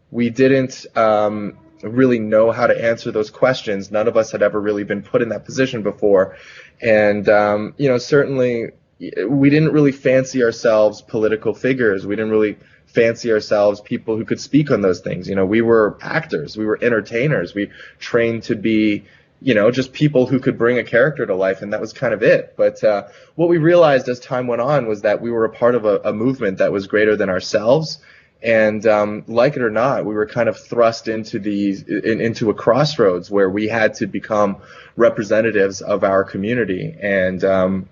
We didn't really know how to answer those questions. None of us had ever really been put in that position before. And, certainly we didn't really fancy ourselves political figures. We didn't really fancy ourselves people who could speak on those things. We were actors. We were entertainers. We trained to be, just people who could bring a character to life, and that was kind of it. But what we realized as time went on was that we were a part of a movement that was greater than ourselves. And like it or not, we were kind of thrust into a crossroads where we had to become representatives of our community. And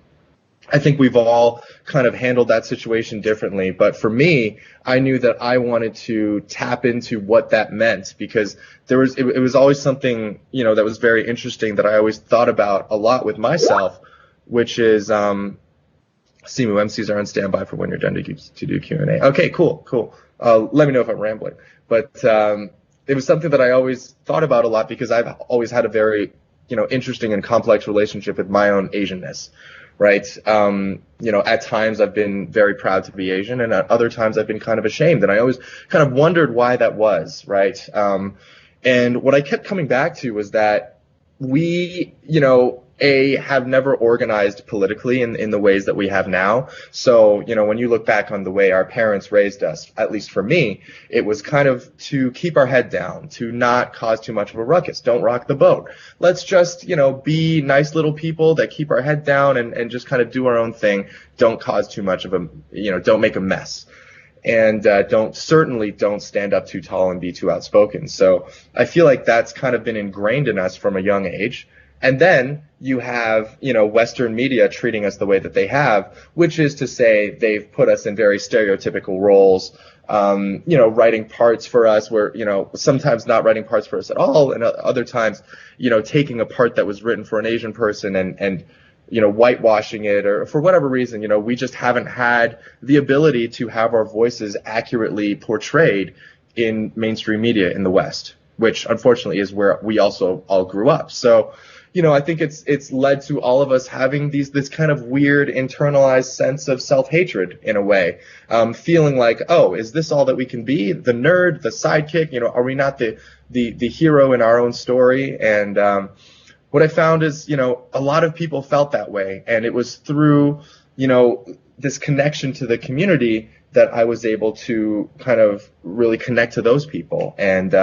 I think we've all kind of handled that situation differently. But for me, I knew that I wanted to tap into what that meant, because it was always something, that was very interesting that I always thought about a lot with myself, which is, Simu, MCs are on standby for when you're done to do Q&A. Okay, cool. Let me know if I'm rambling. But it was something that I always thought about a lot, because I've always had a very, interesting and complex relationship with my own Asianness. Right. At times I've been very proud to be Asian, and at other times I've been kind of ashamed. And I always kind of wondered why that was. Right. And what I kept coming back to was that we, have never organized politically in the ways that we have now. So, when you look back on the way our parents raised us, at least for me, it was kind of to keep our head down, to not cause too much of a ruckus. Don't rock the boat. Let's just, be nice little people that keep our head down and just kind of do our own thing. Don't cause too much of a, don't make a mess. And don't stand up too tall and be too outspoken. So I feel like that's kind of been ingrained in us from a young age. And then you have, Western media treating us the way that they have, which is to say they've put us in very stereotypical roles, writing parts for us where, sometimes not writing parts for us at all. And other times, taking a part that was written for an Asian person and whitewashing it, or for whatever reason, we just haven't had the ability to have our voices accurately portrayed in mainstream media in the West, which unfortunately is where we also all grew up. So, I think it's led to all of us having this kind of weird internalized sense of self-hatred in a way, feeling like, oh, is this all that we can be? The nerd, the sidekick, are we not the hero in our own story? And what I found is, a lot of people felt that way, and it was through, this connection to the community that I was able to kind of really connect to those people. And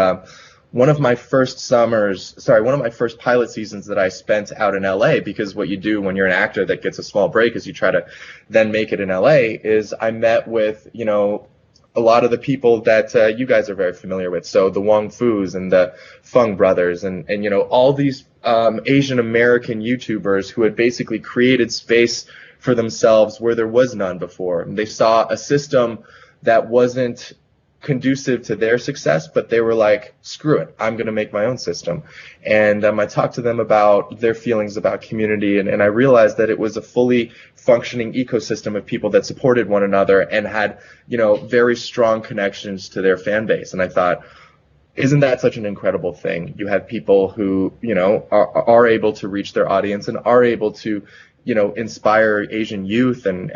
one of my first pilot seasons that I spent out in LA, because what you do when you're an actor that gets a small break is you try to then make it in LA, is I met with, a lot of the people that you guys are very familiar with. So the Wong Fus and the Fung brothers and all these Asian American YouTubers who had basically created space for themselves where there was none before. And they saw a system that wasn't conducive to their success, but they were like, screw it, I'm going to make my own system. And I talked to them about their feelings about community, and I realized that it was a fully functioning ecosystem of people that supported one another and had, very strong connections to their fan base. And I thought, isn't that such an incredible thing? You have people who, are able to reach their audience and are able to, inspire Asian youth and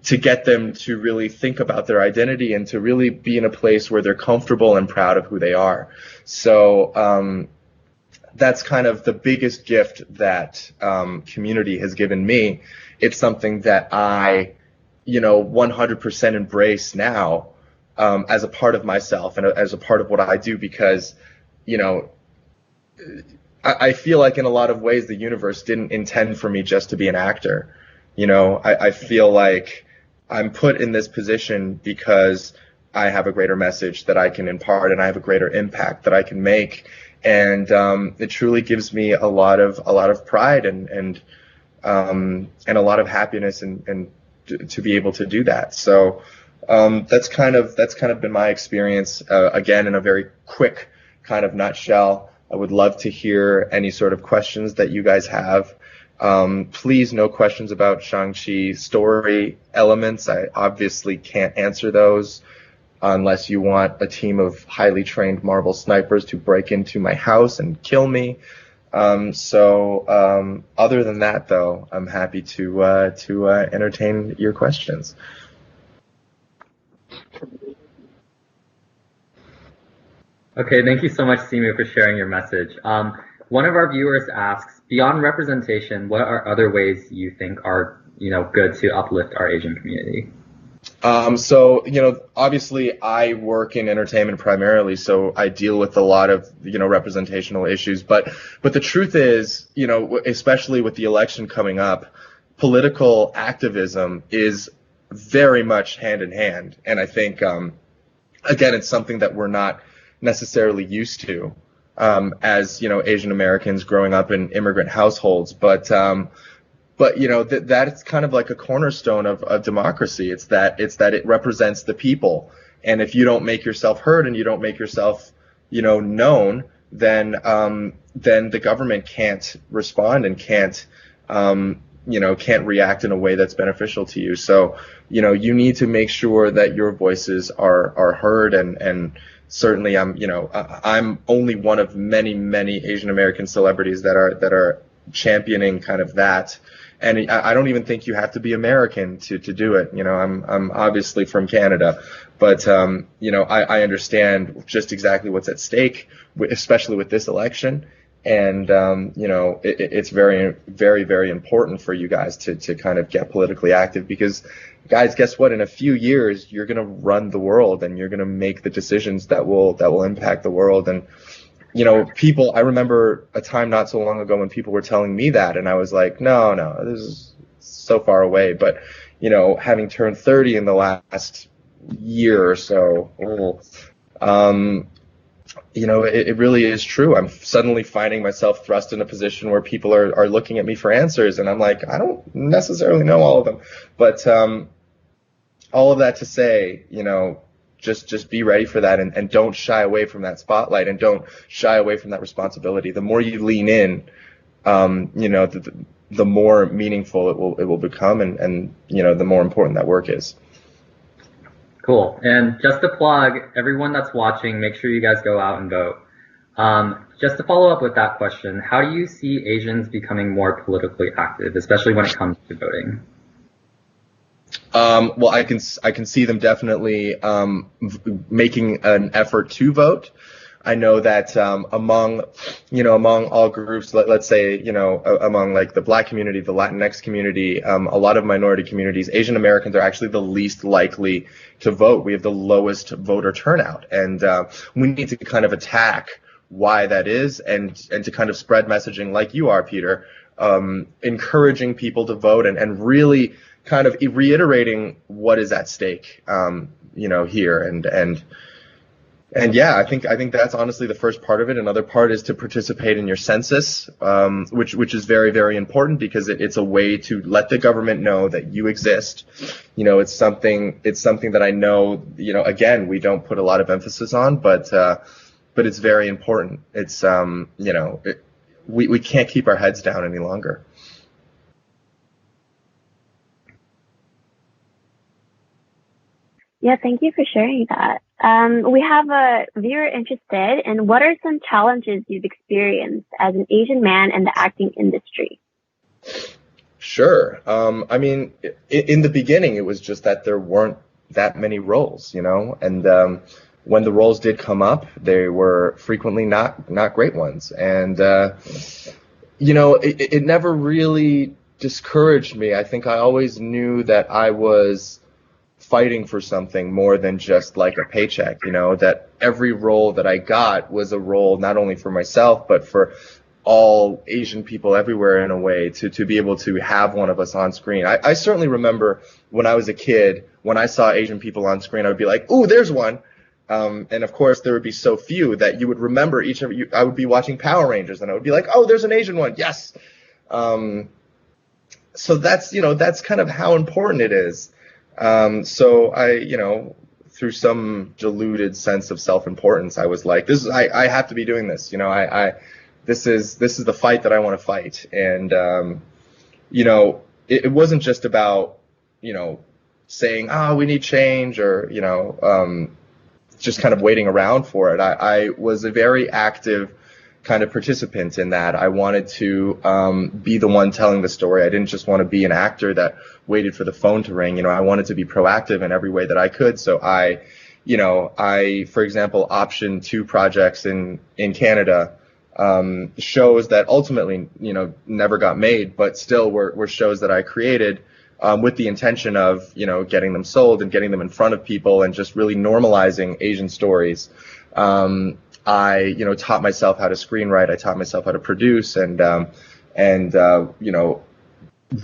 to get them to really think about their identity and to really be in a place where they're comfortable and proud of who they are. So that's kind of the biggest gift that community has given me. It's something that I, 100% embrace now. as a part of myself and as a part of what I do, because, you know, I feel like in a lot of ways the universe didn't intend for me just to be an actor. You know, I feel like I'm put in this position because I have a greater message that I can impart, and I have a greater impact that I can make. And it truly gives me a lot of pride and a lot of happiness and to be able to do that. So that's kind of been my experience. Again, in a very quick kind of nutshell. I would love to hear any sort of questions that you guys have. Please, no questions about Shang-Chi story elements. I obviously can't answer those unless you want a team of highly trained Marvel snipers to break into my house and kill me. Other than that, though, I'm happy to entertain your questions. Okay, thank you so much, Simu, for sharing your message. One of our viewers asks, beyond representation, what are other ways you think are, good to uplift our Asian community? Obviously I work in entertainment primarily, so I deal with a lot of, representational issues. But the truth is, especially with the election coming up, political activism is very much hand in hand. And I think, again, it's something that we're not necessarily used to, as, Asian Americans growing up in immigrant households. But that's kind of like a cornerstone of democracy. It's that it represents the people. And if you don't make yourself heard and you don't make yourself, known, then the government can't respond and can't react in a way that's beneficial to you. So, you need to make sure that your voices are heard, and certainly I'm only one of many Asian American celebrities that are championing kind of that. And I don't even think you have to be American to do it. I'm obviously from Canada, but I understand just exactly what's at stake, especially with this election. And it's very, very, very important for you guys to kind of get politically active, because, guys, guess what? In a few years, you're going to run the world, and you're going to make the decisions that will impact the world. And people, I remember a time not so long ago when people were telling me that, and I was like, no, this is so far away. But, having turned 30 in the last year or so, it really is true. I'm suddenly finding myself thrust in a position where people are looking at me for answers, and I'm like, I don't necessarily know all of them. But all of that to say, just be ready for that, and don't shy away from that spotlight, and don't shy away from that responsibility. The more you lean in, the more meaningful it will become, and the more important that work is. Cool. And just to plug, everyone that's watching, make sure you guys go out and vote. Just to follow up with that question, how do you see Asians becoming more politically active, especially when it comes to voting? Well, I can see them definitely making an effort to vote. I know that among all groups, let's say, among like the Black community, the Latinx community, a lot of minority communities, Asian Americans are actually the least likely to vote. We have the lowest voter turnout, and we need to kind of attack why that is, and to kind of spread messaging like you are, Peter, encouraging people to vote, and really kind of reiterating what is at stake, here, and yeah, I think that's honestly the first part of it. Another part is to participate in your census, which is very, very important, because it's a way to let the government know that you exist. It's something that I know, again, we don't put a lot of emphasis on, but it's very important. It's we can't keep our heads down any longer. Yeah, thank you for sharing that. We have a viewer interested in what are some challenges you've experienced as an Asian man in the acting industry? Sure. I mean, in the beginning, it was just that there weren't that many roles, and when the roles did come up, they were frequently not great ones. And, it never really discouraged me. I think I always knew that I was fighting for something more than just like a paycheck, you know, that every role that I got was a role not only for myself, but for all Asian people everywhere in a way, to be able to have one of us on screen. I certainly remember when I was a kid, when I saw Asian people on screen, I would be like, ooh, there's one. And of course, there would be so few that you would remember each of you. I would be watching Power Rangers and I would be like, oh, there's an Asian one. Yes. So that's, you know, that's kind of how important it is. So I, you know, through some diluted sense of self-importance, I was like, I have to be doing this. You know, this is the fight that I want to fight. And, you know, it wasn't just about, you know, saying, we need change, or, you know, just kind of waiting around for it. I was a very active kind of participant in that. I wanted to be the one telling the story. I didn't just want to be an actor that waited for the phone to ring. You know, I wanted to be proactive in every way that I could. So I, for example, optioned 2 projects in Canada, shows that ultimately, you know, never got made, but still were shows that I created with the intention of, you know, getting them sold and getting them in front of people and just really normalizing Asian stories. I, you know, taught myself how to screenwrite. I taught myself how to produce, and you know,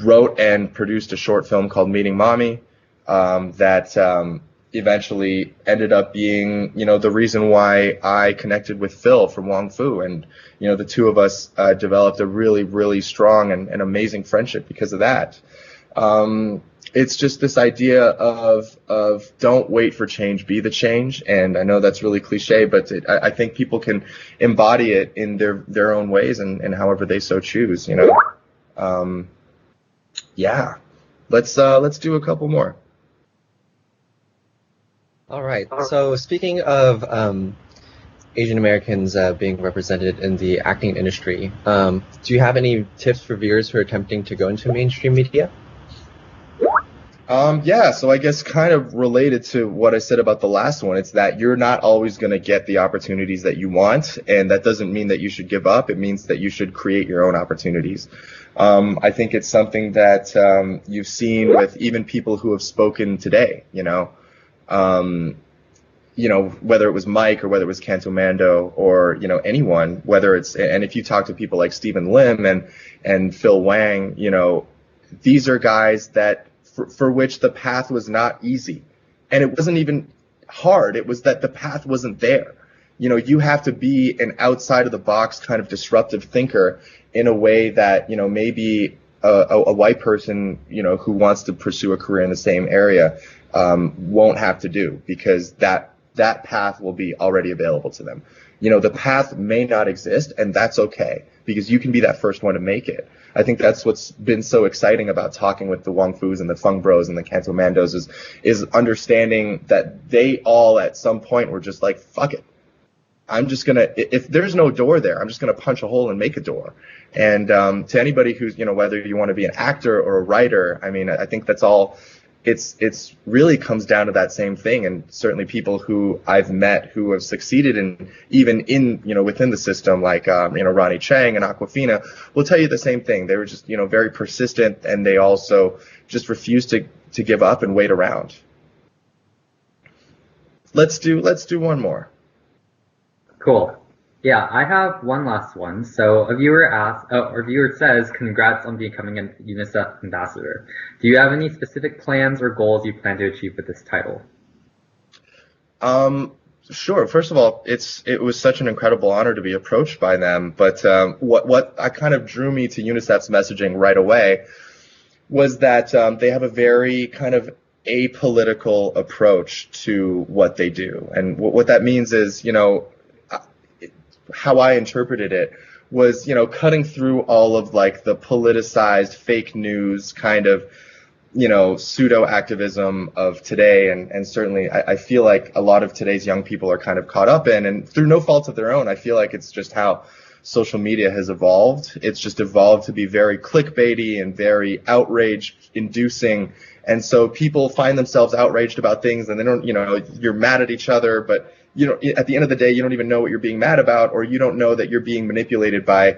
wrote and produced a short film called Meeting Mommy, that eventually ended up being, you know, the reason why I connected with Phil from Wong Fu, and, you know, the two of us developed a really, really strong and amazing friendship because of that. It's just this idea of don't wait for change, be the change. And I know that's really cliche, but I think people can embody it in their own ways and however they so choose, you know. Yeah, let's do a couple more. All right. So speaking of Asian Americans being represented in the acting industry, do you have any tips for viewers who are attempting to go into mainstream media? Yeah, so I guess kind of related to what I said about the last one, it's that you're not always going to get the opportunities that you want, and that doesn't mean that you should give up. It means that you should create your own opportunities. I think it's something that you've seen with even people who have spoken today, you know, whether it was Mike or whether it was CantoMando or, you know, anyone, whether it's, and if you talk to people like Stephen Lim and Phil Wang, you know, these are guys that for which the path was not easy, and it wasn't even hard. It was that the path wasn't there. You know, you have to be an outside of the box kind of disruptive thinker in a way that, you know, maybe a white person, you know, who wants to pursue a career in the same area won't have to do, because that path will be already available to them. You know, the path may not exist, and that's okay, because you can be that first one to make it. I think that's what's been so exciting about talking with the Wong Fus and the Fung Bros and the CantoMandos is understanding that they all at some point were just like, fuck it. I'm just going to, if there's no door there, I'm just going to punch a hole and make a door. And to anybody who's, you know, whether you want to be an actor or a writer, I mean, I think that's all, it's really comes down to that same thing. And certainly people who I've met who have succeeded in, even in, you know, within the system, like, you know, Ronnie Chang and Aquafina will tell you the same thing. They were just, you know, very persistent, and they also just refused to give up and wait around. Let's do one more. Cool. Yeah, I have one last one. So a viewer says, congrats on becoming a UNICEF ambassador. Do you have any specific plans or goals you plan to achieve with this title? Sure. First of all, it was such an incredible honor to be approached by them. But what kind of drew me to UNICEF's messaging right away was that they have a very kind of apolitical approach to what they do. And what that means is, you know, how I interpreted it was, you know, cutting through all of like the politicized fake news kind of, you know, pseudo activism of today. And certainly I feel like a lot of today's young people are kind of caught up in, and through no fault of their own, I feel like it's just how social media has evolved. It's just evolved to be very clickbaity and very outrage inducing. And so people find themselves outraged about things, and they don't, you know, you're mad at each other, but you know, at the end of the day, you don't even know what you're being mad about, or you don't know that you're being manipulated by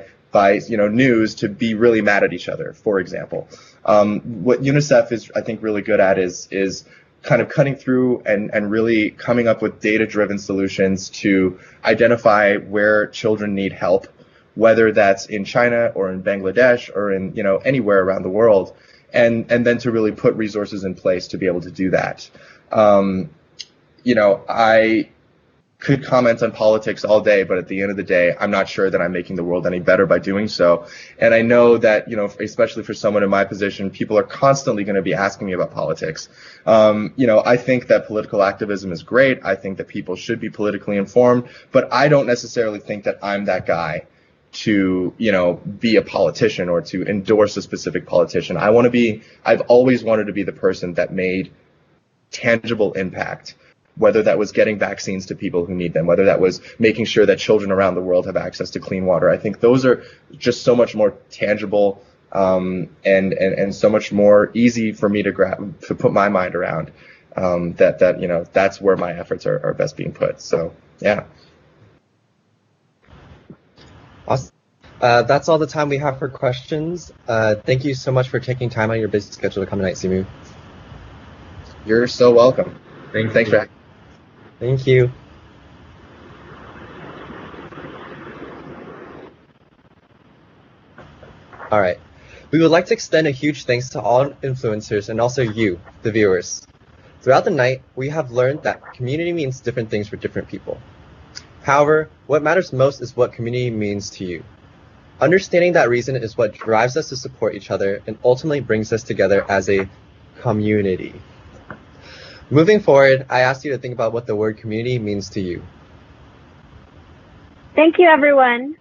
you know, news to be really mad at each other, for example. What UNICEF is, I think, really good at is kind of cutting through and really coming up with data-driven solutions to identify where children need help, whether that's in China or in Bangladesh or in, anywhere around the world, and then to really put resources in place to be able to do that. I could comment on politics all day, but at the end of the day, I'm not sure that I'm making the world any better by doing so. And I know that, especially for someone in my position, people are constantly going to be asking me about politics. I think that political activism is great. I think that people should be politically informed, but I don't necessarily think that I'm that guy to, be a politician or to endorse a specific politician. I've always wanted to be the person that made tangible impact, whether that was getting vaccines to people who need them, whether that was making sure that children around the world have access to clean water. I think those are just so much more tangible and so much more easy for me to put my mind around, that's where my efforts are best being put. So, yeah. Awesome. That's all the time we have for questions. Thank you so much for taking time out of your busy schedule to come tonight, Simu. You're so welcome. Thanks, Jack. Thank you. All right. We would like to extend a huge thanks to all influencers and also you, the viewers. Throughout the night, we have learned that community means different things for different people. However, what matters most is what community means to you. Understanding that reason is what drives us to support each other and ultimately brings us together as a community. Moving forward, I ask you to think about what the word community means to you. Thank you, everyone,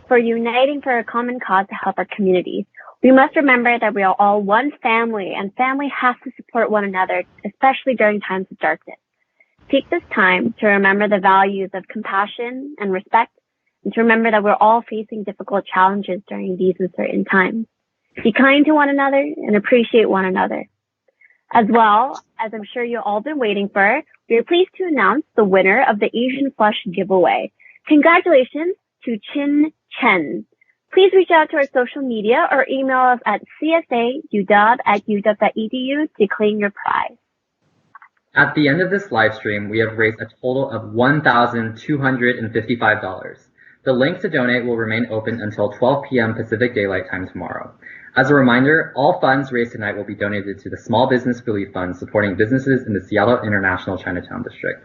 for uniting for a common cause to help our communities. We must remember that we are all one family, and family has to support one another, especially during times of darkness. Take this time to remember the values of compassion and respect, and to remember that we're all facing difficult challenges during these uncertain times. Be kind to one another and appreciate one another. As well, as I'm sure you've all been waiting for, we are pleased to announce the winner of the Asian Flush giveaway. Congratulations to Chen. Please reach out to our social media or email us at csaudub@uw.edu to claim your prize. At the end of this live stream, we have raised a total of $1,255. The link to donate will remain open until 12 p.m. Pacific Daylight Time tomorrow. As a reminder, all funds raised tonight will be donated to the Small Business Relief Fund supporting businesses in the Seattle International Chinatown District.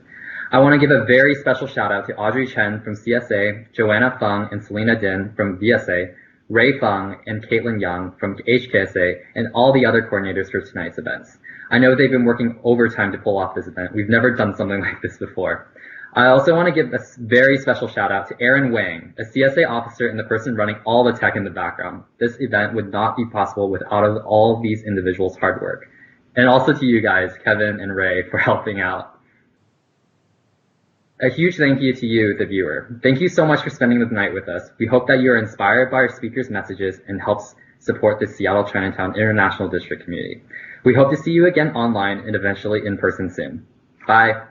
I want to give a very special shout out to Audrey Chen from CSA, Joanna Fung and Selena Din from VSA, Ray Fung and Caitlin Young from HKSA, and all the other coordinators for tonight's events. I know they've been working overtime to pull off this event. We've never done something like this before. I also want to give a very special shout out to Aaron Wang, a CSA officer and the person running all the tech in the background. This event would not be possible without all of these individuals' hard work. And also to you guys, Kevin and Ray, for helping out. A huge thank you to you, the viewer. Thank you so much for spending the night with us. We hope that you are inspired by our speakers' messages and helps support the Seattle Chinatown International District community. We hope to see you again online and eventually in person soon. Bye.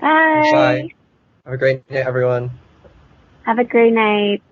Bye. Bye. Have a great night, everyone. Have a great night.